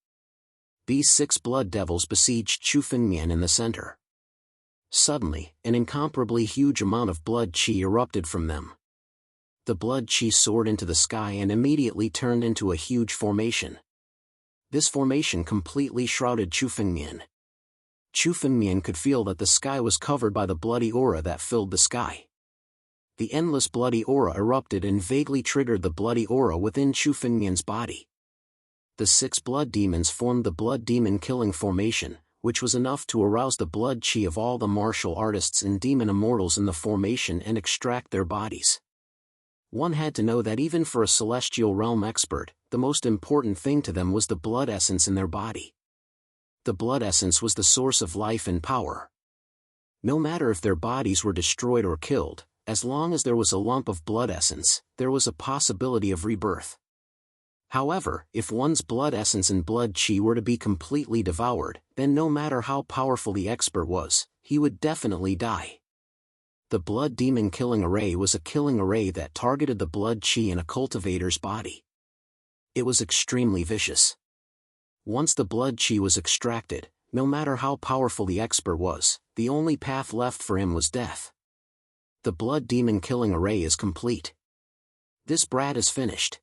These 6 blood devils besieged Chu Fengmian in the center. Suddenly, an incomparably huge amount of blood qi erupted from them. The blood qi soared into the sky and immediately turned into a huge formation. This formation completely shrouded Chu Fengmian. Chu Fengmian could feel that the sky was covered by the bloody aura that filled the sky. The endless bloody aura erupted and vaguely triggered the bloody aura within Chu Fengmian's body. The 6 blood demons formed the blood demon killing formation, which was enough to arouse the blood qi of all the martial artists and demon immortals in the formation and extract their bodies. One had to know that even for a celestial realm expert, the most important thing to them was the blood essence in their body. The blood essence was the source of life and power. No matter if their bodies were destroyed or killed, as long as there was a lump of blood essence, there was a possibility of rebirth. However, if one's blood essence and blood qi were to be completely devoured, then no matter how powerful the expert was, he would definitely die. The blood demon killing array was a killing array that targeted the blood qi in a cultivator's body. It was extremely vicious. Once the blood qi was extracted, no matter how powerful the expert was, the only path left for him was death. The blood demon killing array is complete. This brat is finished.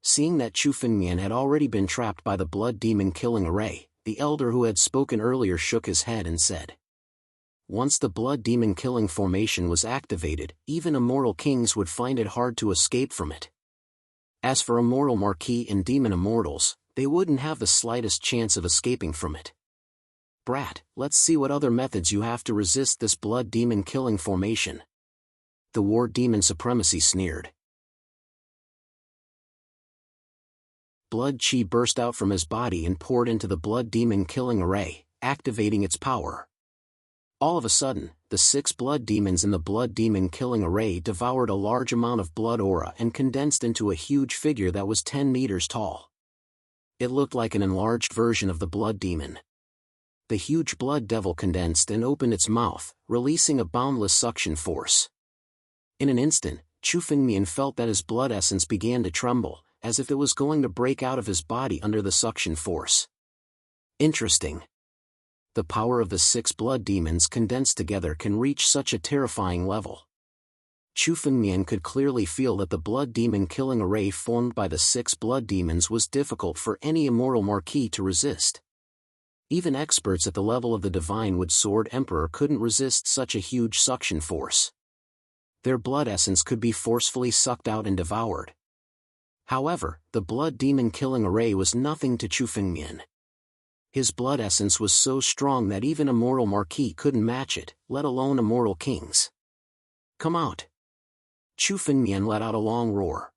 Seeing that Chu Fengmian had already been trapped by the blood demon killing array, the elder who had spoken earlier shook his head and said, "Once the blood demon killing formation was activated, even immortal kings would find it hard to escape from it. As for immortal marquis and demon immortals, they wouldn't have the slightest chance of escaping from it. Brat, let's see what other methods you have to resist this blood demon killing formation." The war demon supremacy sneered. Blood qi burst out from his body and poured into the blood demon killing array, activating its power. All of a sudden, the 6 blood demons in the blood demon killing array devoured a large amount of blood aura and condensed into a huge figure that was 10 meters tall. It looked like an enlarged version of the blood demon. The huge blood devil condensed and opened its mouth, releasing a boundless suction force. In an instant, Chu Fengmian felt that his blood essence began to tremble, as if it was going to break out of his body under the suction force. Interesting. The power of the 6 blood demons condensed together can reach such a terrifying level. Chu Fengmian could clearly feel that the blood demon killing array formed by the 6 blood demons was difficult for any immortal marquis to resist. Even experts at the level of the Divine Wood Sword Emperor couldn't resist such a huge suction force. Their blood essence could be forcefully sucked out and devoured. However, the blood demon killing array was nothing to Chu Fengmian. His blood essence was so strong that even a mortal marquis couldn't match it, let alone immortal kings. "Come out!" Chu Fengmian let out a long roar.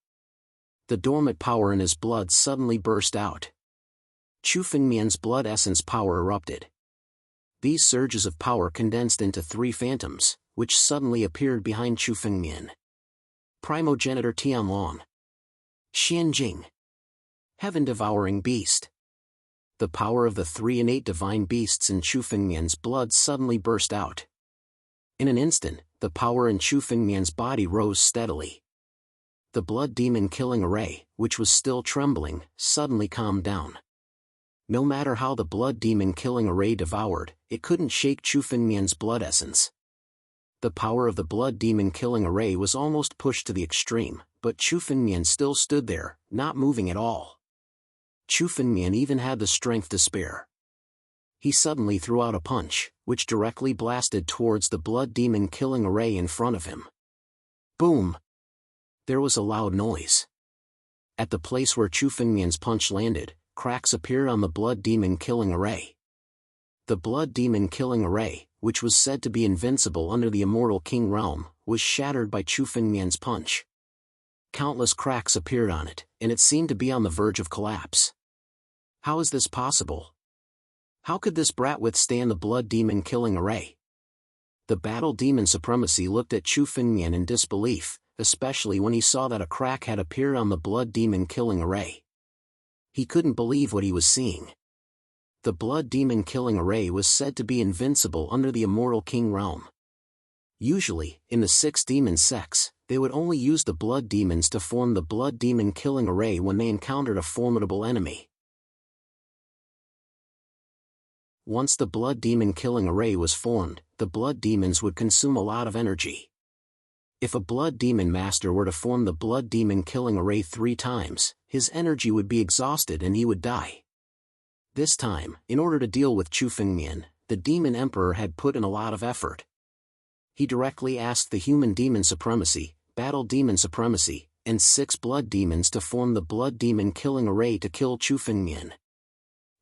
The dormant power in his blood suddenly burst out. Chu Fengmian's blood essence power erupted. These surges of power condensed into 3 phantoms, which suddenly appeared behind Chu Fengmian. Primogenitor Tianwang. Xianjing. Heaven-devouring beast. The power of the 3 innate divine beasts in Chu Fengmian's blood suddenly burst out. In an instant, the power in Chu Fengmian's body rose steadily. The blood demon killing array, which was still trembling, suddenly calmed down. No matter how the blood demon killing array devoured, it couldn't shake Chu Fengmian's blood essence. The power of the blood demon killing array was almost pushed to the extreme, but Chu Fengmian still stood there, not moving at all. Chu Fengmian even had the strength to spare. He suddenly threw out a punch, which directly blasted towards the blood demon killing array in front of him. Boom! There was a loud noise. At the place where Chu Fengmian's punch landed, cracks appeared on the blood demon killing array. The blood demon killing array, which was said to be invincible under the immortal king realm, was shattered by Chu Fengmian's punch. Countless cracks appeared on it, and it seemed to be on the verge of collapse. How is this possible? How could this brat withstand the blood demon killing array? The battle demon supremacy looked at Chu Fengmian in disbelief, especially when he saw that a crack had appeared on the blood demon killing array. He couldn't believe what he was seeing. The blood demon killing array was said to be invincible under the immortal king realm. Usually, in the 6 demon sects, they would only use the blood demons to form the blood demon killing array when they encountered a formidable enemy. Once the blood demon killing array was formed, the blood demons would consume a lot of energy. If a blood demon master were to form the blood demon killing array 3 times, his energy would be exhausted and he would die. This time, in order to deal with Chu Fengmian, the demon emperor had put in a lot of effort. He directly asked the human demon supremacy, battle demon supremacy, and 6 blood demons to form the blood demon killing array to kill Chu Fengmian.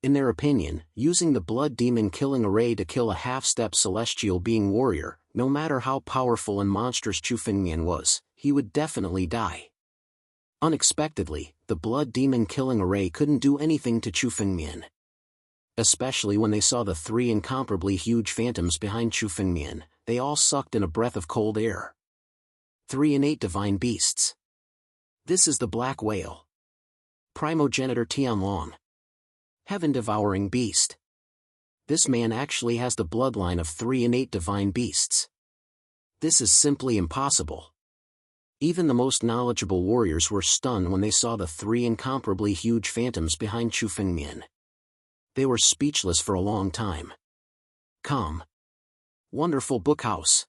In their opinion, using the blood demon killing array to kill a half-step celestial being warrior, no matter how powerful and monstrous Chu Fengmian was, he would definitely die. Unexpectedly, the blood demon killing array couldn't do anything to Chu Fengmian. Especially when they saw the 3 incomparably huge phantoms behind Chu Fengmian, they all sucked in a breath of cold air. 3 innate divine beasts. This is the black whale. Primogenitor Tianwang. Heaven-devouring beast. This man actually has the bloodline of 3 innate divine beasts. This is simply impossible. Even the most knowledgeable warriors were stunned when they saw the 3 incomparably huge phantoms behind Chu Fengmian. They were speechless for a long time. Calm. Wonderful bookhouse.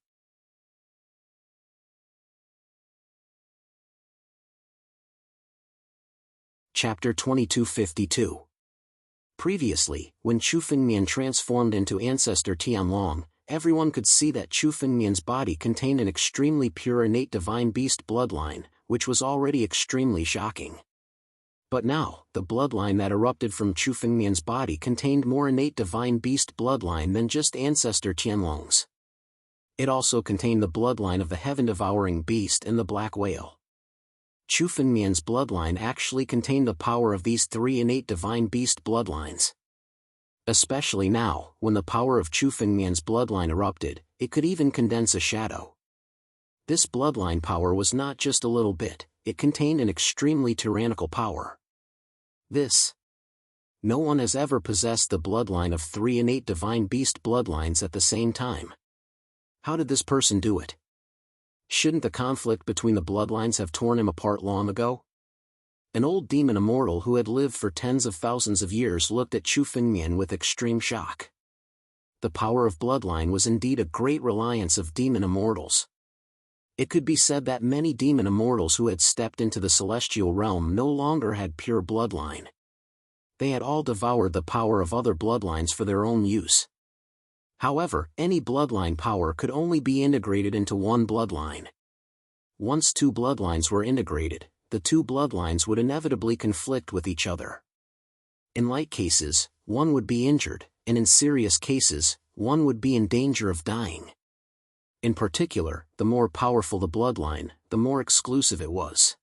Chapter 2252. Previously, when Chu Fengmian transformed into Ancestor Tianwang, everyone could see that Chu Fengmian's body contained an extremely pure innate divine beast bloodline, which was already extremely shocking. But now, the bloodline that erupted from Chu Fengmian's body contained more innate divine beast bloodline than just Ancestor Tianwang's. It also contained the bloodline of the heaven-devouring beast and the black whale. Chu Fengmian's bloodline actually contained the power of these 3 innate divine beast bloodlines. Especially now, when the power of Chu Fengmian's bloodline erupted, it could even condense a shadow. This bloodline power was not just a little bit, it contained an extremely tyrannical power. No one has ever possessed the bloodline of 3 innate divine beast bloodlines at the same time. How did this person do it? Shouldn't the conflict between the bloodlines have torn him apart long ago? An old demon immortal who had lived for tens of thousands of years looked at Chu Fengmian with extreme shock. The power of bloodline was indeed a great reliance of demon immortals. It could be said that many demon immortals who had stepped into the celestial realm no longer had pure bloodline. They had all devoured the power of other bloodlines for their own use. However, any bloodline power could only be integrated into one bloodline. Once two bloodlines were integrated, the two bloodlines would inevitably conflict with each other. In light cases, one would be injured, and in serious cases, one would be in danger of dying. In particular, the more powerful the bloodline, the more exclusive it was.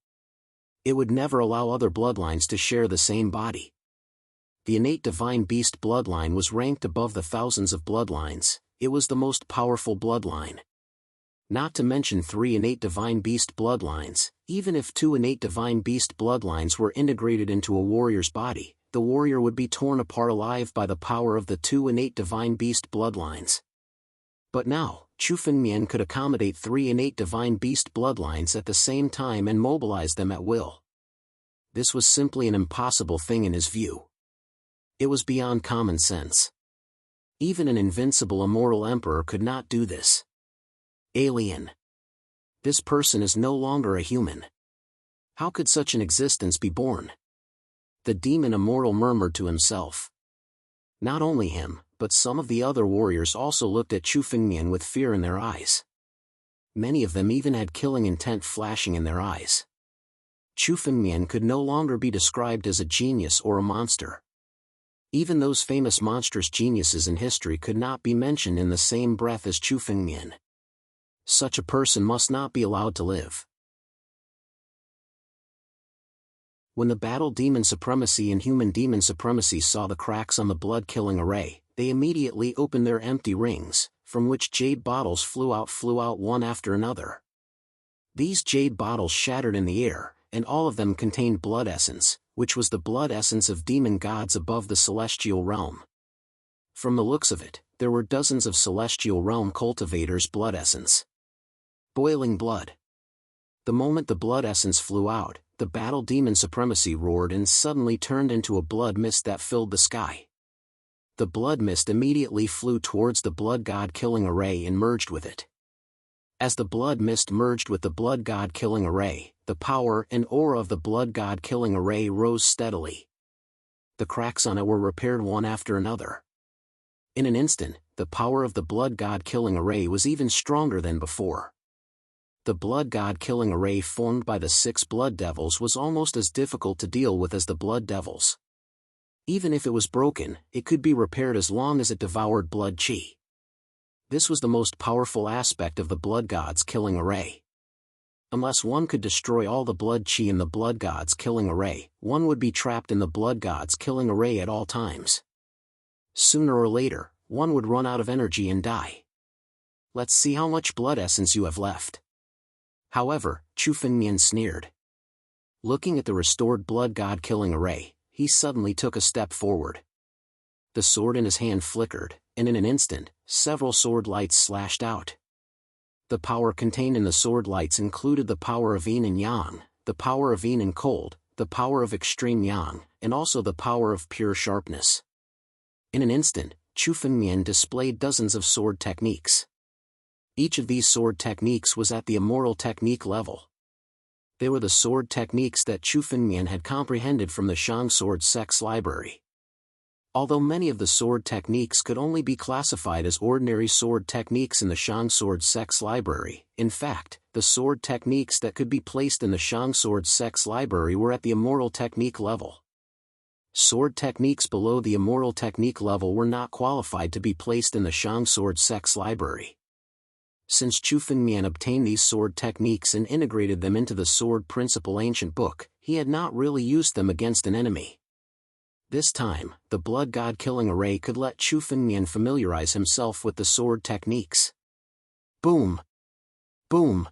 It would never allow other bloodlines to share the same body. The innate divine beast bloodline was ranked above the thousands of bloodlines. It was the most powerful bloodline. Not to mention 3 innate divine beast bloodlines. Even if 2 innate divine beast bloodlines were integrated into a warrior's body, the warrior would be torn apart alive by the power of the 2 innate divine beast bloodlines. But now, Chu Fengmian could accommodate 3 innate divine beast bloodlines at the same time and mobilize them at will. This was simply an impossible thing in his view. It was beyond common sense. Even an invincible immortal emperor could not do this. Alien. This person is no longer a human. How could such an existence be born? The demon immortal murmured to himself. Not only him, but some of the other warriors also looked at Chu Fengmian with fear in their eyes. Many of them even had killing intent flashing in their eyes. Chu Fengmian could no longer be described as a genius or a monster. Even those famous monstrous geniuses in history could not be mentioned in the same breath as Chu Fengmian. Such a person must not be allowed to live. When the battle demon supremacy and human demon supremacy saw the cracks on the blood-killing array, they immediately opened their empty rings, from which jade bottles flew out one after another. These jade bottles shattered in the air, and all of them contained blood essence, which was the blood essence of demon gods above the celestial realm. From the looks of it, there were dozens of celestial realm cultivators' blood essence. Boiling blood. The moment the blood essence flew out, the battle demon supremacy roared and suddenly turned into a blood mist that filled the sky. The blood mist immediately flew towards the blood god killing array and merged with it. As the blood mist merged with the blood god killing array, the power and aura of the blood god killing array rose steadily. The cracks on it were repaired one after another. In an instant, the power of the blood god killing array was even stronger than before. The blood god killing array formed by the 6 blood devils was almost as difficult to deal with as the blood devils. Even if it was broken, it could be repaired as long as it devoured blood chi. This was the most powerful aspect of the blood god's killing array. Unless one could destroy all the blood chi in the blood god's killing array, one would be trapped in the blood god's killing array at all times. Sooner or later, one would run out of energy and die. Let's see how much blood essence you have left. However, Chu Fengmian sneered. Looking at the restored blood god killing array, he suddenly took a step forward. The sword in his hand flickered, and in an instant, several sword lights slashed out. The power contained in the sword lights included the power of yin and yang, the power of yin and cold, the power of extreme yang, and also the power of pure sharpness. In an instant, Chu Fengmian displayed dozens of sword techniques. Each of these sword techniques was at the immortal technique level. They were the sword techniques that Chu Fengmian had comprehended from the Shang Sword Sect's library. Although many of the sword techniques could only be classified as ordinary sword techniques in the Shang Sword Sect's library, in fact, the sword techniques that could be placed in the Shang Sword Sect's library were at the immortal technique level. Sword techniques below the immortal technique level were not qualified to be placed in the Shang Sword Sect's library. Since Chu Fengmian obtained these sword techniques and integrated them into the Sword Principle Ancient Book, he had not really used them against an enemy. This time, the blood god killing array could let Chu Fengmian familiarize himself with the sword techniques. Boom! Boom!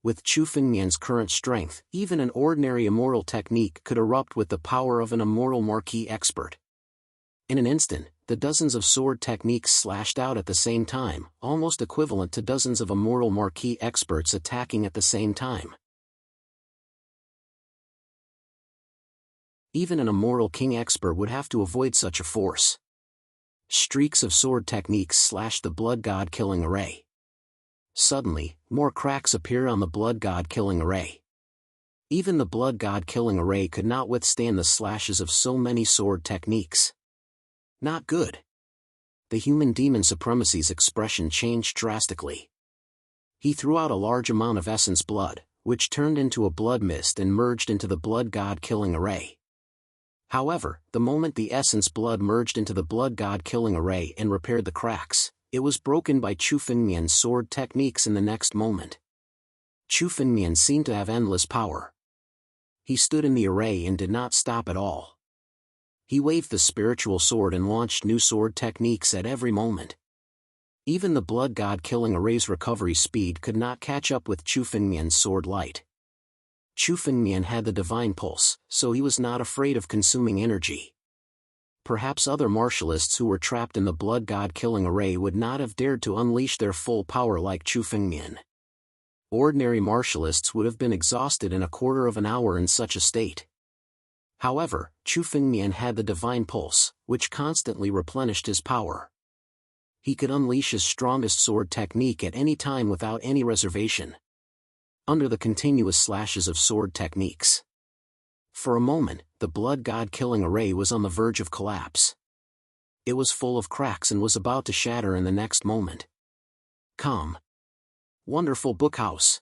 With Chu Fengmian's current strength, even an ordinary immortal technique could erupt with the power of an immortal marquee expert. In an instant, the dozens of sword techniques slashed out at the same time, almost equivalent to dozens of immortal marquee experts attacking at the same time. Even an immortal king expert would have to avoid such a force. Streaks of sword techniques slashed the blood god killing array. Suddenly, more cracks appear on the blood god killing array. Even the blood god killing array could not withstand the slashes of so many sword techniques. Not good. The human demon supremacy's expression changed drastically. He threw out a large amount of essence blood, which turned into a blood mist and merged into the blood god killing array. However, the moment the essence blood merged into the blood god killing array and repaired the cracks, it was broken by Chu Fengmian's sword techniques in the next moment. Chu Fengmian seemed to have endless power. He stood in the array and did not stop at all. He waved the spiritual sword and launched new sword techniques at every moment. Even the blood god killing array's recovery speed could not catch up with Chu Fengmian's sword light. Chu Fengmian had the divine pulse, so he was not afraid of consuming energy. Perhaps other martialists who were trapped in the blood god killing array would not have dared to unleash their full power like Chu Fengmian. Ordinary martialists would have been exhausted in a quarter of an hour in such a state. However, Chu Fengmian had the divine pulse, which constantly replenished his power. He could unleash his strongest sword technique at any time without any reservation. Under the continuous slashes of sword techniques. For a moment, the blood god killing array was on the verge of collapse. It was full of cracks and was about to shatter in the next moment. Calm. Wonderful bookhouse.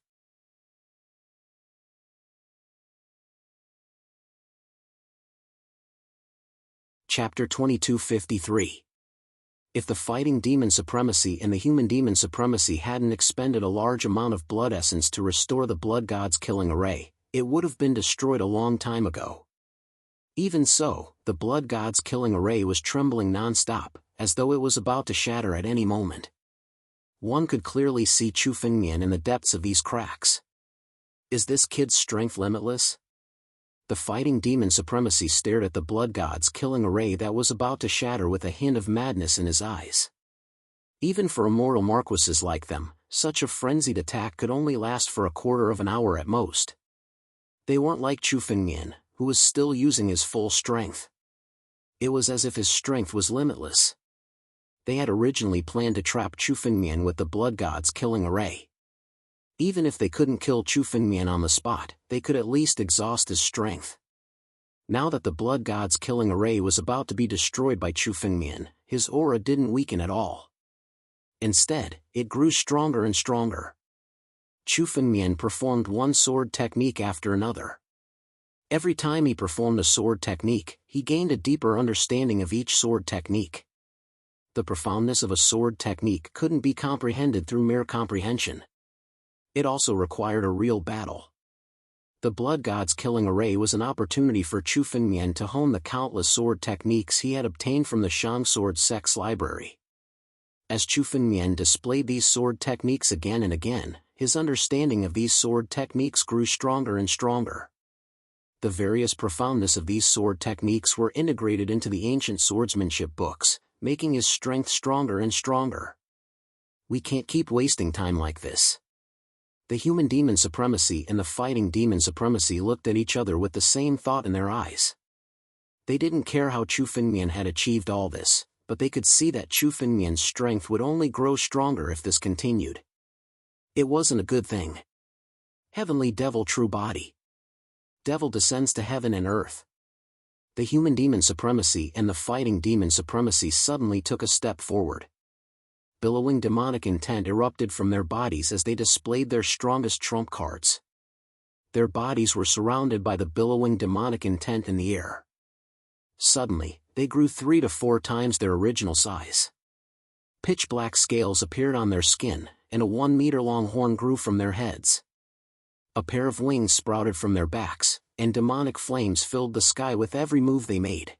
Chapter 2253. If the fighting demon supremacy and the human demon supremacy hadn't expended a large amount of blood essence to restore the blood god's killing array, it would have been destroyed a long time ago. Even so, the blood god's killing array was trembling non-stop, as though it was about to shatter at any moment. One could clearly see Chu Fengmian in the depths of these cracks. Is this kid's strength limitless? The fighting demon supremacy stared at the blood god's killing array that was about to shatter with a hint of madness in his eyes. Even for immortal marquises like them, such a frenzied attack could only last for a quarter of an hour at most. They weren't like Chu Fengmian, who was still using his full strength. It was as if his strength was limitless. They had originally planned to trap Chu Fengmian with the blood god's killing array. Even if they couldn't kill Chu Fengmian on the spot, they could at least exhaust his strength. Now that the blood god's killing array was about to be destroyed by Chu Fengmian, his aura didn't weaken at all. Instead, it grew stronger and stronger. Chu Fengmian performed one sword technique after another. Every time he performed a sword technique, he gained a deeper understanding of each sword technique. The profoundness of a sword technique couldn't be comprehended through mere comprehension. It also required a real battle. The blood god's killing array was an opportunity for Chu Fengmian to hone the countless sword techniques he had obtained from the Shang Sword Sect's library. As Chu Fengmian displayed these sword techniques again and again, his understanding of these sword techniques grew stronger and stronger. The various profoundness of these sword techniques were integrated into the ancient swordsmanship books, making his strength stronger and stronger. We can't keep wasting time like this. The human demon supremacy and the fighting demon supremacy looked at each other with the same thought in their eyes. They didn't care how Chu Fengmian had achieved all this, but they could see that Chu Fengmian's strength would only grow stronger if this continued. It wasn't a good thing. Heavenly devil true body. Devil descends to heaven and earth. The human demon supremacy and the fighting demon supremacy suddenly took a step forward. Billowing demonic intent erupted from their bodies as they displayed their strongest trump cards. Their bodies were surrounded by the billowing demonic intent in the air. Suddenly, they grew 3 to 4 times their original size. Pitch-black scales appeared on their skin, and a 1-meter-long horn grew from their heads. A pair of wings sprouted from their backs, and demonic flames filled the sky with every move they made.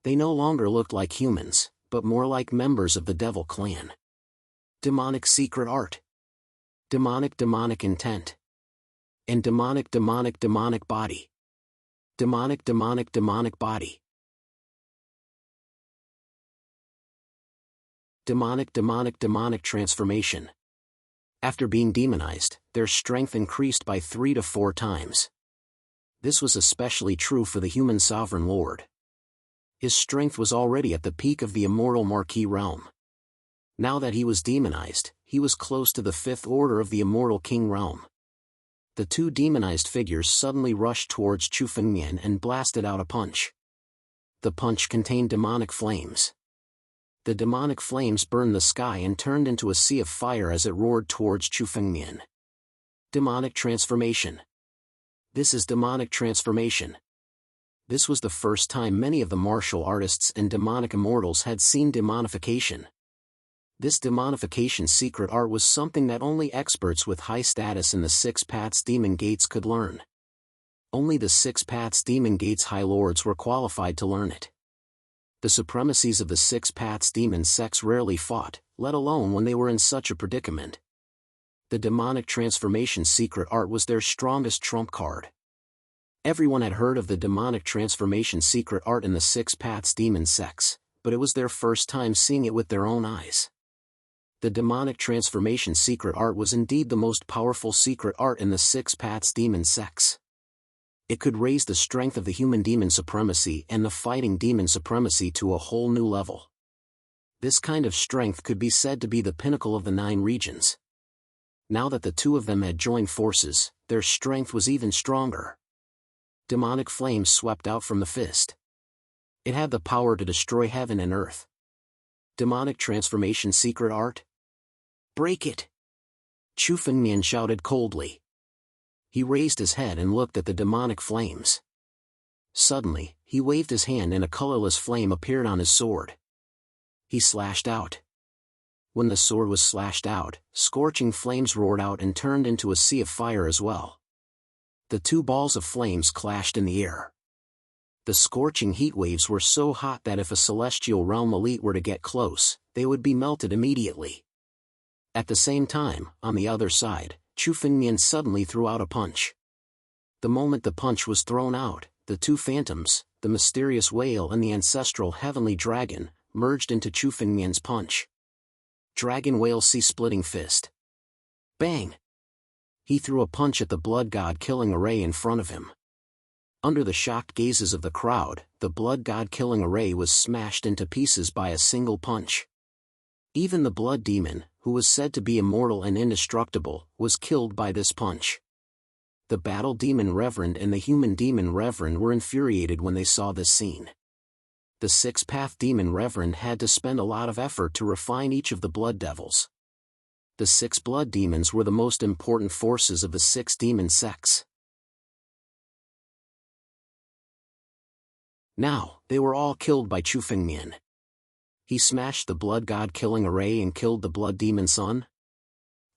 They no longer looked like humans, but more like members of the devil clan. Demonic secret art. Demonic intent. And demonic body. Demonic body. Demonic transformation. After being demonized, their strength increased by 3 to 4 times. This was especially true for the human sovereign lord. His strength was already at the peak of the immortal Marquis realm. Now that he was demonized, he was close to the 5th order of the immortal king realm. The two demonized figures suddenly rushed towards Chu Fengmian and blasted out a punch. The punch contained demonic flames. The demonic flames burned the sky and turned into a sea of fire as it roared towards Chu Fengmian. Demonic transformation. This is demonic transformation. This was the first time many of the martial artists and demonic immortals had seen demonification. This demonification secret art was something that only experts with high status in the Six Paths Demon Gates could learn. Only the Six Paths Demon Gates High Lords were qualified to learn it. The supremacies of the Six Paths Demon sects rarely fought, let alone when they were in such a predicament. The demonic transformation secret art was their strongest trump card. Everyone had heard of the demonic transformation secret art in the Six Paths Demon sects, but it was their first time seeing it with their own eyes. The demonic transformation secret art was indeed the most powerful secret art in the Six Paths Demon sects. It could raise the strength of the human demon supremacy and the fighting demon supremacy to a whole new level. This kind of strength could be said to be the pinnacle of the 9 regions. Now that the two of them had joined forces, their strength was even stronger. Demonic flames swept out from the fist. It had the power to destroy heaven and earth. Demonic transformation secret art? Break it! Chu Fengmian shouted coldly. He raised his head and looked at the demonic flames. Suddenly, he waved his hand and a colorless flame appeared on his sword. He slashed out. When the sword was slashed out, scorching flames roared out and turned into a sea of fire as well. The two balls of flames clashed in the air. The scorching heat waves were so hot that if a celestial realm elite were to get close, they would be melted immediately. At the same time, on the other side, Chu Fengmian suddenly threw out a punch. The moment the punch was thrown out, the two phantoms, the mysterious whale and the ancestral heavenly dragon, merged into Chu Fengmian's punch. Dragon whale sea-splitting fist. Bang! He threw a punch at the blood god killing array in front of him. Under the shocked gazes of the crowd, the blood god killing array was smashed into pieces by a single punch. Even the blood demon, who was said to be immortal and indestructible, was killed by this punch. The battle demon Reverend and the human demon Reverend were infuriated when they saw this scene. The Six-Path demon Reverend had to spend a lot of effort to refine each of the blood devils. The 6 blood demons were the most important forces of the 6 demon sects. Now, they were all killed by Chu Fengmian. He smashed the blood god killing array and killed the blood demon son?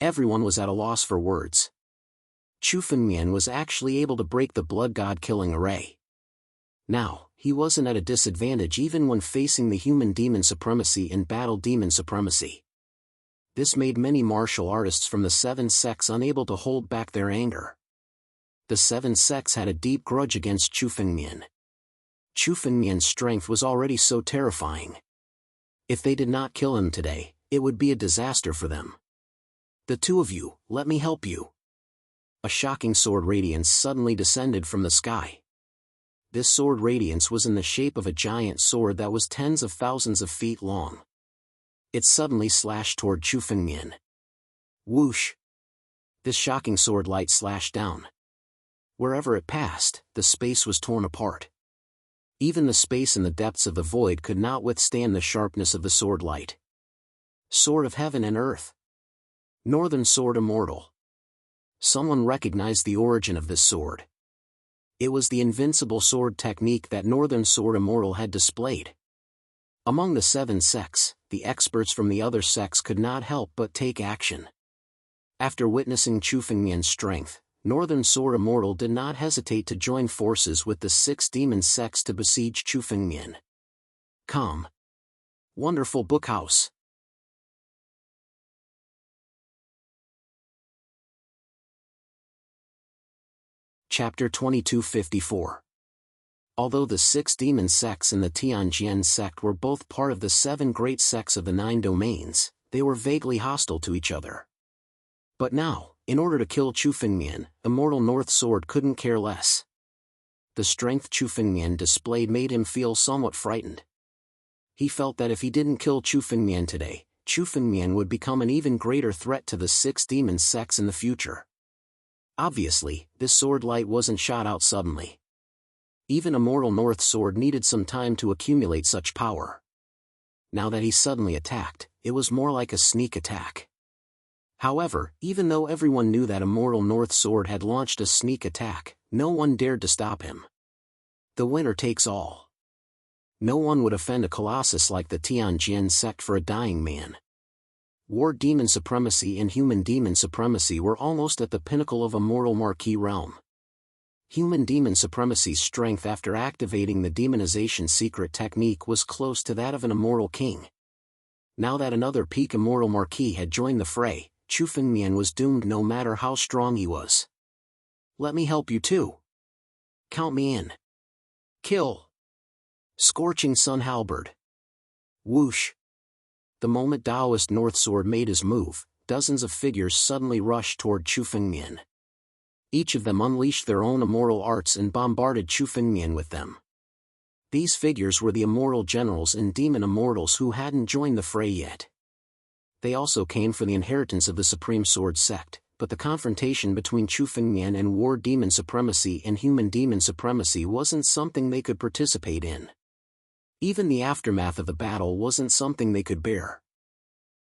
Everyone was at a loss for words. Chu Fengmian was actually able to break the blood god killing array. Now, he wasn't at a disadvantage even when facing the human demon supremacy and battle demon supremacy. This made many martial artists from the 7 sects unable to hold back their anger. The 7 sects had a deep grudge against Chu Fengmian. Chu Fengmian's strength was already so terrifying. If they did not kill him today, it would be a disaster for them. The two of you, let me help you. A shocking sword radiance suddenly descended from the sky. This sword radiance was in the shape of a giant sword that was tens of thousands of feet long. It suddenly slashed toward Chu Fengmian. Whoosh! This shocking sword light slashed down. Wherever it passed, the space was torn apart. Even the space in the depths of the void could not withstand the sharpness of the sword light. Sword of heaven and earth. Northern sword immortal. Someone recognized the origin of this sword. It was the invincible sword technique that Northern Sword Immortal had displayed. Among the 7 sects, the experts from the other sects could not help but take action. After witnessing Chu Fengmian's strength, Northern Sword Immortal did not hesitate to join forces with the 6 demon sects to besiege Chu Fengmian. Calm. Wonderful Bookhouse. Chapter 2254. Although the 6 demon sects and the Tianjian sect were both part of the 7 great sects of the 9 domains, they were vaguely hostile to each other. But now, in order to kill Chu Fengmian, Immortal North Sword couldn't care less. The strength Chu Fengmian displayed made him feel somewhat frightened. He felt that if he didn't kill Chu Fengmian today, Chu Fengmian would become an even greater threat to the 6 demon sects in the future. Obviously, this sword light wasn't shot out suddenly. Even Immortal North's sword needed some time to accumulate such power. Now that he suddenly attacked, it was more like a sneak attack. However, even though everyone knew that Immortal North's sword had launched a sneak attack, no one dared to stop him. The winner takes all. No one would offend a colossus like the Tianjin sect for a dying man. War demon supremacy and human demon supremacy were almost at the pinnacle of Immortal Marquis realm. Human demon supremacy's strength after activating the demonization secret technique was close to that of an immortal king. Now that another peak Immortal Marquis had joined the fray, Chu Fengmian was doomed no matter how strong he was. Let me help you too. Count me in. Kill. Scorching Sun Halberd. Whoosh. The moment Taoist North Sword made his move, dozens of figures suddenly rushed toward Chu Fengmian. Each of them unleashed their own immortal arts and bombarded Chu Fengmian with them. These figures were the immortal generals and demon immortals who hadn't joined the fray yet. They also came for the inheritance of the Supreme Sword sect, but the confrontation between Chu Fengmian and war demon supremacy and human demon supremacy wasn't something they could participate in. Even the aftermath of the battle wasn't something they could bear.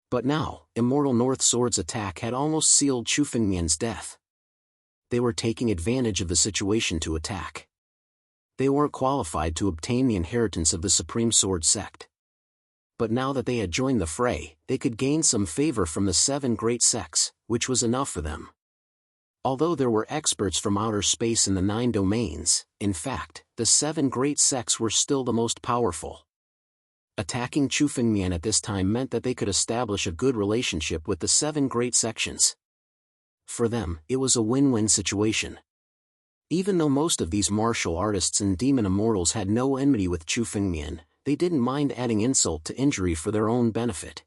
But now, Immortal North Sword's attack had almost sealed Chu Fengmian's death. They were taking advantage of the situation to attack. They weren't qualified to obtain the inheritance of the Supreme Sword sect. But now that they had joined the fray, they could gain some favor from the 7 great sects, which was enough for them. Although there were experts from outer space in the 9 domains, in fact, the 7 great sects were still the most powerful. Attacking Chu Fengmian at this time meant that they could establish a good relationship with the 7 great sections. For them, it was a win-win situation. Even though most of these martial artists and demon immortals had no enmity with Chu Fengmian, they didn't mind adding insult to injury for their own benefit.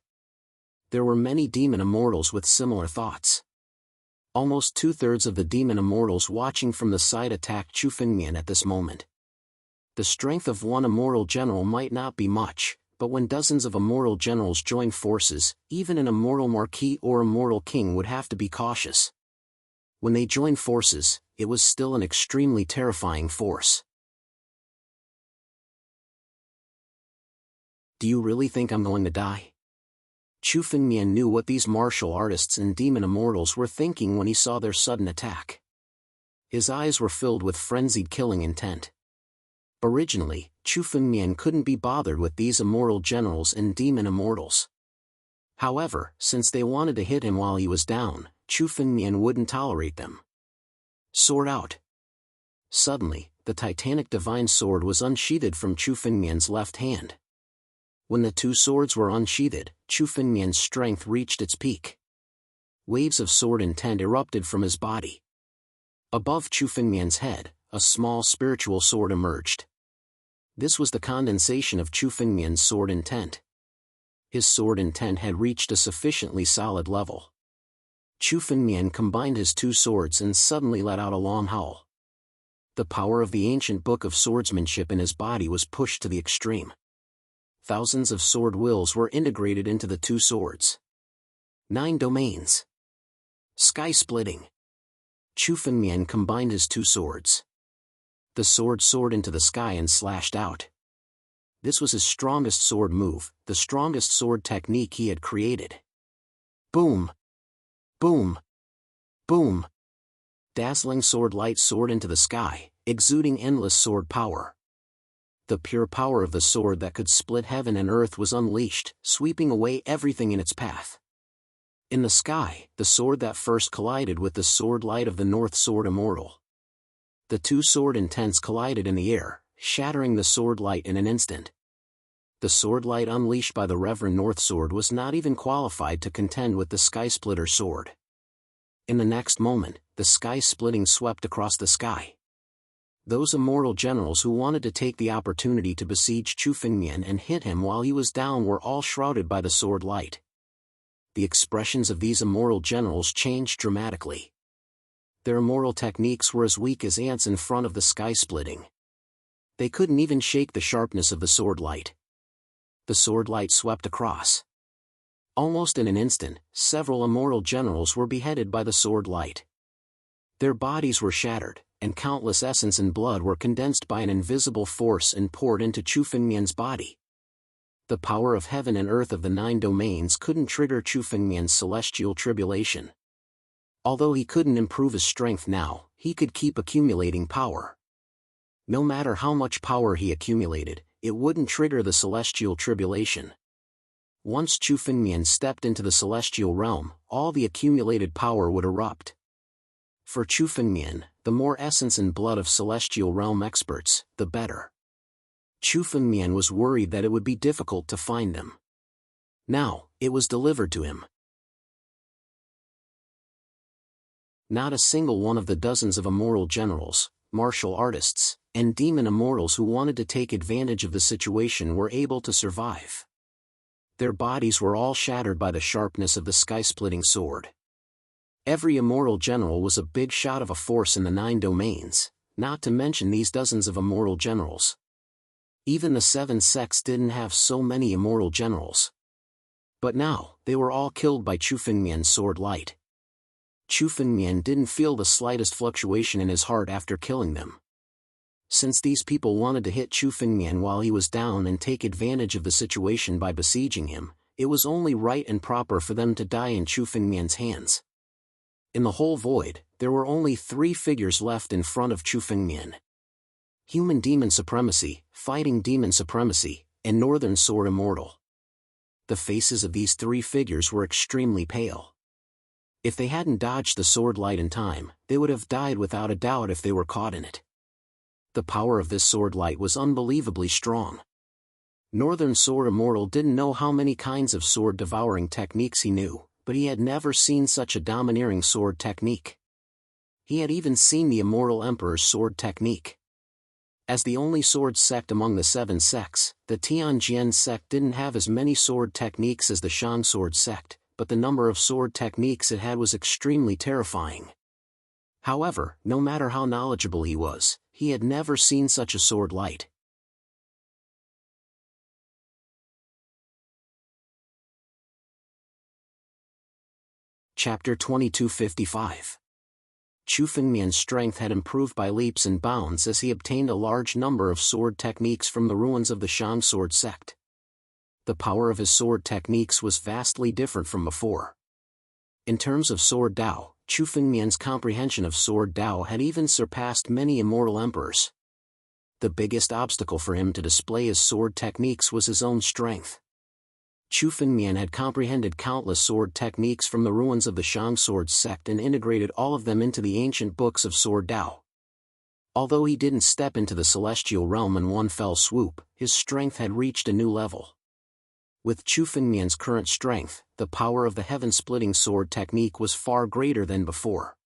There were many demon immortals with similar thoughts. Almost 2/3 of the demon immortals watching from the side attacked Chu Fengmian at this moment. The strength of one immortal general might not be much, but when dozens of immortal generals join forces, even an immortal marquis or immortal king would have to be cautious. When they joined forces, it was still an extremely terrifying force. Do you really think I'm going to die? Chu Fengmian knew what these martial artists and demon immortals were thinking when he saw their sudden attack. His eyes were filled with frenzied killing intent. Originally, Chu Fengmian couldn't be bothered with these immortal generals and demon immortals. However, since they wanted to hit him while he was down, Chu Fengmian wouldn't tolerate them. Sword out. Suddenly, the titanic divine sword was unsheathed from Chu Fengmian's left hand. When the 2 swords were unsheathed, Chu Fengmian's strength reached its peak. Waves of sword intent erupted from his body. Above Chu Fengmian's head, a small spiritual sword emerged. This was the condensation of Chu Fengmian's sword intent. His sword intent had reached a sufficiently solid level. Chu Fengmian combined his 2 swords and suddenly let out a long howl. The power of the ancient book of swordsmanship in his body was pushed to the extreme. Thousands of sword wills were integrated into the 2 swords. 9 domains. Sky splitting. Chu Fengmian combined his 2 swords. The sword soared into the sky and slashed out. This was his strongest sword move, the strongest sword technique he had created. Boom! Boom! Boom! Dazzling sword light soared into the sky, exuding endless sword power. The pure power of the sword that could split heaven and earth was unleashed, sweeping away everything in its path. In the sky, the sword that first collided with the sword light of the North Sword Immortal. The 2 sword intents collided in the air, shattering the sword light in an instant. The sword light unleashed by the Reverend North Sword was not even qualified to contend with the Sky Splitter sword. In the next moment, the sky splitting swept across the sky. Those immortal generals who wanted to take the opportunity to besiege Chu Fengmian and hit him while he was down were all shrouded by the sword light. The expressions of these immortal generals changed dramatically. Their immortal techniques were as weak as ants in front of the sky splitting. They couldn't even shake the sharpness of the sword light. The sword light swept across. Almost in an instant, several immortal generals were beheaded by the sword light. Their bodies were shattered, and countless essence and blood were condensed by an invisible force and poured into Chu Fengmian's body. The power of heaven and earth of the 9 domains couldn't trigger Chu Fengmian's celestial tribulation. Although he couldn't improve his strength now, he could keep accumulating power. No matter how much power he accumulated, it wouldn't trigger the celestial tribulation. Once Chu Fengmian stepped into the celestial realm, all the accumulated power would erupt. For Chu Fengmian, the more essence and blood of celestial realm experts, the better. Chu Fengmian was worried that it would be difficult to find them. Now, it was delivered to him. Not a single one of the dozens of immoral generals, martial artists, and demon immortals who wanted to take advantage of the situation were able to survive. Their bodies were all shattered by the sharpness of the sky-splitting sword. Every immortal general was a big shot of a force in the 9 domains, not to mention these dozens of immortal generals. Even the 7 sects didn't have so many immortal generals. But now, they were all killed by Chu Fengmian's sword light. Chu Fengmian didn't feel the slightest fluctuation in his heart after killing them. Since these people wanted to hit Chu Fengmian while he was down and take advantage of the situation by besieging him, it was only right and proper for them to die in Chu Fengmian's hands. In the whole void, there were only 3 figures left in front of Chu Fengmian. Human Demon Supremacy, Fighting Demon Supremacy, and Northern Sword Immortal. The faces of these 3 figures were extremely pale. If they hadn't dodged the sword light in time, they would have died without a doubt if they were caught in it. The power of this sword light was unbelievably strong. Northern Sword Immortal didn't know how many kinds of sword-devouring techniques he knew, but he had never seen such a domineering sword technique. He had even seen the Immortal Emperor's sword technique. As the only sword sect among the 7 sects, the Tianjian sect didn't have as many sword techniques as the Shan sword sect, but the number of sword techniques it had was extremely terrifying. However, no matter how knowledgeable he was, he had never seen such a sword light. Chapter 2255. Chu Fengmian's strength had improved by leaps and bounds as he obtained a large number of sword techniques from the ruins of the Shan sword sect. The power of his sword techniques was vastly different from before. In terms of sword Dao, Chu Fengmian's comprehension of sword Dao had even surpassed many immortal emperors. The biggest obstacle for him to display his sword techniques was his own strength. Chu Fengmian had comprehended countless sword techniques from the ruins of the Shang sword sect and integrated all of them into the ancient books of sword Dao. Although he didn't step into the celestial realm in one fell swoop, his strength had reached a new level. With Chu Fengmian's current strength, the power of the heaven-splitting sword technique was far greater than before.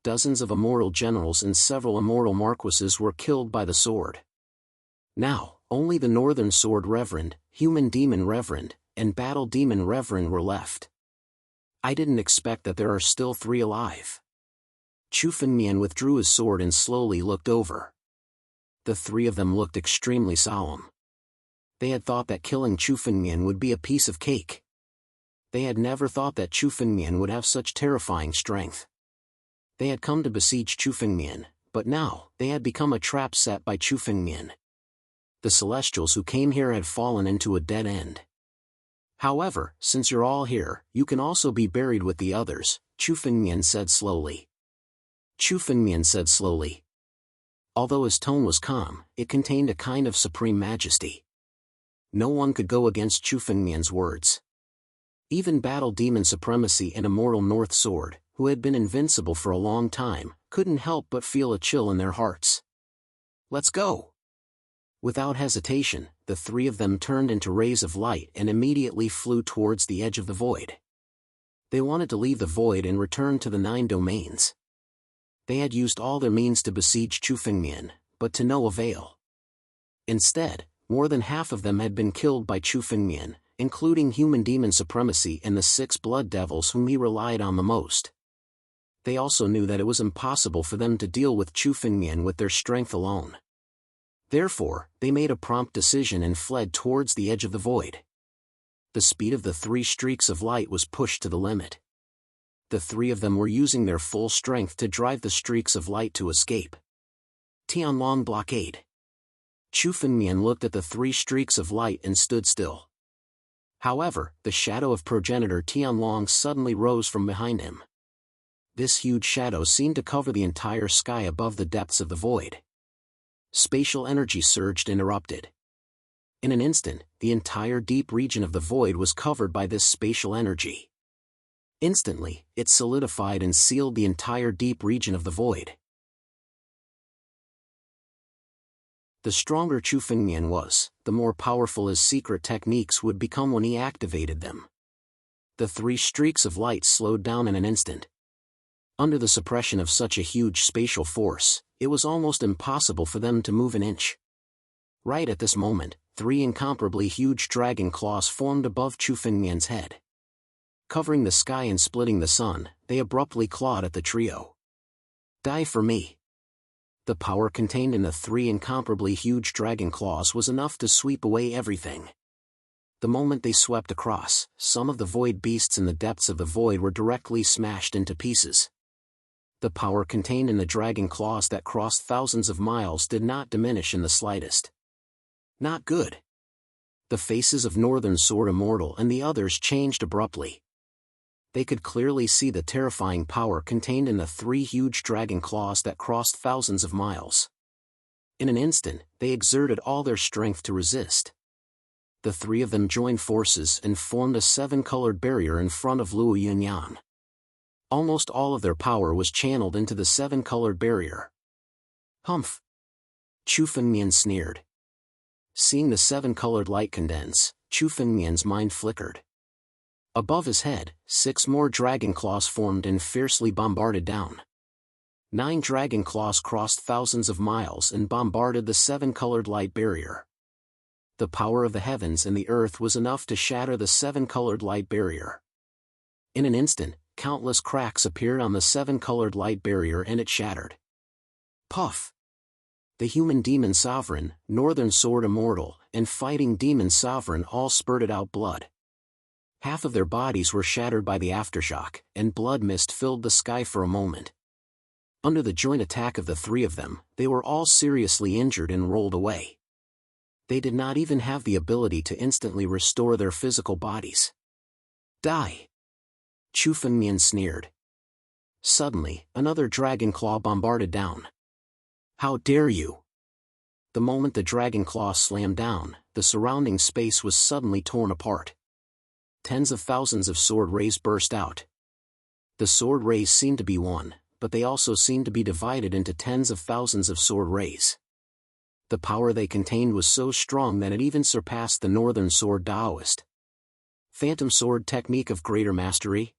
Dozens of immortal generals and several immortal marquises were killed by the sword. Now, only the Northern Sword Reverend, Human Demon Reverend, and Battle Demon Reverend were left. I didn't expect that there are still 3 alive. Chu Fengmian withdrew his sword and slowly looked over. The 3 of them looked extremely solemn. They had thought that killing Chu Fengmian would be a piece of cake. They had never thought that Chu Fengmian would have such terrifying strength. They had come to besiege Chu Fengmian, but now, they had become a trap set by Chu Fengmian. The Celestials who came here had fallen into a dead end. However, since you're all here, you can also be buried with the others, Chu Fengmian said slowly. Chu Fengmian said slowly. Although his tone was calm, it contained a kind of supreme majesty. No one could go against Chu Fengmian's words. Even Battle Demon Supremacy and Immortal North Sword, who had been invincible for a long time, couldn't help but feel a chill in their hearts. Let's go! Without hesitation, the 3 of them turned into rays of light and immediately flew towards the edge of the void. They wanted to leave the void and return to the 9 domains. They had used all their means to besiege Chu Fengmian, but to no avail. Instead, more than half of them had been killed by Chu Fengmian, including Human Demon Supremacy and the 6 blood devils whom he relied on the most. They also knew that it was impossible for them to deal with Chu Fengmian with their strength alone. Therefore, they made a prompt decision and fled towards the edge of the void. The speed of the 3 streaks of light was pushed to the limit. The three of them were using their full strength to drive the streaks of light to escape. Tianlong blockade. Chu Fengmian looked at the three streaks of light and stood still. However, the shadow of progenitor Tianlong suddenly rose from behind him. This huge shadow seemed to cover the entire sky above the depths of the void. Spatial energy surged and erupted. In an instant, the entire deep region of the void was covered by this spatial energy. Instantly, it solidified and sealed the entire deep region of the void. The stronger Chu Fengmian was, the more powerful his secret techniques would become when he activated them. The three streaks of light slowed down in an instant. Under the suppression of such a huge spatial force, it was almost impossible for them to move an inch. Right at this moment, three incomparably huge dragon claws formed above Chu Fengmian's head. Covering the sky and splitting the sun, they abruptly clawed at the trio. Die for me. The power contained in the three incomparably huge dragon claws was enough to sweep away everything. The moment they swept across, some of the void beasts in the depths of the void were directly smashed into pieces. The power contained in the dragon claws that crossed thousands of miles did not diminish in the slightest. Not good. The faces of Northern Sword Immortal and the others changed abruptly. They could clearly see the terrifying power contained in the three huge dragon claws that crossed thousands of miles. In an instant, they exerted all their strength to resist. The three of them joined forces and formed a seven-colored barrier in front of Luo Yunyan. Almost all of their power was channeled into the seven-colored barrier. Humph! Chu Fengmian sneered. Seeing the seven-colored light condense, Chu Fengmian's mind flickered. Above his head, 6 more dragon claws formed and fiercely bombarded down. 9 dragon claws crossed thousands of miles and bombarded the seven-colored light barrier. The power of the heavens and the earth was enough to shatter the seven-colored light barrier. In an instant, countless cracks appeared on the seven-colored light barrier and it shattered. Puff! The human demon sovereign, Northern Sword Immortal, and fighting demon sovereign all spurted out blood. Half of their bodies were shattered by the aftershock, and blood mist filled the sky for a moment. Under the joint attack of the three of them, they were all seriously injured and rolled away. They did not even have the ability to instantly restore their physical bodies. Die! Chu Fengmian sneered. Suddenly, another dragon claw bombarded down. How dare you! The moment the dragon claw slammed down, the surrounding space was suddenly torn apart. Tens of thousands of sword rays burst out. The sword rays seemed to be one, but they also seemed to be divided into tens of thousands of sword rays. The power they contained was so strong that it even surpassed the Northern Sword Taoist. Phantom Sword Technique of Greater Mastery?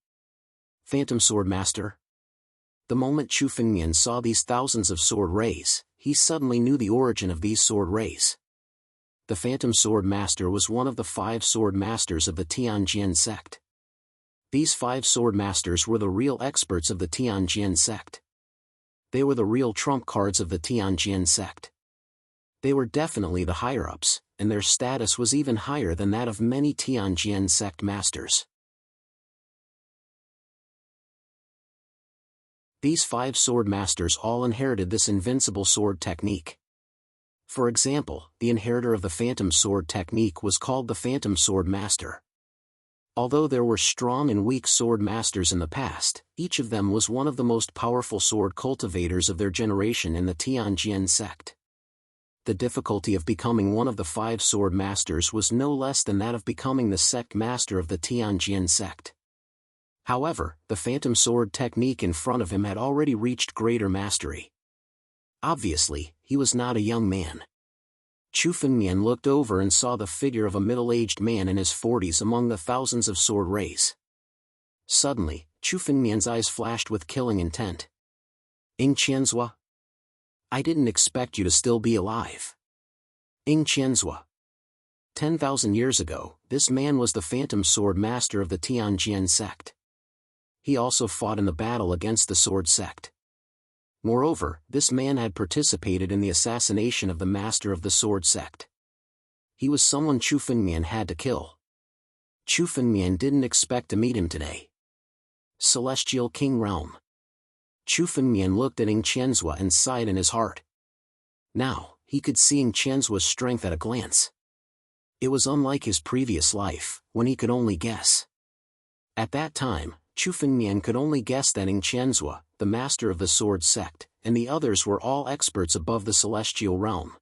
Phantom Sword Master? The moment Chu Fengmian saw these thousands of sword rays, he suddenly knew the origin of these sword rays. The Phantom Sword Master was one of the 5 sword masters of the Tianjin sect. These 5 sword masters were the real experts of the Tianjin sect. They were the real trump cards of the Tianjin sect. They were definitely the higher-ups, and their status was even higher than that of many Tianjin sect masters. These 5 sword masters all inherited this invincible sword technique. For example, the inheritor of the Phantom Sword technique was called the Phantom Sword Master. Although there were strong and weak sword masters in the past, each of them was one of the most powerful sword cultivators of their generation in the Tianjin sect. The difficulty of becoming one of the 5 sword masters was no less than that of becoming the sect master of the Tianjin sect. However, the Phantom Sword technique in front of him had already reached greater mastery. Obviously, he was not a young man. Chu Fengmian looked over and saw the figure of a middle-aged man in his 40s among the thousands of sword rays. Suddenly, Chu Fengmian's eyes flashed with killing intent. Ing Qianzhua? I didn't expect you to still be alive. Ing Qianzhua. 10,000 years ago, this man was the Phantom Sword Master of the Tianjin sect. He also fought in the battle against the Sword sect. Moreover, this man had participated in the assassination of the master of the Sword sect. He was someone Chu Fengmian had to kill. Chu Fengmian didn't expect to meet him today. Celestial King Realm. Chu Fengmian looked at Ing Qianzhua and sighed in his heart. Now, he could see Ing Qianzhua's strength at a glance. It was unlike his previous life, when he could only guess. At that time, Chu Fengmian could only guess that Ing Qianzhua, the master of the sword sect, and the others were all experts above the celestial realm.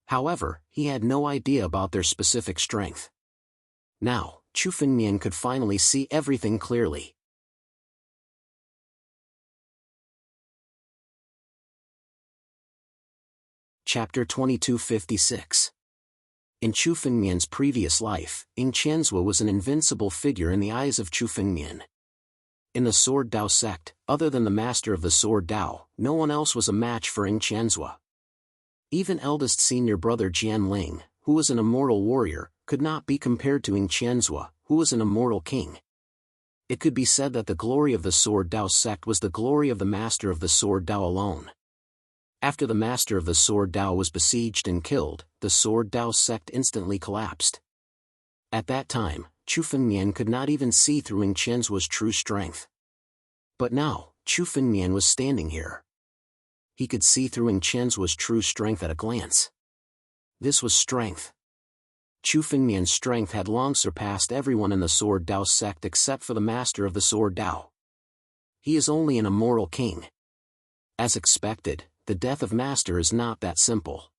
However, he had no idea about their specific strength. Now, Chu Fengmian could finally see everything clearly. Chapter 2256. In Chu Fengmian's previous life, Ing Qianzhua was an invincible figure in the eyes of Chu Fengmian. In the Sword Dao sect, other than the master of the Sword Dao, no one else was a match for Ing Qianzhua. Even eldest senior brother Jianwang, who was an immortal warrior, could not be compared to Ing Qianzhua, who was an immortal king. It could be said that the glory of the Sword Dao sect was the glory of the master of the Sword Dao alone. After the master of the Sword Dao was besieged and killed, the Sword Dao sect instantly collapsed. At that time, Chu Fengmian could not even see through Ing Qianzhua's true strength. But now, Chu Fengmian was standing here. He could see through Ing Qianzhua's true strength at a glance. This was strength. Chu Fengmian's strength had long surpassed everyone in the Sword Dao sect except for the master of the Sword Dao. He is only an immortal king. As expected, the death of master is not that simple.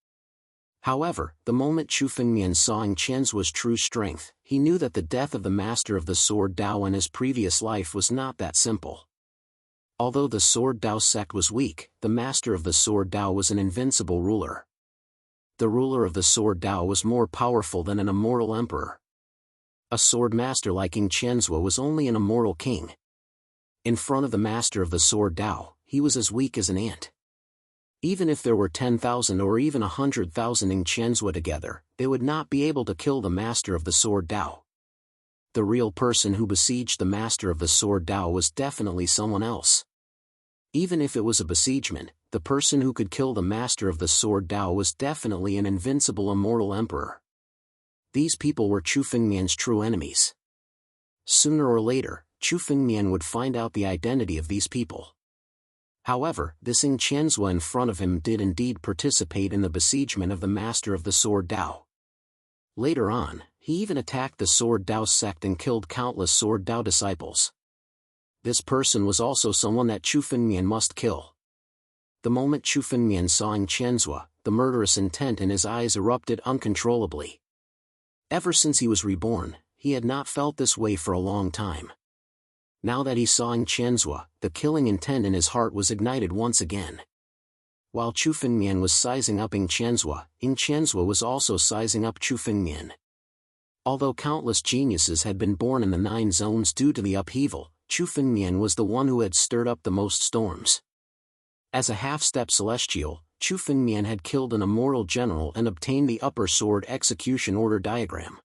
However, the moment Chu Fengmian saw Ing Qianzhua's true strength, he knew that the death of the master of the Sword Dao in his previous life was not that simple. Although the Sword Dao sect was weak, the master of the Sword Dao was an invincible ruler. The ruler of the Sword Dao was more powerful than an immortal emperor. A sword master like Ing Qianzhua was only an immortal king. In front of the master of the Sword Dao, he was as weak as an ant. Even if there were 10,000 or even 100,000 Ing Qianzhua together, they would not be able to kill the master of the Sword Dao. The real person who besieged the master of the Sword Dao was definitely someone else. Even if it was a besiegement, the person who could kill the master of the Sword Dao was definitely an invincible immortal emperor. These people were Chu Fengmian's true enemies. Sooner or later, Chu Fengmian would find out the identity of these people. However, this Ing Qianzhua in front of him did indeed participate in the besiegement of the master of the Sword Dao. Later on, he even attacked the Sword Dao sect and killed countless Sword Dao disciples. This person was also someone that Chu Fengmian must kill. The moment Chu Fengmian saw Ing Qianzhua, the murderous intent in his eyes erupted uncontrollably. Ever since he was reborn, he had not felt this way for a long time. Now that he saw Ing Qianzhua, the killing intent in his heart was ignited once again. While Chu Fengmian was sizing up Ing Qianzhua was also sizing up Chu Fengmian. Although countless geniuses had been born in the 9 zones due to the upheaval, Chu Fengmian was the one who had stirred up the most storms. As a half-step celestial, Chu Fengmian had killed an immortal general and obtained the upper sword execution order diagram.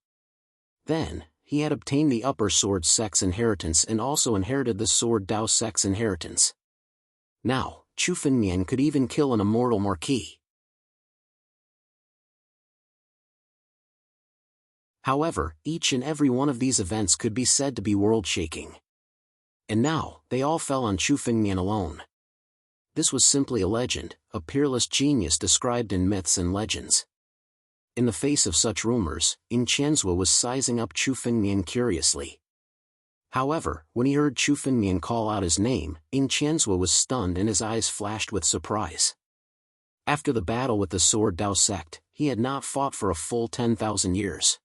Then, he had obtained the upper sword sect's inheritance and also inherited the Sword Dao sect's inheritance. Now, Chu Fengmian could even kill an immortal marquis. However, each and every one of these events could be said to be world-shaking. And now, they all fell on Chu Fengmian alone. This was simply a legend, a peerless genius described in myths and legends. In the face of such rumors, Ing Qianzhua was sizing up Chu Fengmian curiously. However, when he heard Chu Fengmian call out his name, Ing Qianzhua was stunned and his eyes flashed with surprise. After the battle with the Sword Dao sect, he had not fought for a full 10,000 years.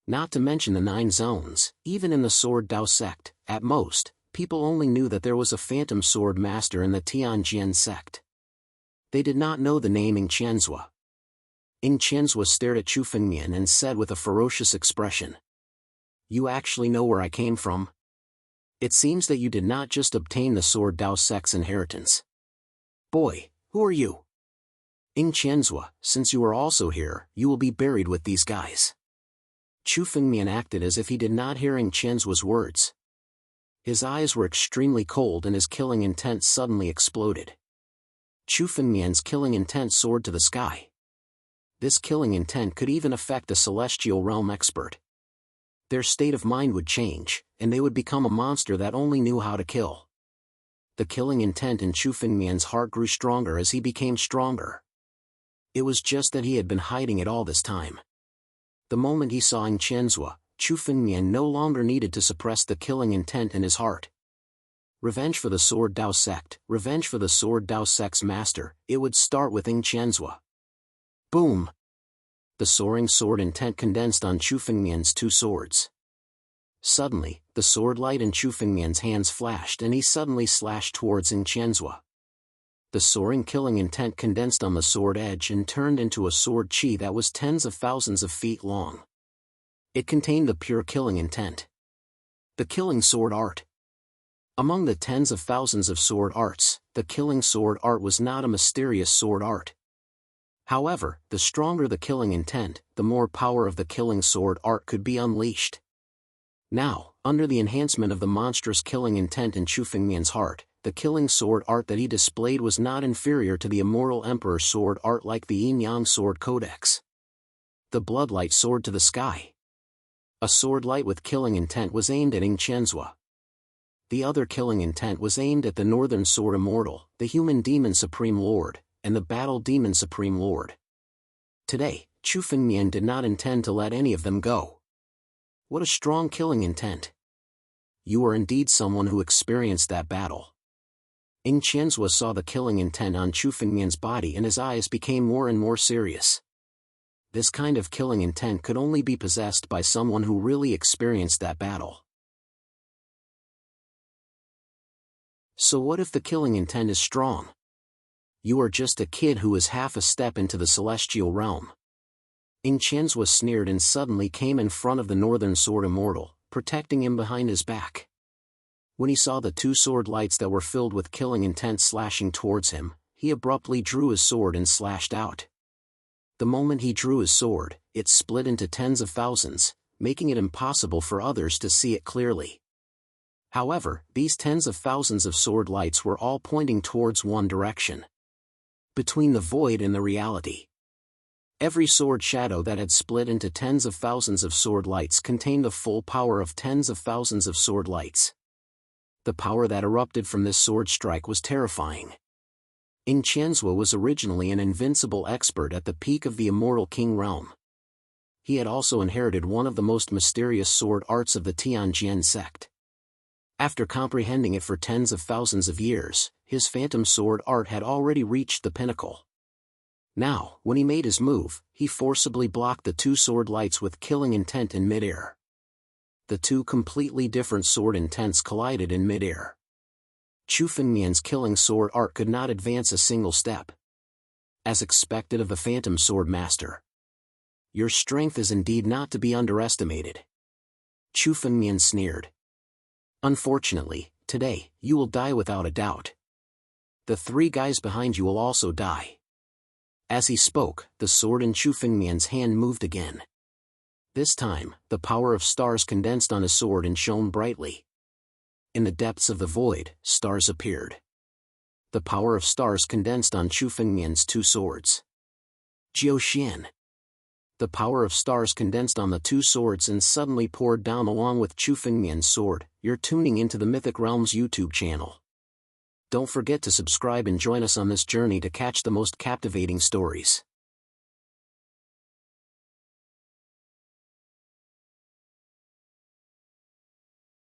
Not to mention the 9 zones, even in the Sword Dao sect, at most, people only knew that there was a phantom sword master in the Tianjian sect. They did not know the name Ing Qianzhua. Ing Qianzhua stared at Chu Fengmian and said with a ferocious expression, "You actually know where I came from? It seems that you did not just obtain the Sword Dao sect's inheritance. Boy, who are you? Ing Qianzhua, since you are also here, you will be buried with these guys." Chu Fengmian acted as if he did not hear Ing Qianzhua's words. His eyes were extremely cold and his killing intent suddenly exploded. Chu Fengmian's killing intent soared to the sky. This killing intent could even affect a celestial realm expert. Their state of mind would change, and they would become a monster that only knew how to kill. The killing intent in Chu Fengmian's heart grew stronger as he became stronger. It was just that he had been hiding it all this time. The moment he saw Ng Qianzhua, Chu Fengmian no longer needed to suppress the killing intent in his heart. Revenge for the Sword Dao sect, revenge for the Sword Dao sect's master, it would start with Ng Qianzhua. Boom! The soaring sword intent condensed on Chu Fengmian's two swords. Suddenly, the sword light in Chu Fengmian's hands flashed and he suddenly slashed towards Ng Qianzhua. The soaring killing intent condensed on the sword edge and turned into a sword chi that was tens of thousands of feet long. It contained the pure killing intent. The killing sword art. Among the tens of thousands of sword arts, the killing sword art was not a mysterious sword art. However, the stronger the killing intent, the more power of the killing sword art could be unleashed. Now, under the enhancement of the monstrous killing intent in Chu Fengmian's heart, the killing sword art that he displayed was not inferior to the immortal emperor sword art like the Yin-Yang sword codex. The bloodlight soared to the sky. A sword light with killing intent was aimed at Ng Qianzhua. The other killing intent was aimed at the Northern Sword Immortal, the Human Demon Supreme Lord, and the Battle Demon Supreme Lord. Today, Chu Fengmian did not intend to let any of them go. What a strong killing intent. You are indeed someone who experienced that battle. Ng Qianzhua saw the killing intent on Chu Fengmian's body and his eyes became more and more serious. This kind of killing intent could only be possessed by someone who really experienced that battle. So what if the killing intent is strong? You are just a kid who is half a step into the celestial realm. Ng Qianzhua sneered and suddenly came in front of the Northern Sword Immortal, protecting him behind his back. When he saw the two sword lights that were filled with killing intent slashing towards him, he abruptly drew his sword and slashed out. The moment he drew his sword, it split into tens of thousands, making it impossible for others to see it clearly. However, these tens of thousands of sword lights were all pointing towards one direction. Between the void and the reality. Every sword shadow that had split into tens of thousands of sword lights contained the full power of tens of thousands of sword lights. The power that erupted from this sword strike was terrifying. Ng Qianzhua was originally an invincible expert at the peak of the immortal king realm. He had also inherited one of the most mysterious sword arts of the Tianjian sect. After comprehending it for tens of thousands of years, his phantom sword art had already reached the pinnacle. Now, when he made his move, he forcibly blocked the two sword lights with killing intent in midair. The two completely different sword intents collided in midair. Chu Fengmian's killing sword art could not advance a single step. As expected of the Phantom Sword Master. Your strength is indeed not to be underestimated. Chu Fengmian sneered. Unfortunately, today, you will die without a doubt. The three guys behind you will also die. As he spoke, the sword in Chu Fengmian's hand moved again. This time, the power of stars condensed on his sword and shone brightly. In the depths of the void, stars appeared. The power of stars condensed on Chu Fengmian's two swords. Jiao Xian. The power of stars condensed on the two swords and suddenly poured down along with Chu Fengmian's sword. You're tuning into the Mythic Realms YouTube channel. Don't forget to subscribe and join us on this journey to catch the most captivating stories.